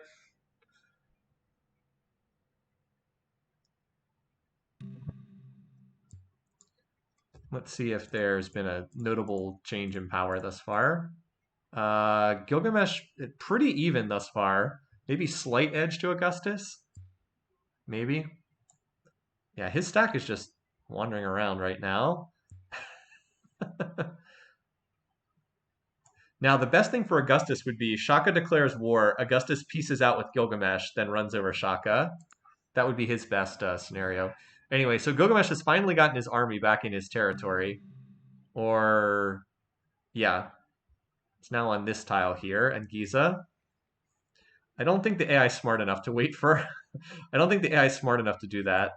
Let's see if there's been a notable change in power thus far. Gilgamesh, pretty even thus far. Maybe slight edge to Augustus. Maybe. Yeah, his stack is just wandering around right now. Now, the best thing for Augustus would be Shaka declares war, Augustus pieces out with Gilgamesh, then runs over Shaka. That would be his best scenario. Anyway, so Gilgamesh has finally gotten his army back in his territory. Or, yeah, it's now on this tile here, and Giza. I don't think the AI is smart enough to wait for... I don't think the AI is smart enough to do that.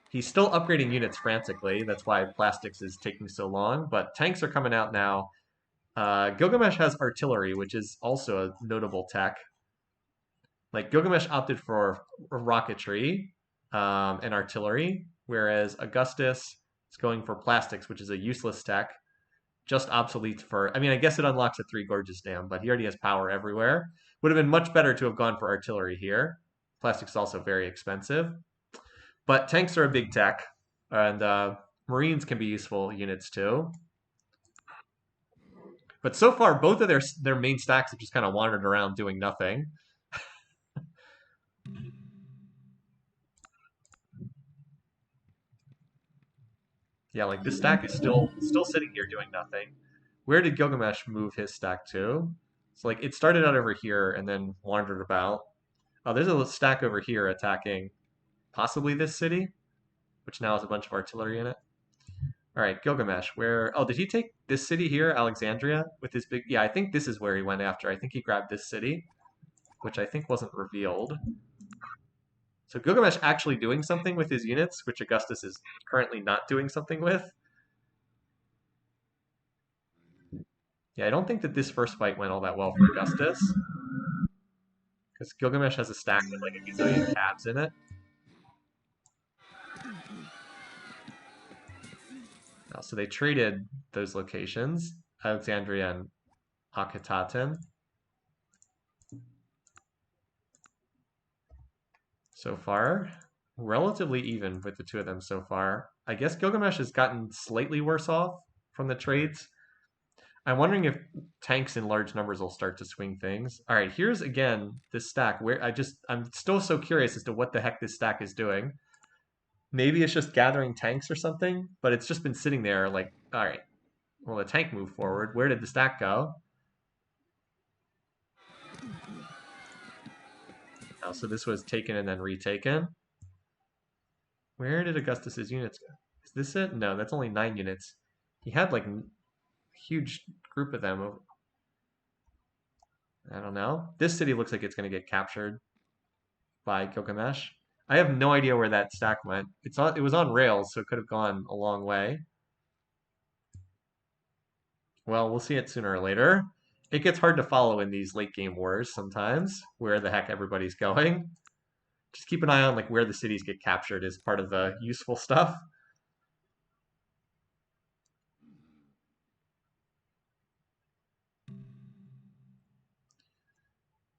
He's still upgrading units frantically. That's why plastics is taking so long. But tanks are coming out now. Gilgamesh has artillery, which is also a notable tech. Like Gilgamesh opted for rocketry and artillery, whereas Augustus is going for plastics, which is a useless tech, just obsolete for. I mean, I guess it unlocks a Three Gorges Dam, but he already has power everywhere. Would have been much better to have gone for artillery here. Plastics is also very expensive, but tanks are a big tech, and Marines can be useful units too. But so far, both of their main stacks have just kind of wandered around doing nothing. Yeah, like this stack is still sitting here doing nothing. Where did Gilgamesh move his stack to? So like it started out over here and then wandered about. Oh, there's a stack over here attacking possibly this city, which now has a bunch of artillery in it. All right, Gilgamesh, where... Oh, did he take this city here, Alexandria, with his big... Yeah, I think this is where he went after. I think he grabbed this city, which I think wasn't revealed. So Gilgamesh actually doing something with his units, which Augustus is currently not doing something with. Yeah, I don't think that this first fight went all that well for Augustus. Because Gilgamesh has a stack with like a gazillion cabs in it. So they traded those locations, Alexandria and Akhetaten. So far, relatively even with the two of them so far. I guess Gilgamesh has gotten slightly worse off from the trades. I'm wondering if tanks in large numbers will start to swing things. All right, here's again this stack where I'm still so curious as to what the heck this stack is doing. Maybe it's just gathering tanks or something, but it's just been sitting there like, all right, well, the tank moved forward. Where did the stack go? Oh, so this was taken and then retaken. Where did Augustus's units go? Is this it? No, that's only 9 units. He had like a huge group of them. I don't know. This city looks like it's going to get captured by Gilgamesh. I have no idea where that stack went. It was on rails, so it could have gone a long way. Well, we'll see it sooner or later. It gets hard to follow in these late game wars sometimes, where the heck everybody's going. Just keep an eye on like where the cities get captured is part of the useful stuff.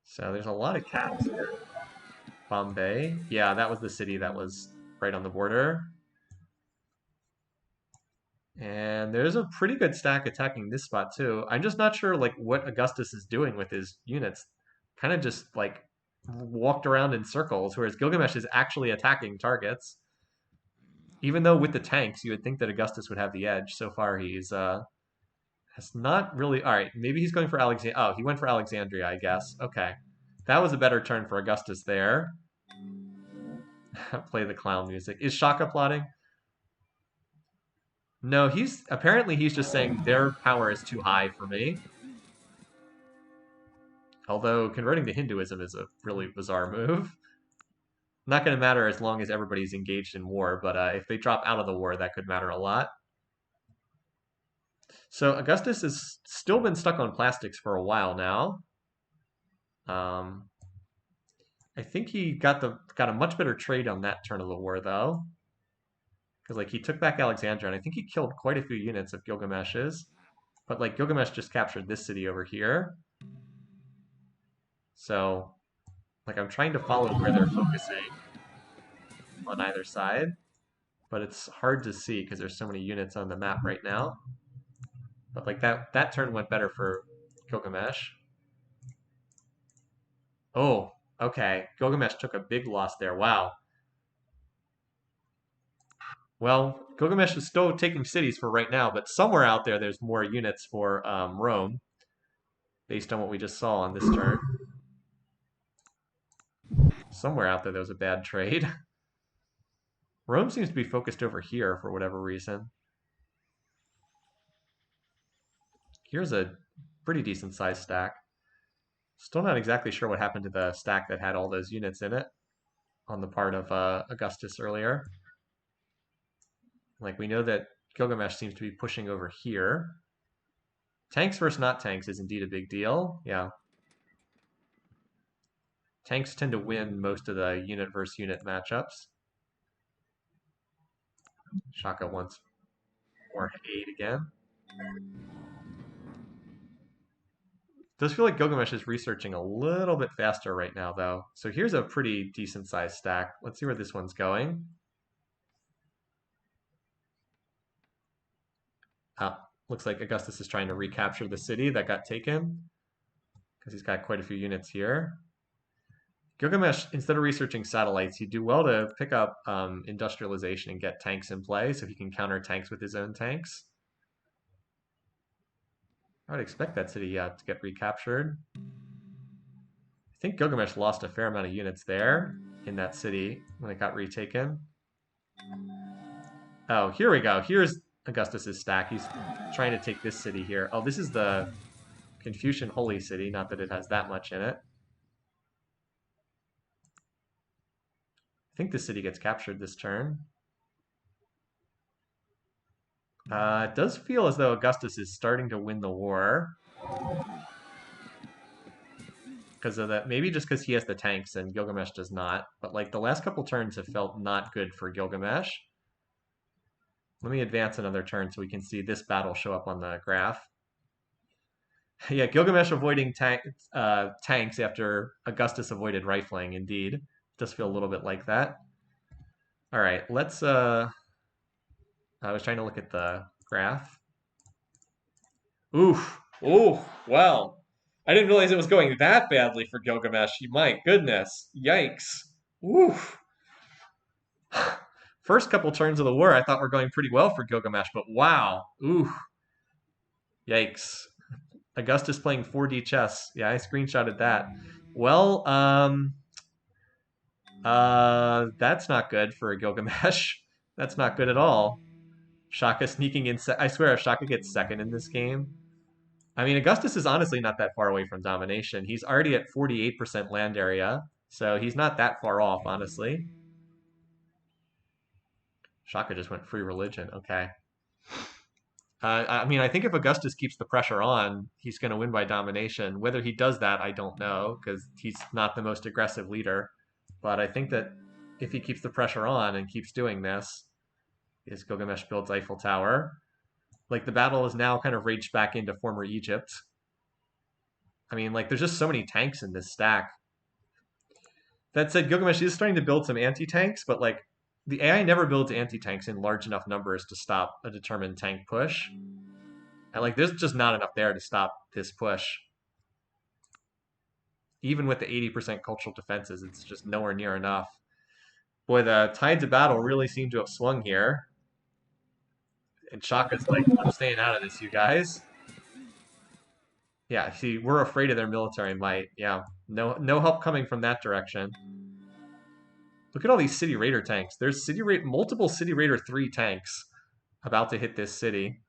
So there's a lot of caps here. Bombay. Yeah, that was the city that was right on the border. And there's a pretty good stack attacking this spot too. I'm just not sure like what Augustus is doing with his units. Kind of just like walked around in circles, whereas Gilgamesh is actually attacking targets. Even though with the tanks, you would think that Augustus would have the edge. So far, he's has not really. All right, maybe he's going for Alexandria. Oh, he went for Alexandria, I guess. Okay, that was a better turn for Augustus there. Play the clown music. Is Shaka plotting? No, he's just saying their power is too high for me. Although converting to Hinduism is a really bizarre move. Not going to matter as long as everybody's engaged in war, but if they drop out of the war, that could matter a lot. So Augustus has still been stuck on plastics for a while now. I think he got a much better trade on that turn of the war though, because like he took back Alexandria, and I think he killed quite a few units of Gilgamesh's. But like Gilgamesh just captured this city over here, so like I'm trying to follow where they're focusing on either side, but it's hard to see because there's so many units on the map right now. But like that turn went better for Gilgamesh. Oh, okay. Gilgamesh took a big loss there. Wow. Well, Gilgamesh is still taking cities for right now, but somewhere out there there's more units for Rome, based on what we just saw on this turn. Somewhere out there was a bad trade. Rome seems to be focused over here for whatever reason. Here's a pretty decent sized stack. Still not exactly sure what happened to the stack that had all those units in it on the part of Augustus earlier. Like we know that Gilgamesh seems to be pushing over here. Tanks versus not tanks is indeed a big deal. Yeah. Tanks tend to win most of the unit versus unit matchups. Shaka wants more aid again. Does feel like Gilgamesh is researching a little bit faster right now, though. So here's a pretty decent sized stack. Let's see where this one's going. Looks like Augustus is trying to recapture the city that got taken, because he's got quite a few units here. Gilgamesh, instead of researching satellites, he'd do well to pick up industrialization and get tanks in play so he can counter tanks with his own tanks. I would expect that city to get recaptured. I think Gilgamesh lost a fair amount of units there in that city when it got retaken. Oh, here we go. Here's Augustus's stack. He's trying to take this city here. Oh, this is the Confucian Holy City, not that it has that much in it. I think this city gets captured this turn. It does feel as though Augustus is starting to win the war. Because of that, maybe just because he has the tanks and Gilgamesh does not. But like the last couple turns have felt not good for Gilgamesh. Let me advance another turn so we can see this battle show up on the graph. Yeah, Gilgamesh avoiding tanks after Augustus avoided rifling, indeed. It does feel a little bit like that. All right, let's... I was trying to look at the graph. Oof. Oh, well. I didn't realize it was going that badly for Gilgamesh. My goodness. Yikes. Oof. First couple turns of the war I thought were going pretty well for Gilgamesh, but wow. Ooh. Yikes. Augustus playing 4D chess. Yeah, I screenshotted that. Well, that's not good for Gilgamesh. That's not good at all. Shaka sneaking in. I swear, if Shaka gets second in this game, I mean, Augustus is honestly not that far away from domination. He's already at 48% land area, so he's not that far off, honestly. Shaka just went free religion. Okay. I mean, I think if Augustus keeps the pressure on, he's going to win by domination. Whether he does that, I don't know, because he's not the most aggressive leader. But I think that if he keeps the pressure on and keeps doing this, as Gilgamesh builds Eiffel Tower, like the battle is now kind of raged back into former Egypt. I mean, like there's just so many tanks in this stack. That said, Gilgamesh is starting to build some anti-tanks, but like the AI never builds anti-tanks in large enough numbers to stop a determined tank push. And like there's just not enough there to stop this push. Even with the 80% cultural defenses, it's just nowhere near enough. Boy, the tides of battle really seem to have swung here. And Shaka's like, I'm staying out of this, you guys. Yeah, see, we're afraid of their military might. Yeah, no help coming from that direction. Look at all these City Raider tanks. There's multiple City Raider 3 tanks about to hit this city.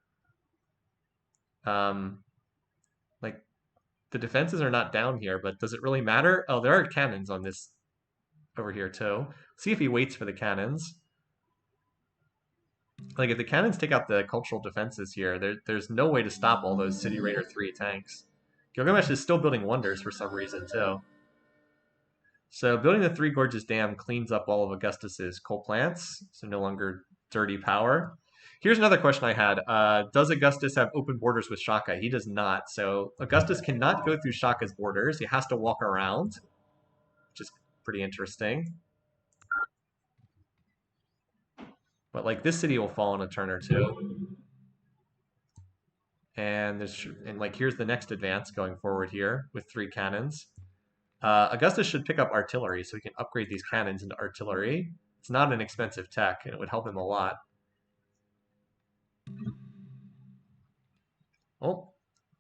Like, the defenses are not down here, but does it really matter? Oh, there are cannons on this over here, too. See if he waits for the cannons. Like, if the cannons take out the cultural defenses here, there's no way to stop all those City Raider 3 tanks. Gilgamesh is still building wonders for some reason, too. So building the Three Gorges Dam cleans up all of Augustus's coal plants, so no longer dirty power. Here's another question I had. Does Augustus have open borders with Shaka? He does not. So Augustus cannot go through Shaka's borders. He has to walk around, which is pretty interesting. But like this city will fall in a turn or two. And like here's the next advance going forward here with 3 cannons. Augustus should pick up artillery so he can upgrade these cannons into artillery. It's not an expensive tech, and it would help him a lot. Oh,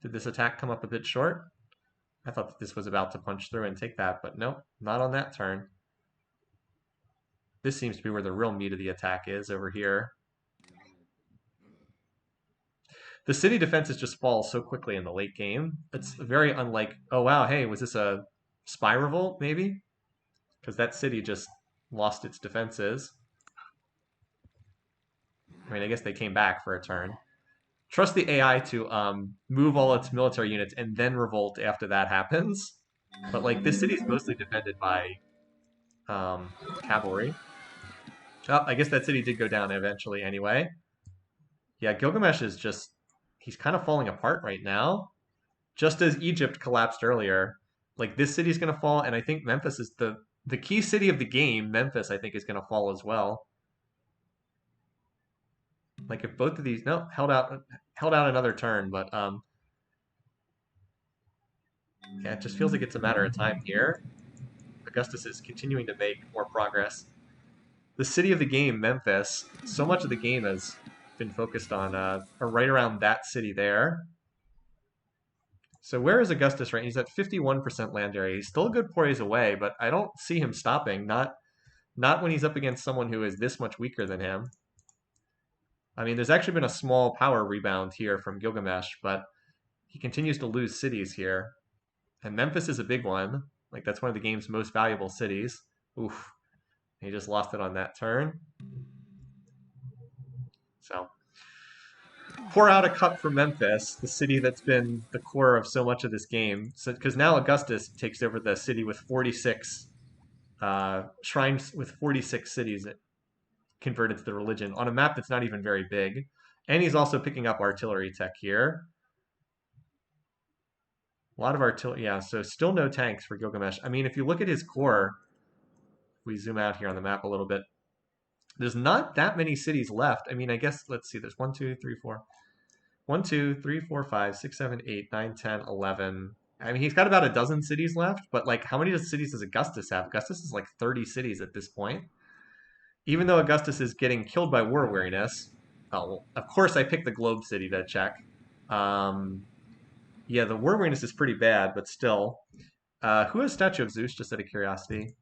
did this attack come up a bit short? I thought that this was about to punch through and take that, but nope, not on that turn. This seems to be where the real meat of the attack is, over here. The city defenses just fall so quickly in the late game. It's very unlike, oh wow, hey, was this a spy revolt, maybe? Because that city just lost its defenses. I mean, I guess they came back for a turn. Trust the AI to move all its military units and then revolt after that happens. But like this city is mostly defended by cavalry. Oh, I guess that city did go down eventually anyway. Yeah, Gilgamesh is just, he's kind of falling apart right now. Just as Egypt collapsed earlier. Like this city's going to fall, and I think Memphis is the key city of the game. Memphis, I think, is going to fall as well. Like if both of these, no, held out another turn, but yeah, it just feels like it's a matter of time here. Augustus is continuing to make more progress. The city of the game, Memphis, so much of the game has been focused on or right around that city there. So where is Augustus right? He's at 51% land area. He's still a good poise away, but I don't see him stopping. Not when he's up against someone who is this much weaker than him. I mean, there's actually been a small power rebound here from Gilgamesh, but he continues to lose cities here. And Memphis is a big one. Like, that's one of the game's most valuable cities. Oof. He just lost it on that turn. So, pour out a cup for Memphis, the city that's been the core of so much of this game. So, because now Augustus takes over the city with 46 shrines, with 46 cities converted to the religion on a map that's not even very big. And he's also picking up artillery tech here. A lot of artillery, yeah, so still no tanks for Gilgamesh. I mean, if you look at his core, if we zoom out here on the map a little bit, there's not that many cities left. I mean, I guess, let's see, there's 1, 2, 3, 4. 1, 2, 3, 4, 5, 6, 7, 8, 9, 10, 11. I mean, he's got about a dozen cities left, but like, how many cities does Augustus have? Augustus is like 30 cities at this point. Even though Augustus is getting killed by war weariness, oh, of course I picked the globe city to check. Yeah, the war weariness is pretty bad, but still. Who has Statue of Zeus, just out of curiosity?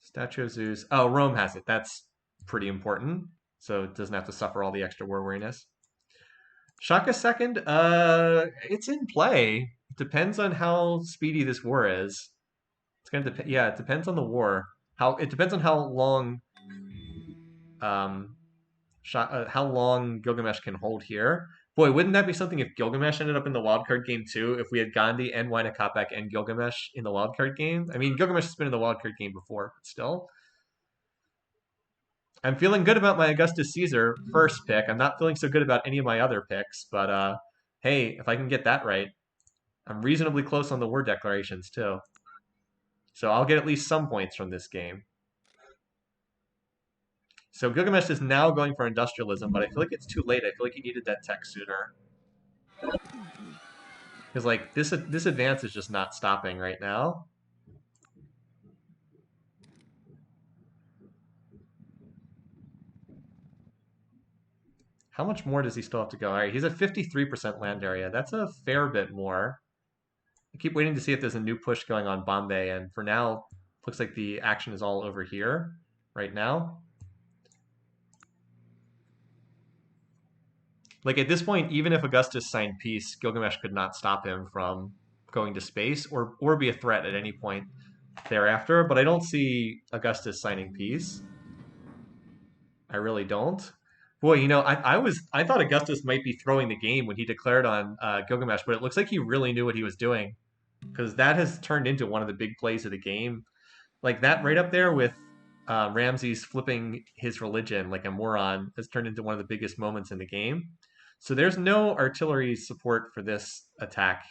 Statue of Zeus. Oh, Rome has it. That's pretty important. So it doesn't have to suffer all the extra war weariness. Shaka second, it's in play. It depends on how speedy this war is. It's gonna depend. Yeah, it depends on the war. It depends on um, how long Gilgamesh can hold here. Boy, wouldn't that be something if Gilgamesh ended up in the wildcard game too? If we had Gandhi and Waina Kapak and Gilgamesh in the wildcard game? I mean, Gilgamesh has been in the wildcard game before, but still. I'm feeling good about my Augustus Caesar first pick. I'm not feeling so good about any of my other picks, but hey, if I can get that right, I'm reasonably close on the word declarations too. So I'll get at least some points from this game. So Gilgamesh is now going for industrialism, but I feel like it's too late. I feel like he needed that tech sooner. Because like this advance is just not stopping right now. How much more does he still have to go? All right, he's at 53% land area. That's a fair bit more. I keep waiting to see if there's a new push going on Bombay, and for now, looks like the action is all over here right now. Like at this point, even if Augustus signed peace, Gilgamesh could not stop him from going to space or be a threat at any point thereafter. But I don't see Augustus signing peace. I really don't. Boy, you know, I thought Augustus might be throwing the game when he declared on Gilgamesh, but it looks like he really knew what he was doing. because that has turned into one of the big plays of the game. Like that right up there with Ramses flipping his religion like a moron has turned into one of the biggest moments in the game. So there's no artillery support for this attack.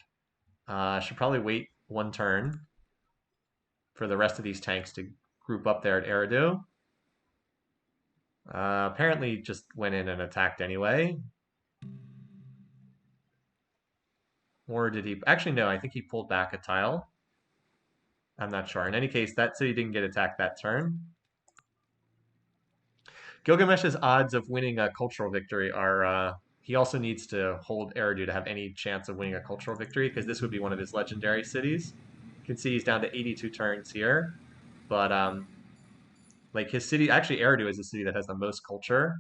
Should probably wait one turn for the rest of these tanks to group up there at Eridu. Apparently just went in and attacked anyway. Or did he? Actually, no, I think he pulled back a tile. I'm not sure. In any case, that city didn't get attacked that turn. Gilgamesh's odds of winning a cultural victory are he also needs to hold Eridu to have any chance of winning a cultural victory because this would be one of his legendary cities. You can see he's down to 82 turns here, but like his city, actually Eridu is the city that has the most culture,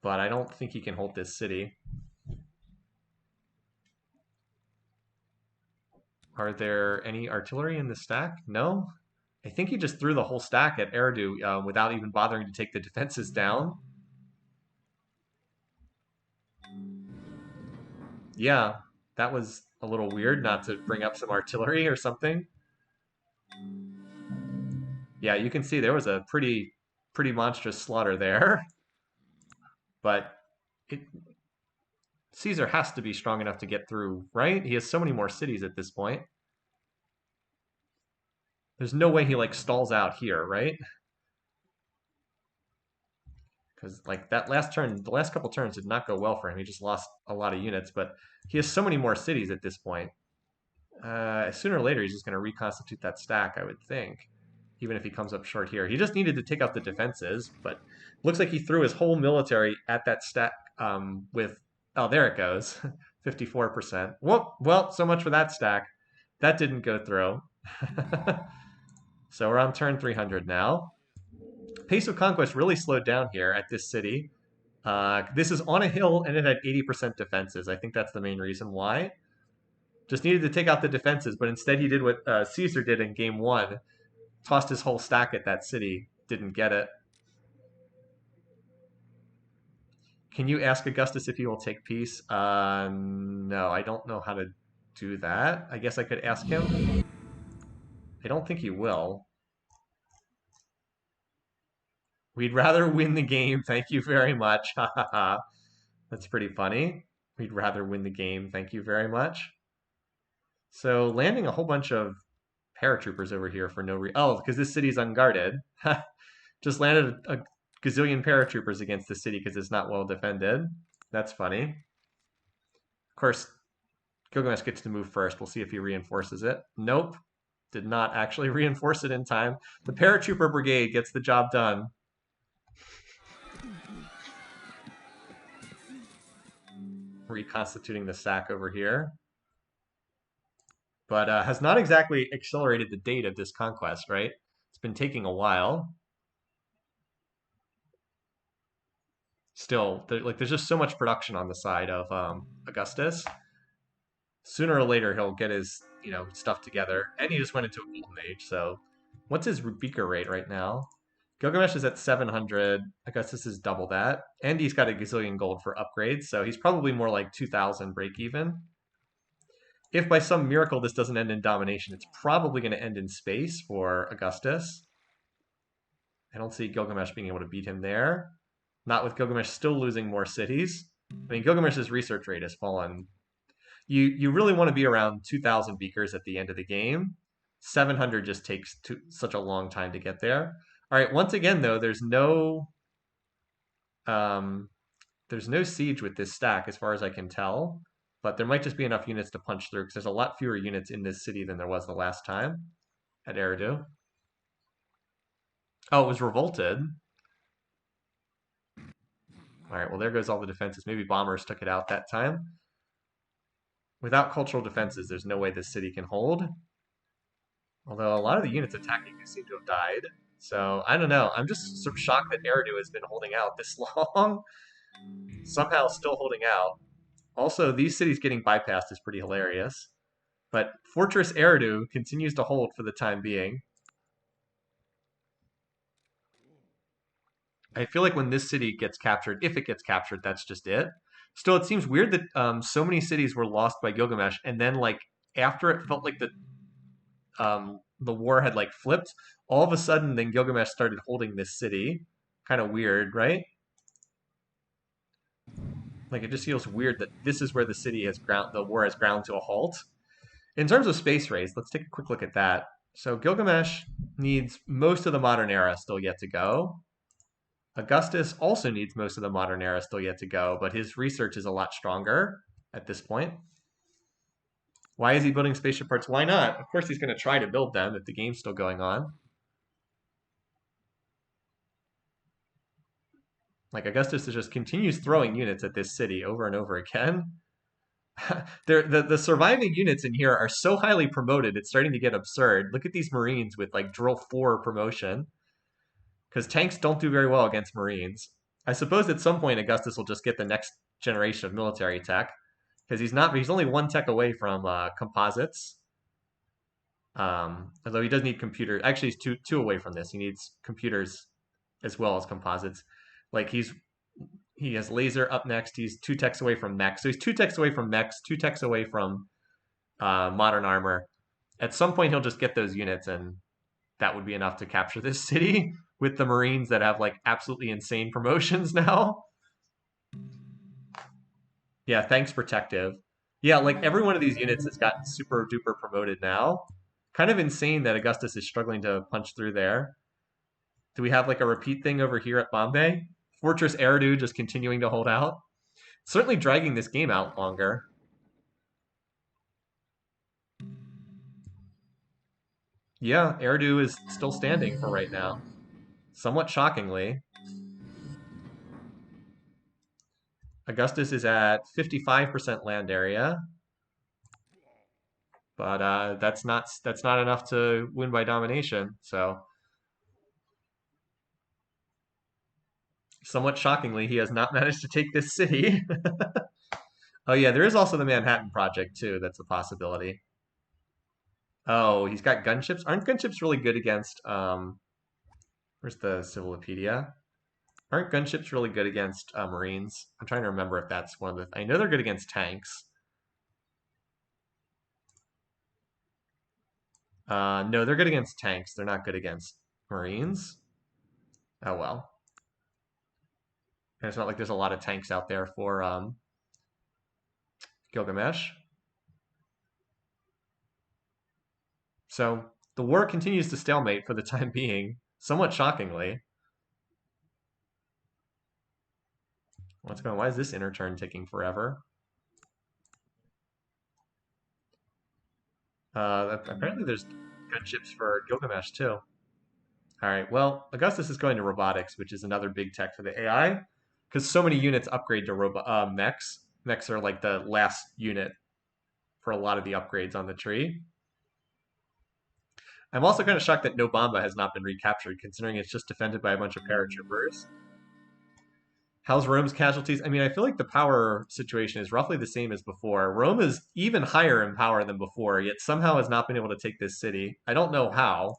but I don't think he can hold this city. Are there any artillery in the stack? No. I think he just threw the whole stack at Eridu without even bothering to take the defenses down. Yeah, that was a little weird not to bring up some artillery or something. Yeah, you can see there was a pretty monstrous slaughter there. But it, Caesar has to be strong enough to get through, right? He has so many more cities at this point. There's no way he like stalls out here, right? Because like that last turn, the last couple turns did not go well for him. He just lost a lot of units, but he has so many more cities at this point. Sooner or later, he's just going to reconstitute that stack, I would think, even if he comes up short here. He just needed to take out the defenses, but looks like he threw his whole military at that stack with, oh, there it goes, 54%. Well, so much for that stack. That didn't go through. So we're on turn 300 now. Pace of conquest really slowed down here at this city. This is on a hill and it had 80% defenses. I think that's the main reason why. Just needed to take out the defenses, but instead he did what Caesar did in game one, tossed his whole stack at that city, didn't get it. Can you ask Augustus if he will take peace? No, I don't know how to do that. I guess I could ask him. I don't think he will. We'd rather win the game. Thank you very much. That's pretty funny. We'd rather win the game. Thank you very much. So landing a whole bunch of paratroopers over here for no reason. Oh, because this city's unguarded. Just landed a gazillion paratroopers against the city because it's not well defended. That's funny. Of course, Gilgamesh gets to move first. We'll see if he reinforces it. Nope. Did not actually reinforce it in time. The paratrooper brigade gets the job done. Reconstituting the stack over here. But has not exactly accelerated the date of this conquest, right? It's been taking a while. Still, there's just so much production on the side of Augustus. Sooner or later, he'll get his stuff together, and he just went into a golden age. So, what's his beaker rate right now? Gilgamesh is at 700. Augustus is double that, and he's got a gazillion gold for upgrades. So he's probably more like 2,000 break even. If by some miracle this doesn't end in domination, it's probably going to end in space for Augustus. I don't see Gilgamesh being able to beat him there. Not with Gilgamesh still losing more cities. I mean, Gilgamesh's research rate has fallen. You really want to be around 2,000 beakers at the end of the game. 700 just takes such a long time to get there. All right, once again, though, there's no siege with this stack as far as I can tell. But there might just be enough units to punch through because there's a lot fewer units in this city than there was the last time at Eridu. Oh, it was revolted. All right, well, there goes all the defenses. Maybe bombers took it out that time. Without cultural defenses, there's no way this city can hold. Although a lot of the units attacking do seem to have died. So, I don't know. I'm just sort of shocked that Eridu has been holding out this long. Somehow still holding out. Also, these cities getting bypassed is pretty hilarious. But Fortress Eridu continues to hold for the time being. I feel like when this city gets captured, if it gets captured, that's just it. Still, it seems weird that so many cities were lost by Gilgamesh, and then like after it felt like the war had like flipped, all of a sudden then Gilgamesh started holding this city. Kind of weird, right? Like it just feels weird that this is where the city has the war has ground to a halt. In terms of space race, let's take a quick look at that. So Gilgamesh needs most of the modern era still yet to go. Augustus also needs most of the modern era still yet to go, but his research is a lot stronger at this point. Why is he building spaceship parts? Why not? Of course he's going to try to build them if the game's still going on. Like Augustus just continues throwing units at this city over and over again. The surviving units in here are so highly promoted, it's starting to get absurd. Look at these Marines with like drill 4 promotion. Because tanks don't do very well against Marines. I suppose at some point Augustus will just get the next generation of military tech. Because he's only 1 tech away from composites. Although he does need computers. Actually, he's two away from this. He needs computers as well as composites. Like he has laser up next. He's 2 techs away from mechs. So he's 2 techs away from mechs, 2 techs away from modern armor. At some point, he'll just get those units, and that would be enough to capture this city with the Marines that have like absolutely insane promotions now. Yeah, thanks, Protective. Yeah, like every one of these units has gotten super duper promoted now. Kind of insane that Augustus is struggling to punch through there. Do we have like a repeat thing over here at Bombay? Fortress Eridu just continuing to hold out. Certainly dragging this game out longer. Yeah, Eridu is still standing for right now. Somewhat shockingly. Augustus is at 55% land area. But that's not enough to win by domination, so somewhat shockingly, he has not managed to take this city. Oh yeah, there is also the Manhattan Project too. That's a possibility. Oh, he's got gunships. Aren't gunships really good against? Where's the Civilopedia? Aren't gunships really good against Marines? I'm trying to remember if that's one of the. I know they're good against tanks. No, they're good against tanks. They're not good against Marines. Oh well. And it's not like there's a lot of tanks out there for Gilgamesh. So the war continues to stalemate for the time being, somewhat shockingly. What's going on? Why is this inner turn taking forever? Apparently there's gunships for Gilgamesh too. All right, well, Augustus is going to robotics, which is another big tech for the AI, because so many units upgrade to mechs. Mechs are like the last unit for a lot of the upgrades on the tree. I'm also kind of shocked that Nobamba has not been recaptured, considering it's just defended by a bunch of paratroopers. How's Rome's casualties? I mean, I feel like the power situation is roughly the same as before. Rome is even higher in power than before, yet somehow has not been able to take this city. I don't know how.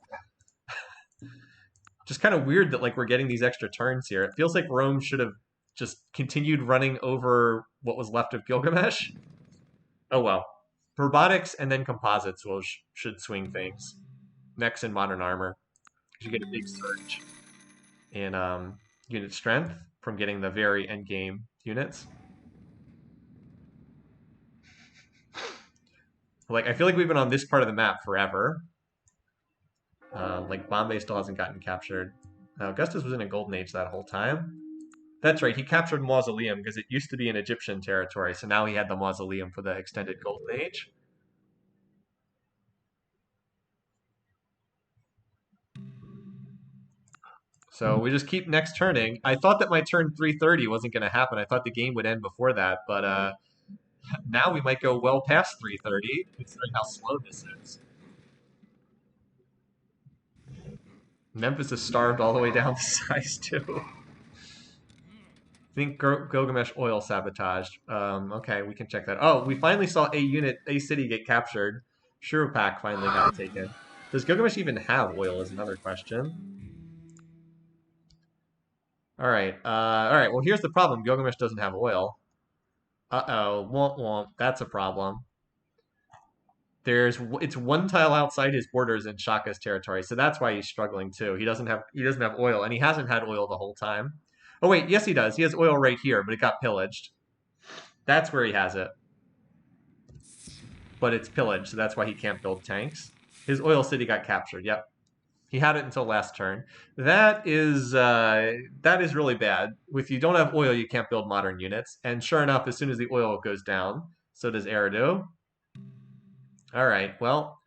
Just kind of weird that like we're getting these extra turns here. It feels like Rome should have just continued running over what was left of Gilgamesh. Oh well. Robotics and then composites should swing things. Next in modern armor. You get a big surge in unit strength from getting the very end game units. Like I feel like we've been on this part of the map forever. Like Bombay still hasn't gotten captured. Augustus was in a golden age that whole time. That's right, he captured Mausoleum because it used to be an Egyptian territory, so now he had the Mausoleum for the extended golden age. So we just keep next turning. I thought that my turn 330 wasn't going to happen. I thought the game would end before that, but now we might go well past 330, considering how slow this is. Memphis is starved all the way down to size 2. I think Gilgamesh oil sabotaged. Okay, we can check that. Oh, we finally saw a city get captured. Shurupak finally got taken. Does Gilgamesh even have oil is another question. All right, well here's the problem. Gilgamesh doesn't have oil. Uh-oh, womp womp, that's a problem. It's one tile outside his borders in Shaka's territory, so that's why he's struggling too. He doesn't have oil, and he hasn't had oil the whole time. Oh wait, yes he does. He has oil right here, but it got pillaged. That's where he has it. But it's pillaged, so that's why he can't build tanks. His oil city got captured. Yep. He had it until last turn. That is really bad. If you don't have oil, you can't build modern units. And sure enough, as soon as the oil goes down, so does Eridu. All right, well,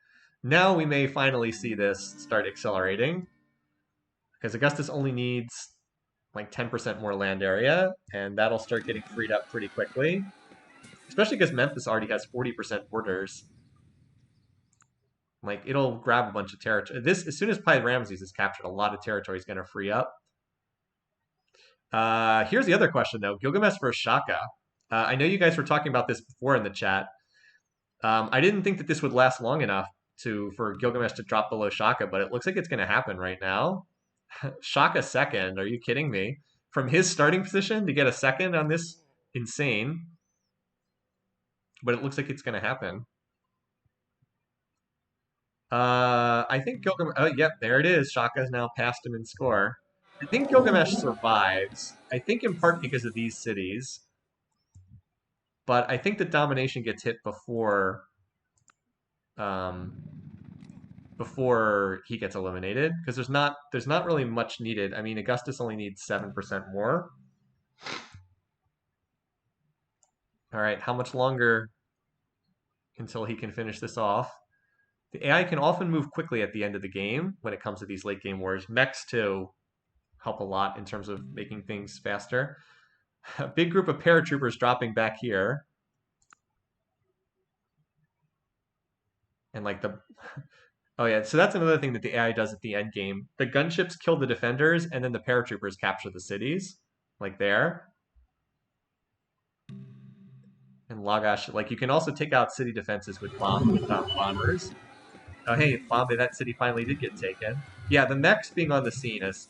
now we may finally see this start accelerating. Because Augustus only needs like 10% more land area, and that'll start getting freed up pretty quickly. Especially because Memphis already has 40% borders. Like, it'll grab a bunch of territory. As soon as Ramses is captured, a lot of territory is going to free up. Here's the other question, though. Gilgamesh versus Shaka. I know you guys were talking about this before in the chat. I didn't think that this would last long enough for Gilgamesh to drop below Shaka, but it looks like it's going to happen right now. Shaka second. Are you kidding me? From his starting position to get a second on this, insane. But it looks like it's going to happen. I think Gilgamesh. Oh, yep, there it is. Shaka's now passed him in score. I think Gilgamesh survives. I think in part because of these cities. But I think the domination gets hit before he gets eliminated, because there's not really much needed. I mean, Augustus only needs 7% more. All right, how much longer until he can finish this off? The AI can often move quickly at the end of the game when it comes to these late game wars. Mechs too help a lot in terms of making things faster. A big group of paratroopers dropping back here. And like oh yeah, so that's another thing that the AI does at the end game. The gunships kill the defenders, and then the paratroopers capture the cities, like there. And Lagash, like you can also take out city defenses with bombers. Oh hey, that city finally did get taken. Yeah, the mechs being on the scene has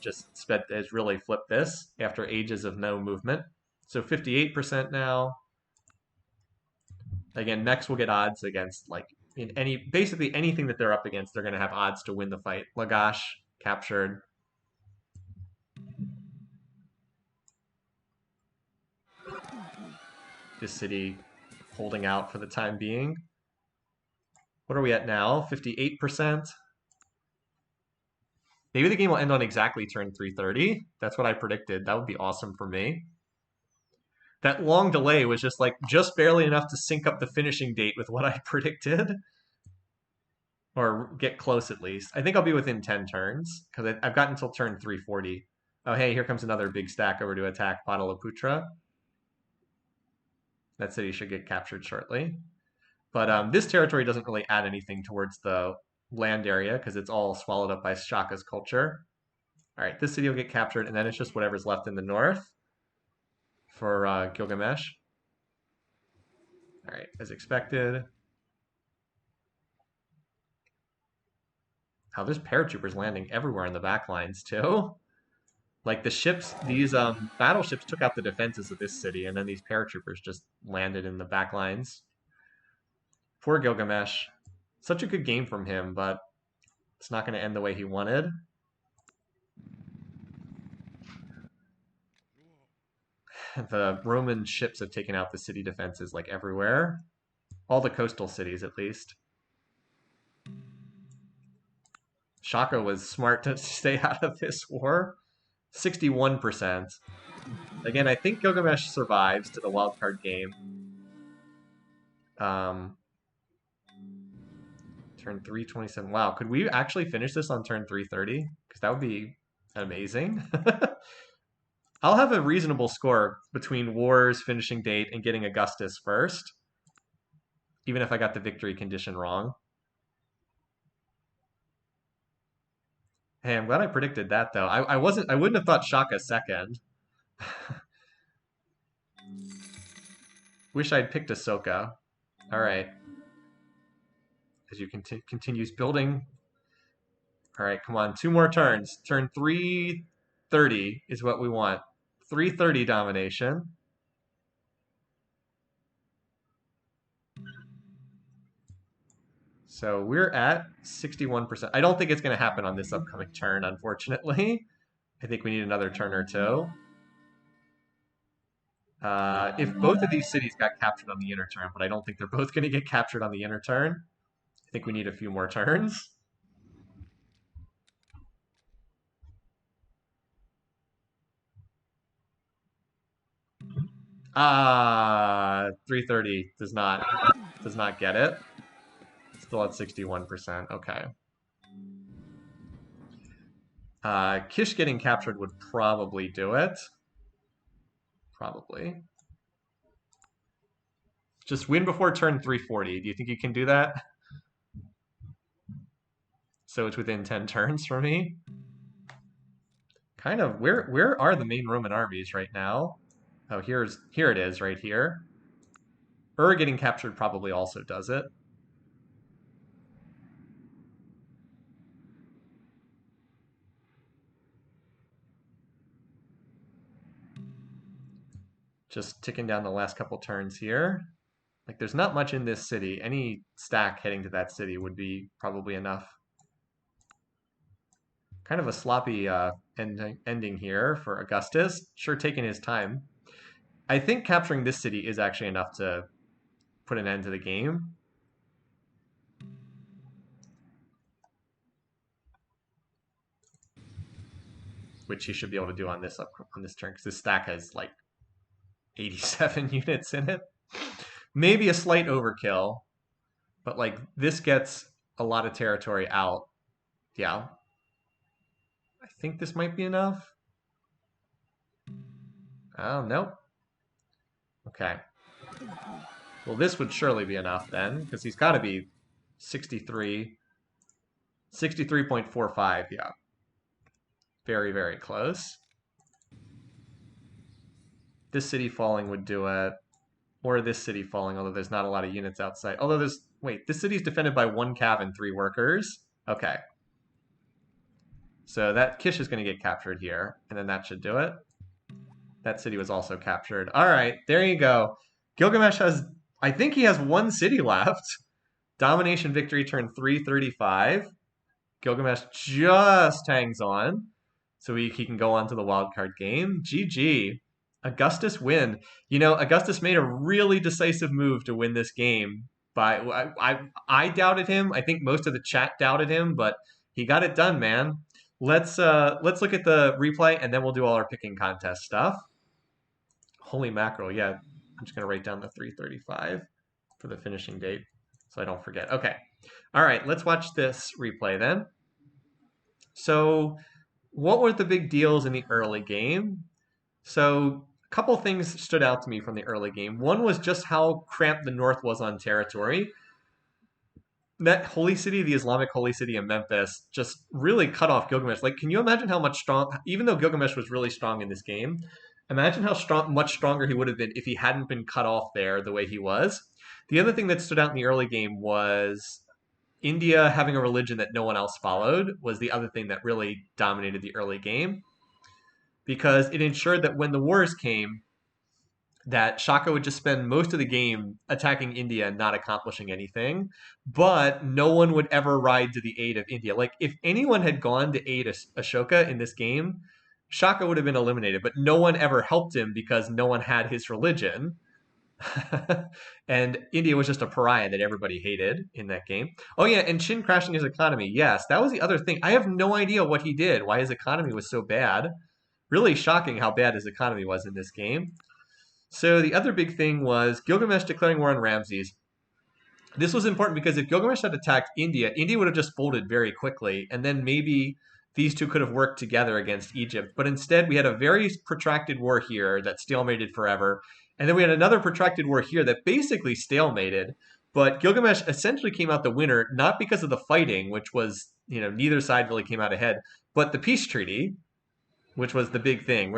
really flipped this after ages of no movement. So 58% now. Again, mechs will get odds against basically anything that they're up against. They're going to have odds to win the fight. Lagash captured. This city holding out for the time being. What are we at now? 58%. Maybe the game will end on exactly turn 330. That's what I predicted. That would be awesome for me. That long delay was just barely enough to sync up the finishing date with what I predicted. Or get close at least. I think I'll be within 10 turns, because I've got until turn 340. Oh hey, here comes another big stack over to attack Pataliputra. That city should get captured shortly. But this territory doesn't really add anything towards the land area, because it's all swallowed up by Shaka's culture. All right, this city will get captured, and then it's just whatever's left in the north for Gilgamesh. All right, as expected. How there's paratroopers landing everywhere in the back lines too. Like the ships, these battleships took out the defenses of this city, and then these paratroopers just landed in the back lines. Poor Gilgamesh. Such a good game from him, but it's not going to end the way he wanted. The Roman ships have taken out the city defenses like everywhere. All the coastal cities, at least. Shaka was smart to stay out of this war. 61%. Again, I think Gilgamesh survives to the wildcard game. Turn 327. Wow, could we actually finish this on turn 330? Because that would be amazing. I'll have a reasonable score between wars, finishing date, and getting Augustus first. Even if I got the victory condition wrong. Hey, I'm glad I predicted that though. I wouldn't have thought Shaka second. Wish I'd picked Ashoka. All right. As you continues building. All right, come on, 2 more turns. Turn 330 is what we want. 330 domination. So we're at 61%. I don't think it's going to happen on this upcoming turn, unfortunately. I think we need another turn or two. If both of these cities got captured on the inner turn, but I don't think they're both going to get captured on the inner turn. I think we need a few more turns. 330 does not get it. Still at 61%. Okay. Kish getting captured would probably do it. Probably. Just win before turn 340. Do you think you can do that? So it's within 10 turns for me. Kind of. Where are the main Roman armies right now? Oh, here it is right here. Getting captured probably also does it. Just ticking down the last couple turns here. Like, there's not much in this city. Any stack heading to that city would be probably enough. Kind of a sloppy ending here for Augustus. Sure, taking his time. I think capturing this city is actually enough to put an end to the game. Which he should be able to do on this turn, because this stack has like 87 units in it. Maybe a slight overkill, but like this gets a lot of territory out. Yeah. I think this might be enough. Oh, nope. Okay. Well, this would surely be enough then, because he's got to be 63. 63.45, yeah. Very, very close. This city falling would do it. Or this city falling, although there's not a lot of units outside. Although there's... Wait, this city's defended by 1 cav and 3 workers. Okay. So that Kish is going to get captured here, and then that should do it. That city was also captured. All right, there you go. Gilgamesh has... I think he has 1 city left. Domination victory turn 335. Gilgamesh just hangs on. So he can go on to the wildcard game. GG. Augustus win. You know, Augustus made a really decisive move to win this game. I doubted him. I think most of the chat doubted him, but he got it done, man. Let's look at the replay, and then we'll do all our picking contest stuff. Holy mackerel, yeah. I'm just going to write down the 335 for the finishing date so I don't forget. Okay. All right, let's watch this replay then. So what were the big deals in the early game? So a couple things stood out to me from the early game. One was just how cramped the north was on territory. That holy city, the Islamic holy city in Memphis, just really cut off Gilgamesh. Like, can you imagine how much even though Gilgamesh was really strong in this game, imagine how much stronger he would have been if he hadn't been cut off there the way he was. The other thing that stood out in the early game was India having a religion that no one else followed was the other thing that really dominated the early game, because it ensured that when the wars came, that Shaka would just spend most of the game attacking India and not accomplishing anything, but no one would ever ride to the aid of India. Like, if anyone had gone to aid Ashoka in this game, Shaka would have been eliminated, but no one ever helped him because no one had his religion. And India was just a pariah that everybody hated in that game. Oh yeah, and Chin crashing his economy. Yes, that was the other thing. I have no idea what he did, why his economy was so bad. Really shocking how bad his economy was in this game. So the other big thing was Gilgamesh declaring war on Ramses. This was important because if Gilgamesh had attacked India, India would have just folded very quickly, and then maybe these two could have worked together against Egypt. But instead, we had a very protracted war here that stalemated forever. And then we had another protracted war here that basically stalemated. But Gilgamesh essentially came out the winner, not because of the fighting, which was, neither side really came out ahead, but the peace treaty, which was the big thing.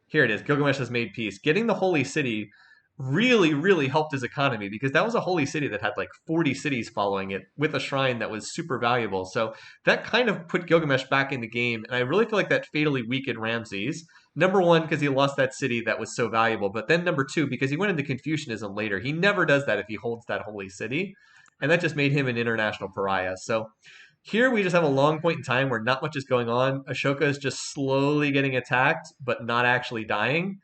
Here it is. Gilgamesh has made peace. Getting the holy city really, really helped his economy because that was a holy city that had like 40 cities following it with a shrine that was super valuable. So that kind of put Gilgamesh back in the game. And I really feel like that fatally weakened Ramses. Number one, because he lost that city that was so valuable. But then number two, because he went into Confucianism later. He never does that if he holds that holy city. and that just made him an international pariah. So here we just have a long point in time where not much is going on. Ashoka is just slowly getting attacked, but not actually dying.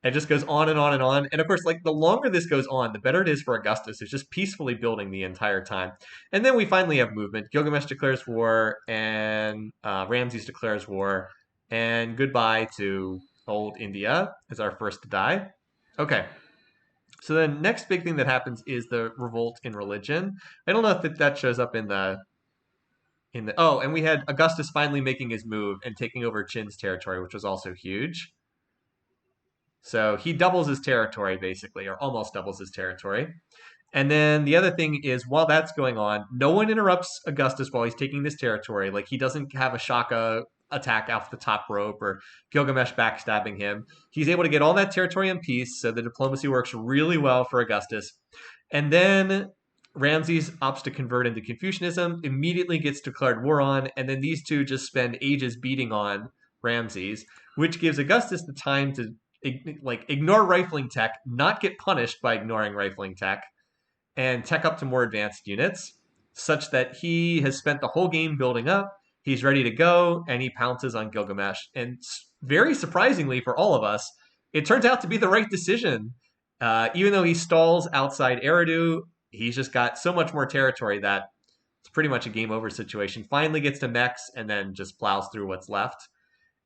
It just goes on and on and on. And of course, like the longer this goes on, the better it is for Augustus, who's just peacefully building the entire time. And then we finally have movement. Gilgamesh declares war, and Ramses declares war, and goodbye to old India as our first to die. Okay. So the next big thing that happens is the revolt in religion. I don't know if that shows up in the oh, and we had Augustus finally making his move and taking over Chin's territory, which was also huge. So he doubles his territory basically, or almost doubles his territory. And then the other thing is, while that's going on, no one interrupts Augustus while he's taking this territory. Like he doesn't have Ashoka attack off the top rope or Gilgamesh backstabbing him. He's able to get all that territory in peace, so the diplomacy works really well for Augustus. And then Ramses opts to convert into Confucianism, immediately gets declared war on, and then these two just spend ages beating on Ramses, which gives Augustus the time to ignore rifling tech, not get punished by ignoring rifling tech, and tech up to more advanced units, such that he has spent the whole game building up. He's ready to go, and he pounces on Gilgamesh. And very surprisingly for all of us, it turns out to be the right decision. Even though he stalls outside Eridu, he's just got so much more territory that it's pretty much a game over situation. Finally gets to Mex and then just plows through what's left.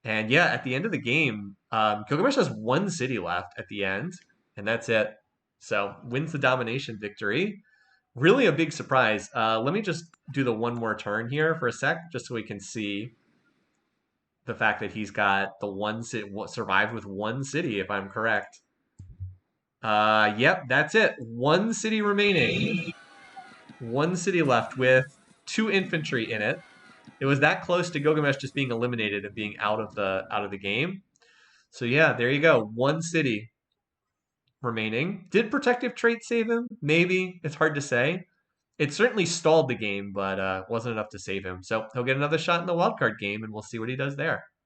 And yeah, at the end of the game, Gilgamesh has one city left at the end, and that's it. So wins the domination victory. Really a big surprise. Let me just do the one more turn here for a sec, just so we can see the fact that he's got the one city survived with one city, if I'm correct. Yep, that's it. One city remaining. One city left with 2 infantry in it. It was that close to Gilgamesh just being eliminated and being out of the game. So yeah, there you go. One city remaining. Did protective trait save him? Maybe. It's hard to say. It certainly stalled the game, but wasn't enough to save him. So he'll get another shot in the wildcard game, and we'll see what he does there.